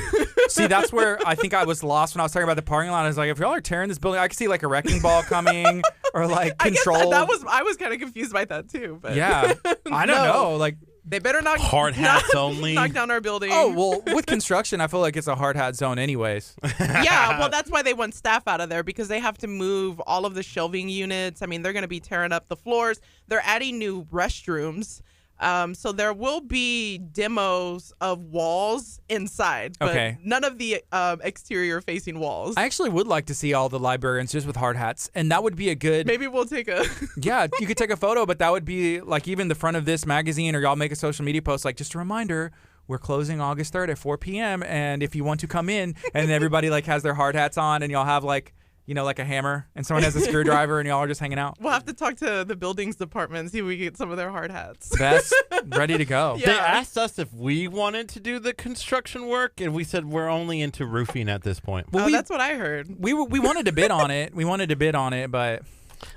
See, that's where I think I was lost when I was talking about the parking lot. I was like, if y'all are tearing this building, I could see like a wrecking ball coming or like I guess control. I was kind of confused by that too. But Yeah, I don't No. know. Like, they better not Hard hats only. knock down our building. oh well, with construction, I feel like it's a hard hat zone, anyways. Yeah, well, that's why they want staff out of there because they have to move all of the shelving units. I mean, they're going to be tearing up the floors. They're adding new restrooms. So there will be demos of walls inside, but Okay. none of the exterior facing walls. I actually would like to see all the librarians just with hard hats, and that would be a good. Maybe we'll take a. Yeah, you could take a photo, but that would be like even the front of this magazine, or y'all make a social media post like, just a reminder, we're closing August 3rd at 4 p.m. And if you want to come in, and everybody like has their hard hats on, and y'all have like, you know, like a hammer, and someone has a screwdriver, and y'all are just hanging out. We'll have to talk to the buildings department and see if we can get some of their hard hats. Best ready to go. Yeah. They asked us if we wanted to do the construction work, and we said we're only into roofing at this point. Well, Oh, we, that's what I heard. we wanted to bid on it. We wanted to bid on it, but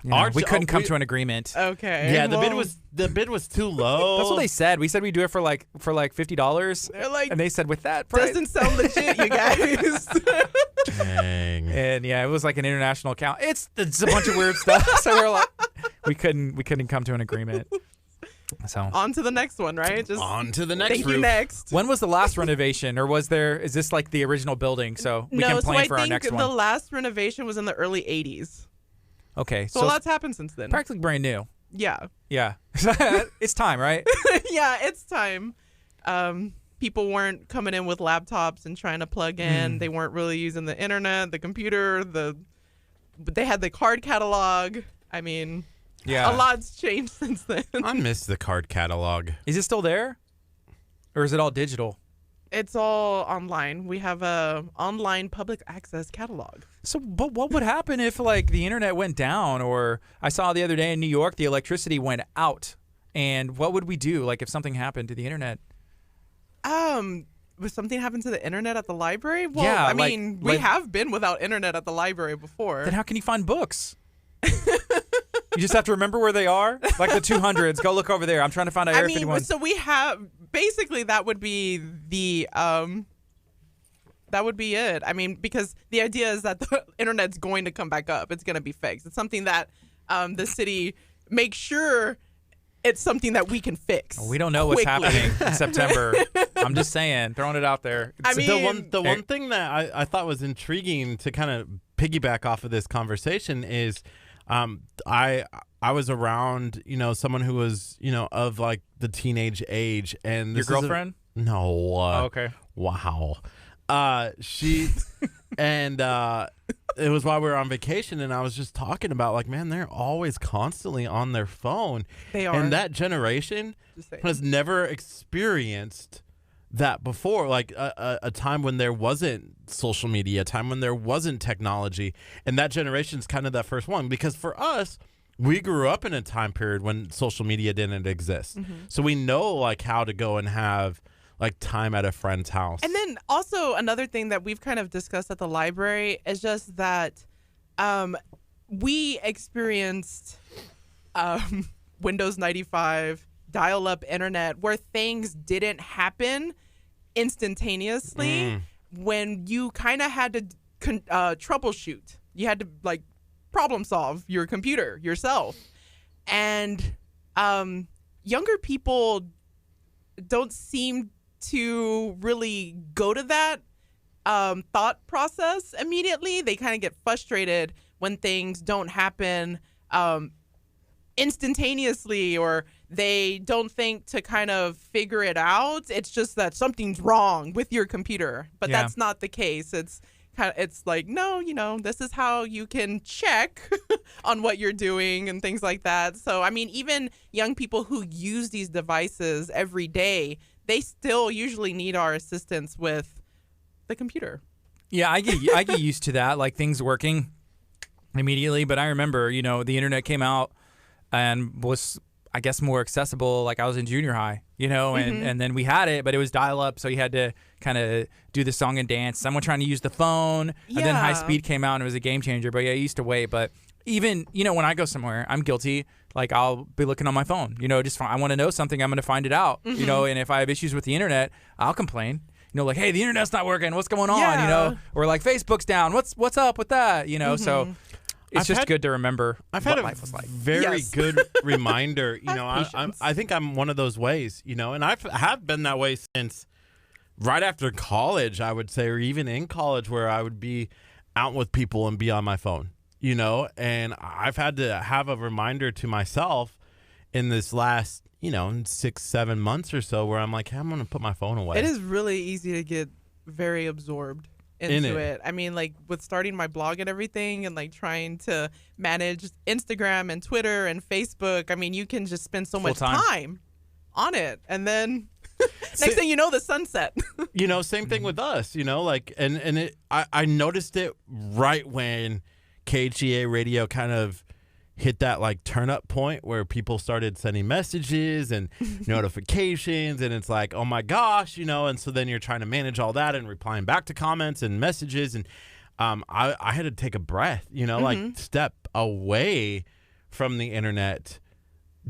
you know, we couldn't come to an agreement. Okay. Yeah, the well, bid was too low. That's what they said. We said we'd do it for like $50, They're like, and they said with that price. doesn't sound legit, you guys. Dang. And yeah, it was like an international account. It's a bunch of weird stuff. So we're like, we couldn't come to an agreement. So On to the next one, right? Just On to the next thank roof. you next. when was the last renovation, or is this like the original building? So we can so plan I for our think next the one. last renovation was in the early 80s. Okay, So, so a lot's happened since then. practically brand new. Yeah. Yeah, it's time, right? Yeah, it's time. People weren't coming in with laptops and trying to plug in. They weren't really using the internet, the computer, but they had the card catalog. I mean, Yeah. a lot's changed since then. I miss the card catalog. Is it still there, or is it all digital? It's all online. We have a online public access catalog. So, but what would happen if like the internet went down, or I saw the other day in New York the electricity went out, and what would we do like if something happened to the internet? Was something happened to the internet at the library? Well, Yeah, I like- mean, we like- have been without internet at the library before. Then how can you find books? You just have to remember where they are, like the 200s. Go look over there. I'm trying to find out I Area mean, 51. so we have basically that would be the that would be it. I mean, because the idea is that the internet's going to come back up. It's going to be fixed. It's something that the city makes sure it's something that we can fix. We don't know what's quickly. happening in September. I'm just saying, throwing it out there. I mean, the one thing that I thought was intriguing to kind of piggyback off of this conversation is I was around, someone who was, of like the teenage age, and Your this is a- girlfriend? No. Oh, okay. Wow. She and it was while we were on vacation, and I was just talking about like, man, they're always constantly on their phone. They are. And that generation Just saying. has never experienced that before, like a time when there wasn't social media, a time when there wasn't technology, and that generation's kind of that first one, because for us, we grew up in a time period when social media didn't exist. So we know like how to go and have like time at a friend's house. And then also another thing that we've kind of discussed at the library is just that we experienced Windows 95, dial-up internet, where things didn't happen instantaneously when you kind of had to troubleshoot. You had to like problem solve your computer yourself. And younger people don't seem to really go to that thought process immediately. They kind of get frustrated when things don't happen instantaneously, or they don't think to kind of figure it out. It's just that something's wrong with your computer, but that's not the case. It's like, no, this is how you can check on what you're doing and things like that. So, I mean, even young people who use these devices every day, they still usually need our assistance with the computer. Yeah, I get used to that, like things working immediately. But I remember, the internet came out and was, I guess, more accessible. Like I was in junior high, and then we had it, but it was dial up. So you had to kind of do the song and dance. Someone trying to use the phone, and then high speed came out and it was a game changer. But yeah, I used to wait. But even, when I go somewhere, I'm guilty. Like I'll be looking on my phone, I want to know something. I'm going to find it out, and if I have issues with the internet, I'll complain. Like, hey, the internet's not working. What's going on? Or like Facebook's down. What's up with that? So it's just good to remember what life was like. Very good reminder. I think I'm one of those ways, and I have been that way since right after college, I would say, or even in college, where I would be out with people and be on my phone, and I've had to have a reminder to myself in this last, 6-7 months or so, where I'm like, hey, I'm going to put my phone away. It is really easy to get very absorbed into it. I mean, like with starting my blog and everything, and like trying to manage Instagram and Twitter and Facebook, I mean, you can just spend so much time on it, and then next thing you know, the sunset. Same thing with us, I noticed it right when KHEA radio kind of hit that like turn up point where people started sending messages and notifications, and it's like, oh my gosh, and so then you're trying to manage all that and replying back to comments and messages, and I had to take a breath, like step away from the internet,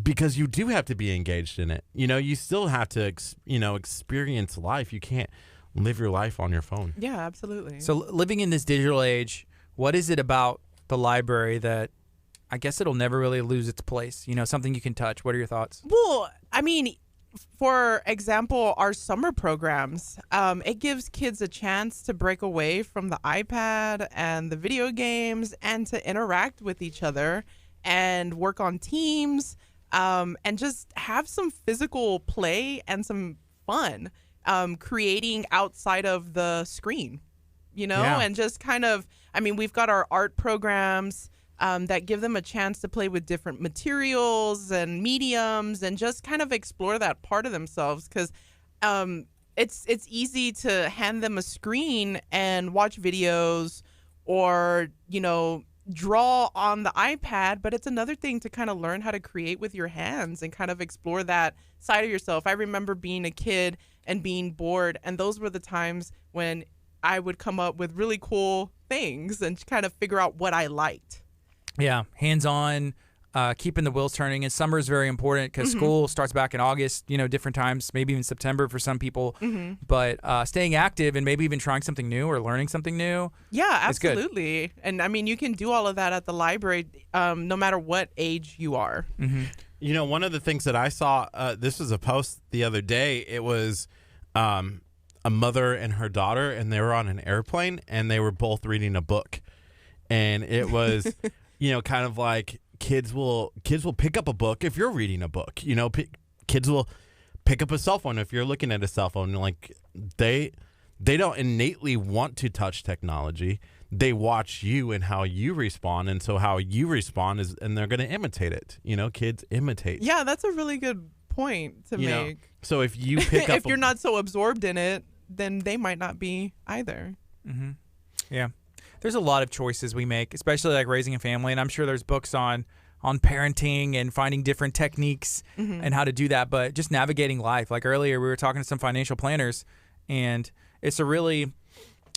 because you do have to be engaged in it. You still have to experience life. You can't live your life on your phone. Yeah, absolutely. So living in this digital age, what is it about the library that I guess it'll never really lose its place? Something you can touch. What are your thoughts? Well, I mean, for example, our summer programs, it gives kids a chance to break away from the iPad and the video games and to interact with each other and work on teams, and just have some physical play and some fun, creating outside of the screen, and just kind of, I mean, we've got our art programs that give them a chance to play with different materials and mediums and just kind of explore that part of themselves, because it's easy to hand them a screen and watch videos or, draw on the iPad, but it's another thing to kind of learn how to create with your hands and kind of explore that side of yourself. I remember being a kid and being bored, and those were the times when I would come up with really cool things and kind of figure out what I liked. Yeah, hands-on, keeping the wheels turning. And summer is very important because school starts back in August, different times, maybe even September for some people. But staying active and maybe even trying something new or learning something new. Yeah, absolutely. And I mean, you can do all of that at the library, no matter what age you are. One of the things that I saw, this was a post the other day. It was a mother and her daughter, and they were on an airplane, and they were both reading a book. And it was... kind of like kids will pick up a book if you're reading a book. Kids will pick up a cell phone if you're looking at a cell phone. Like they don't innately want to touch technology. They watch you and how you respond, and so how you respond is, and they're going to imitate it. Kids imitate. Yeah, that's a really good point to make. So if you pick up, if you're not so absorbed in it, then they might not be either. Yeah. There's a lot of choices we make, especially like raising a family, and I'm sure there's books on parenting and finding different techniques and how to do that, but just navigating life. Like earlier, we were talking to some financial planners, and it's a really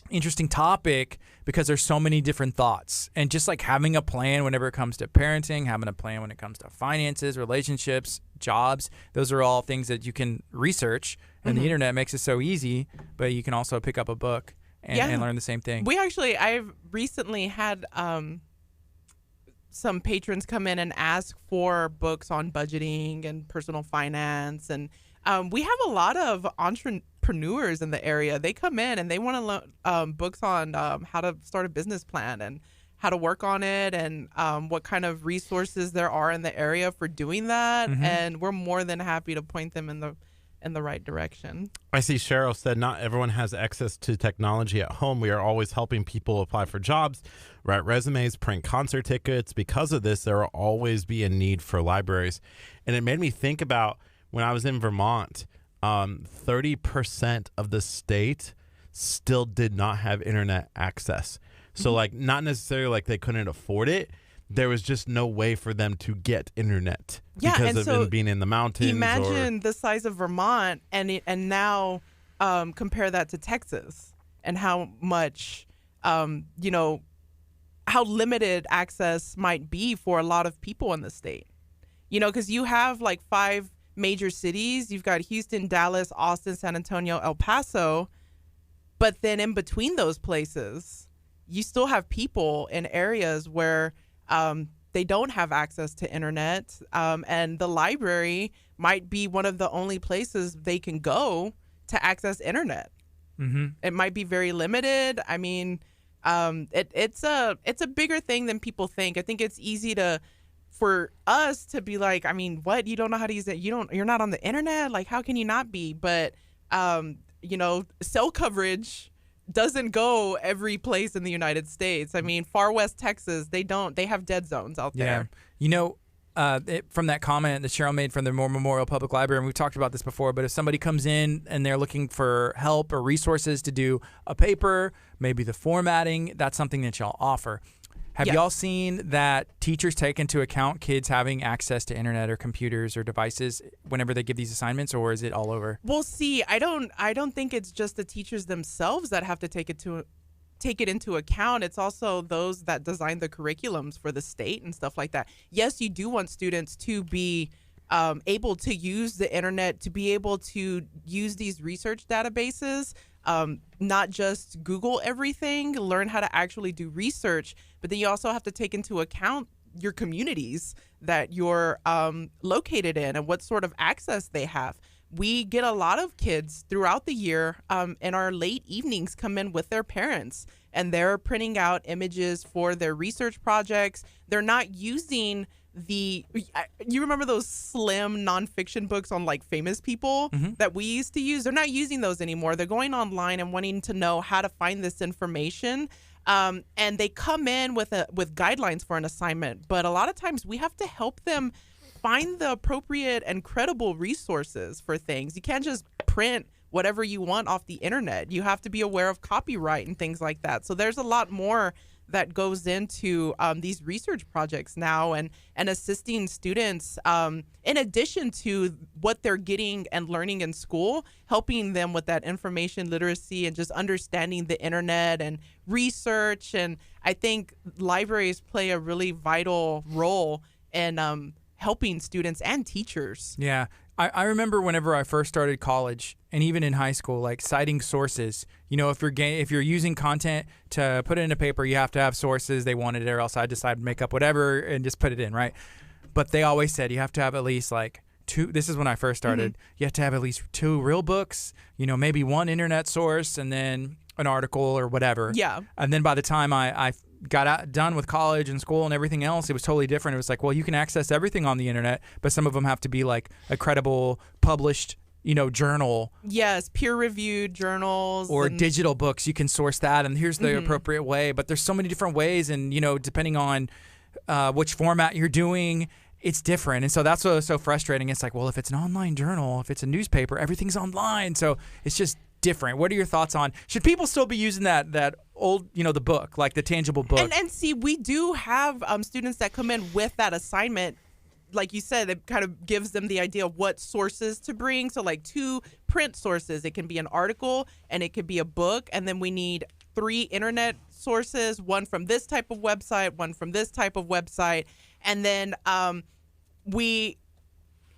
interesting topic because there's so many different thoughts, and just like having a plan whenever it comes to parenting, having a plan when it comes to finances, relationships, jobs, those are all things that you can research, and the internet makes it so easy, but you can also pick up a book and learn the same thing. I've recently had some patrons come in and ask for books on budgeting and personal finance, and we have a lot of entrepreneurs in the area. They come in and they want to learn books on how to start a business plan and how to work on it, and what kind of resources there are in the area for doing that. And we're more than happy to point them in the right direction. I see Cheryl said not everyone has access to technology at home. We are always helping people apply for jobs, write resumes, print concert tickets. Because of this, there will always be a need for libraries. And it made me think about when I was in Vermont, 30% of the state still did not have internet access. So like not necessarily like they couldn't afford it. There was just no way for them to get internet because of it being in the mountains. Imagine the size of Vermont and now compare that to Texas and how much, how limited access might be for a lot of people in the state. Because you have like 5 major cities. You've got Houston, Dallas, Austin, San Antonio, El Paso. But then in between those places, you still have people in areas where they don't have access to internet, and the library might be one of the only places they can go to access internet. It might be very limited. I mean, it's a bigger thing than people think. I think it's easy for us to be like, I mean, what? You don't know how to use it? You're not on the internet? Like, how can you not be? But cell coverage doesn't go every place in the United States. I mean, far west Texas, they have dead zones out there. From that comment that Cheryl made from the Moore Memorial Public Library, and we've talked about this before, but if somebody comes in and they're looking for help or resources to do a paper, maybe the formatting, that's something that y'all offer. Have y'all seen that teachers take into account kids having access to internet or computers or devices whenever they give these assignments, or is it all over? Well, see, I don't think it's just the teachers themselves that have to take it into account. It's also those that design the curriculums for the state and stuff like that. Yes, you do want students to be able to use the internet, to be able to use these research databases, not just Google everything, learn how to actually do research, but then you also have to take into account your communities that you're located in and what sort of access they have. We get a lot of kids throughout the year in our late evenings come in with their parents, and they're printing out images for their research projects. They're not using you remember those slim nonfiction books on like famous people that we used to use? They're not using those anymore. They're going online and wanting to know how to find this information. And they come in with guidelines for an assignment. But a lot of times we have to help them find the appropriate and credible resources for things. You can't just print whatever you want off the internet. You have to be aware of copyright and things like that. So there's a lot more that goes into these research projects now, and assisting students in addition to what they're getting and learning in school, helping them with that information literacy and just understanding the internet and research. And I think libraries play a really vital role in helping students and teachers. Yeah. I remember whenever I first started college and even in high school, like citing sources. If you're using content to put it in a paper, you have to have sources. They wanted it, or else I decided to make up whatever and just put it in, right? But they always said you have to have at least like 2. This is when I first started. You have to have at least 2 real books, maybe 1 internet source, and then an article or whatever. Yeah. And then by the time I got done with college and school and everything else, it was totally different. It was like, well, you can access everything on the internet, but some of them have to be like a credible, published, journal. Yes, peer-reviewed journals. Or digital books. You can source that, and here's the appropriate way. But there's so many different ways, and, depending on which format you're doing, it's different. And so that's what's so frustrating. It's like, well, if it's an online journal, if it's a newspaper, everything's online. So it's just different. What are your thoughts on, should people still be using that old, the book, like the tangible book? And see, we do have students that come in with that assignment. Like you said, it kind of gives them the idea of what sources to bring. So like 2 print sources. It can be an article and it could be a book. And then we need 3 internet sources, 1 from this type of website, 1 from this type of website. And then we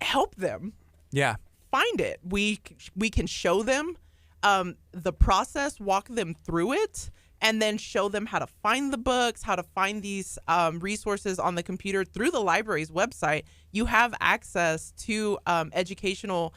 help them find it. We can show them the process, walk them through it, and then show them how to find the books, how to find these resources on the computer through the library's website. You have access to educational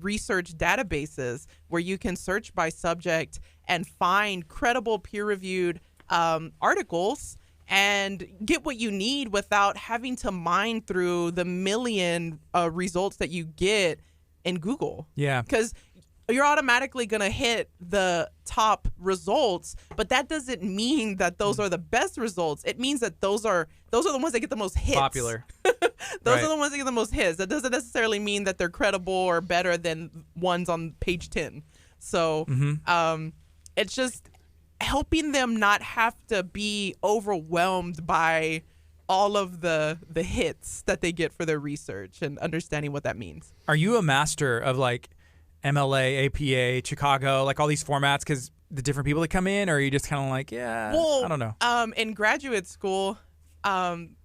research databases where you can search by subject and find credible peer-reviewed articles and get what you need without having to mine through the million results that you get in Google. Yeah. Because you're automatically going to hit the top results, but that doesn't mean that those are the best results. It means that those are the ones that get the most hits. Popular. Those are the ones that get the most hits. That doesn't necessarily mean that they're credible or better than ones on page 10. So it's just helping them not have to be overwhelmed by all of the hits that they get for their research and understanding what that means. Are you a master of like MLA, APA, Chicago, like all these formats because the different people that come in, or are you just kind of like, yeah, I don't know? In graduate school, when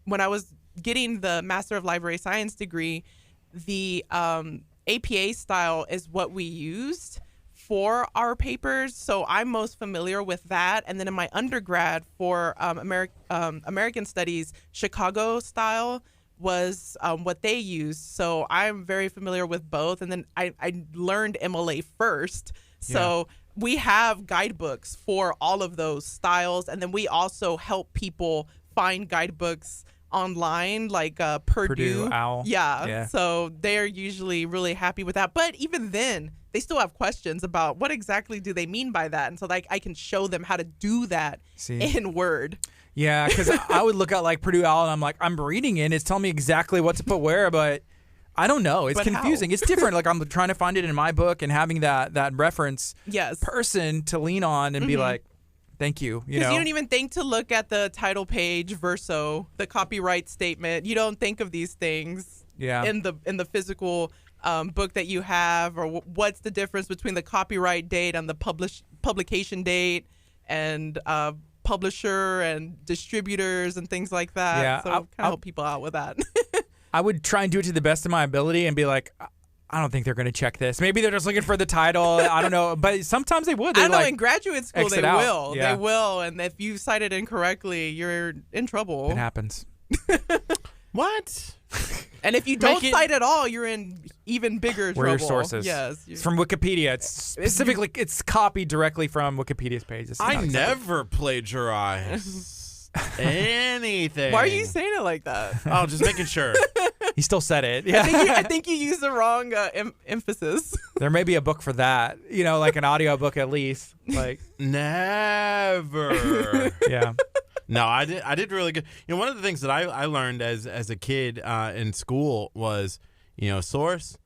I was getting the Master of Library Science degree, the APA style is what we used for our papers. So I'm most familiar with that. And then in my undergrad for American Studies, Chicago style was what they used. So I'm very familiar with both. And then I learned MLA first. So we have guidebooks for all of those styles. And then we also help people find guidebooks online, like Purdue OWL. Yeah. So they're usually really happy with that. But even then, they still have questions about what exactly do they mean by that. And so like I can show them how to do that in Word. Yeah, because I would look at like Purdue OWL and I'm like, I'm reading it. It's telling me exactly what to put where, but I don't know. It's confusing. It's different. Like I'm trying to find it in my book and having that reference person to lean on and be like, thank you. Because you don't even think to look at the title page, verso, the copyright statement. You don't think of these things in the physical book that you have, or what's the difference between the copyright date and the publication date and publisher and distributors and things like that. Yeah, so kind of help people out with that. I would try and do it to the best of my ability and be like, I don't think they're going to check this. Maybe they're just looking for the title. I don't know. But sometimes they would. I know in graduate school they will. Yeah. They will. And if you cite it incorrectly, you're in trouble. It happens. What? And if you don't cite at all, you're in even bigger trouble. Where are your sources? Yes. It's from Wikipedia. It's specifically, it's copied directly from Wikipedia's page. I never plagiarize anything. Why are you saying it like that? Oh, just making sure. He still said it. Yeah. I think you used the wrong emphasis. There may be a book for that. Like an audio book at least. Like never. Yeah. No, I did really good. One of the things that I learned as a kid in school was, source,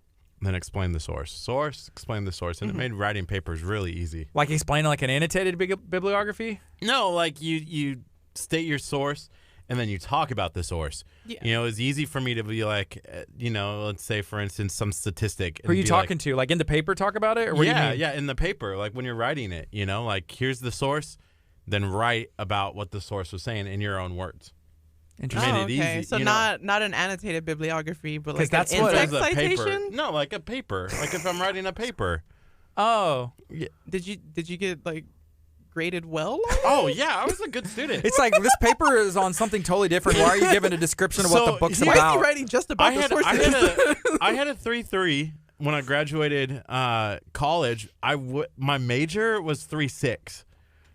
then explain the source. Source, explain the source. And it made writing papers really easy. Like explaining like an annotated bibliography? No, like you state your source and then you talk about the source. Yeah. It was easy for me to be like, let's say, for instance, some statistic. Who are you talking to? Like in the paper talk about it? Or what do you mean? Yeah, in the paper. Like when you're writing it, like here's the source. Then write about what the source was saying in your own words. Interesting. Made it easy, So not an annotated bibliography, but like that's an what in-text a paper. citation? No, like a paper. Like if I'm writing a paper. Oh. Yeah. Did you get like graded well? Oh yeah, I was a good student. It's like this paper is on something totally different. Why are you giving a description of what the book's Why about? is he writing just about the sources? I had a 3.3 when I graduated college. My major was 3.6.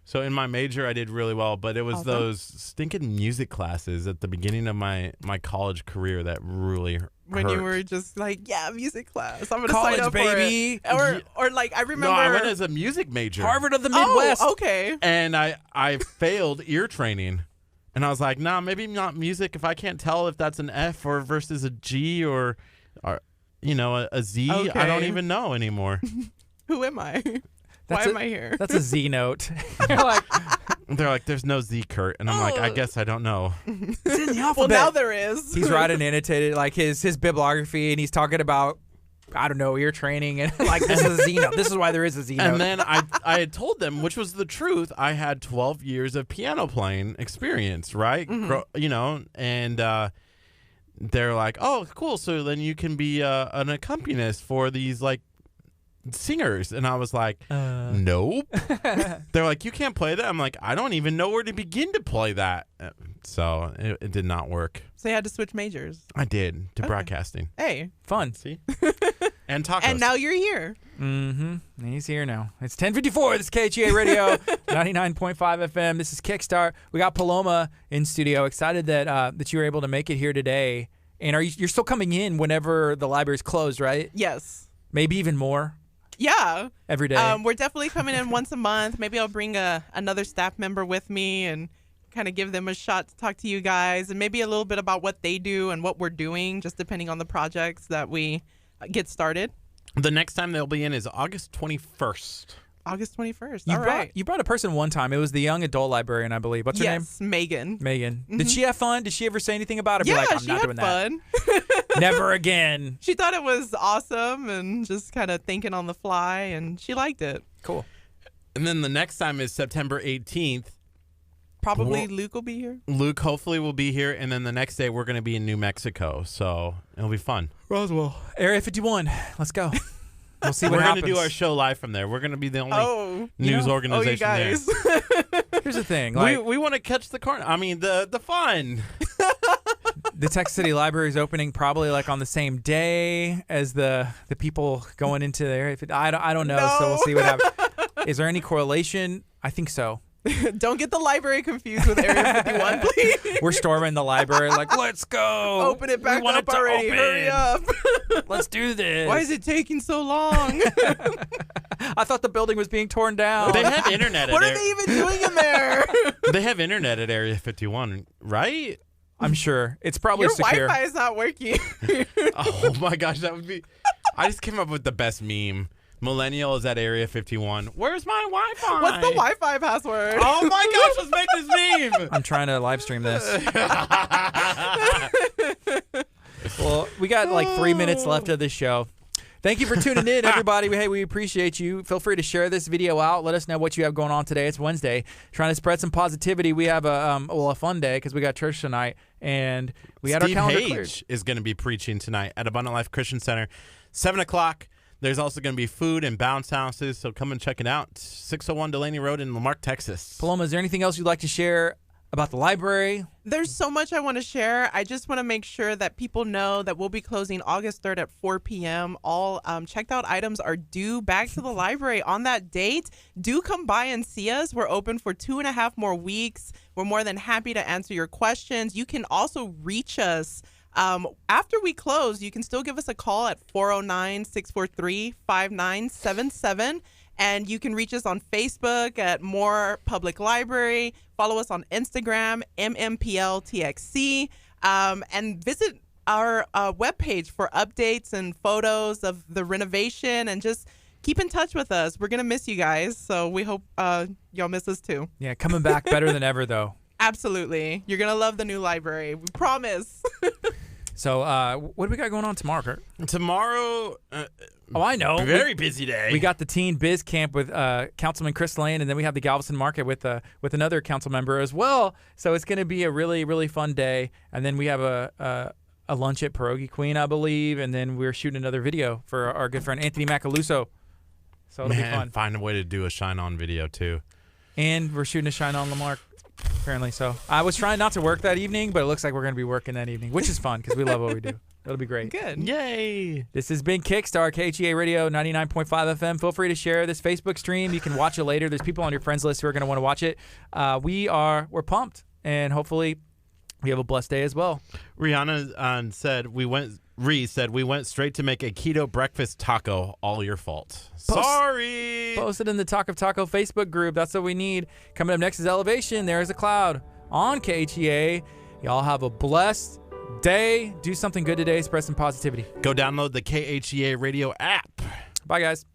So in my major, I did really well, but it was those stinking music classes at the beginning of my college career that really hurt. When you were just like, music class, I'm gonna College, sign up baby. for it. Or like I remember. No, I went as a music major. Harvard of the Midwest. Oh, okay. And I failed ear training. And I was like, nah, maybe not music if I can't tell if that's an F or versus a G or a Z. Okay. I don't even know anymore. Who am I? Why am I here? That's a Z note. They're like, there's no Z, Curt. And I'm like, I guess I don't know. It's in the alphabet. Well, now there is. He's writing annotated, like his bibliography, and he's talking about, I don't know, ear training, and like, this is a Z note. This is why there is a Z note. And then I had told them, which was the truth, I had 12 years of piano playing experience, right? And they're like, oh, cool. So then you can be an accompanist for these, like, singers. And I was like, nope. They're like, you can't play that. I'm like, I don't even know where to begin to play that. So it did not work. So you had to switch majors. I did to broadcasting. Hey. Fun. See? And tacos. And now you're here. Mm-hmm. He's here now. It's 10:54. This is KHEA Radio, 99.5 FM. This is Kickstart. We got Paloma in studio. Excited that you were able to make it here today. And you're still coming in whenever the library's closed, right? Yes. Maybe even more. Yeah. Every day. We're definitely coming in once a month. Maybe I'll bring another staff member with me and kind of give them a shot to talk to you guys, and maybe a little bit about what they do and what we're doing, just depending on the projects that we get started. The next time they'll be in is August 21st. August 21st. All right. You brought a person one time. It was the young adult librarian, I believe. What's her name? Yes, Megan. Megan. Did she have fun? Did she ever say anything about it? Yeah, Be like, I'm she not had doing fun. that. Never again. She thought it was awesome and just kind of thinking on the fly, and she liked it. Cool. And then the next time is September 18th. Probably Luke will be here. Luke hopefully will be here, and then the next day we're going to be in New Mexico, so it'll be fun. Roswell. Area 51. Let's go. We'll see what we're happens. We're going to do our show live from there. We're going to be the only news organization you guys. there. Here's the thing. We want to catch the the fun. The Texas City Library is opening probably like on the same day as the people going into there. I don't know, so we'll see what happens. Is there any correlation? I think so. Don't get the library confused with Area 51, please. We're storming the library like, let's go. Open it back up already. Hurry up. Let's do this. Why is it taking so long? I thought the building was being torn down. They have internet. What are they even doing in there? They have internet at Area 51, right? I'm sure. It's probably Your secure. Wi-Fi is not working. Oh my gosh, that would be. I just came up with the best meme. Millennial is at Area 51. Where's my Wi-Fi? What's the Wi-Fi password? Oh my gosh, let's make this meme. I'm trying to live stream this. Well, we got like 3 minutes left of this show. Thank you for tuning in, everybody. Hey, we appreciate you. Feel free to share this video out. Let us know what you have going on today. It's Wednesday. Trying to spread some positivity. We have a fun day because we got church tonight, and we had our calendar cleared. Steve Hage is going to be preaching tonight at Abundant Life Christian Center, 7 o'clock. There's also going to be food and bounce houses, so come and check it out. 601 Delaney Road in Lamarck, Texas. Paloma, is there anything else you'd like to share about the library? There's so much I want to share. I just want to make sure that people know that we'll be closing August 3rd at 4 p.m. All checked out items are due back to the library on that date. Do come by and see us. We're open for 2.5 more weeks. We're more than happy to answer your questions. You can also reach us. After we close, you can still give us a call at 409-643-5977. And you can reach us on Facebook at More Public Library. Follow us on Instagram, MMPLTXC. And visit our webpage for updates and photos of the renovation. And just keep in touch with us. We're going to miss you guys. So we hope y'all miss us too. Yeah, coming back better than ever, though. Absolutely. You're going to love the new library. We promise. So what do we got going on tomorrow, Kurt? Tomorrow, oh, I know. Very busy day. We got the Teen Biz Camp with Councilman Chris Lane, and then we have the Galveston Market with another council member as well. So it's going to be a really, really fun day. And then we have a lunch at Pierogi Queen, I believe, and then we're shooting another video for our good friend Anthony Macaluso. So it'll be fun. Find a way to do a Shine On video, too. And we're shooting a Shine On Lamarck. Apparently so. I was trying not to work that evening, but it looks like we're going to be working that evening, which is fun because we love what we do. It'll be great. Good. Yay. This has been Kickstart, KHEA Radio 99.5 FM. Feel free to share this Facebook stream. You can watch it later. There's people on your friends list who are going to want to watch it. We're pumped, and hopefully we have a blessed day as well. Rihanna said we went straight to make a keto breakfast taco. All your fault. Sorry. Post it in the Talk of Taco Facebook group. That's what we need. Coming up next is Elevation. There's a cloud on KHEA. Y'all have a blessed day. Do something good today. Spread some positivity. Go download the KHEA radio app. Bye, guys.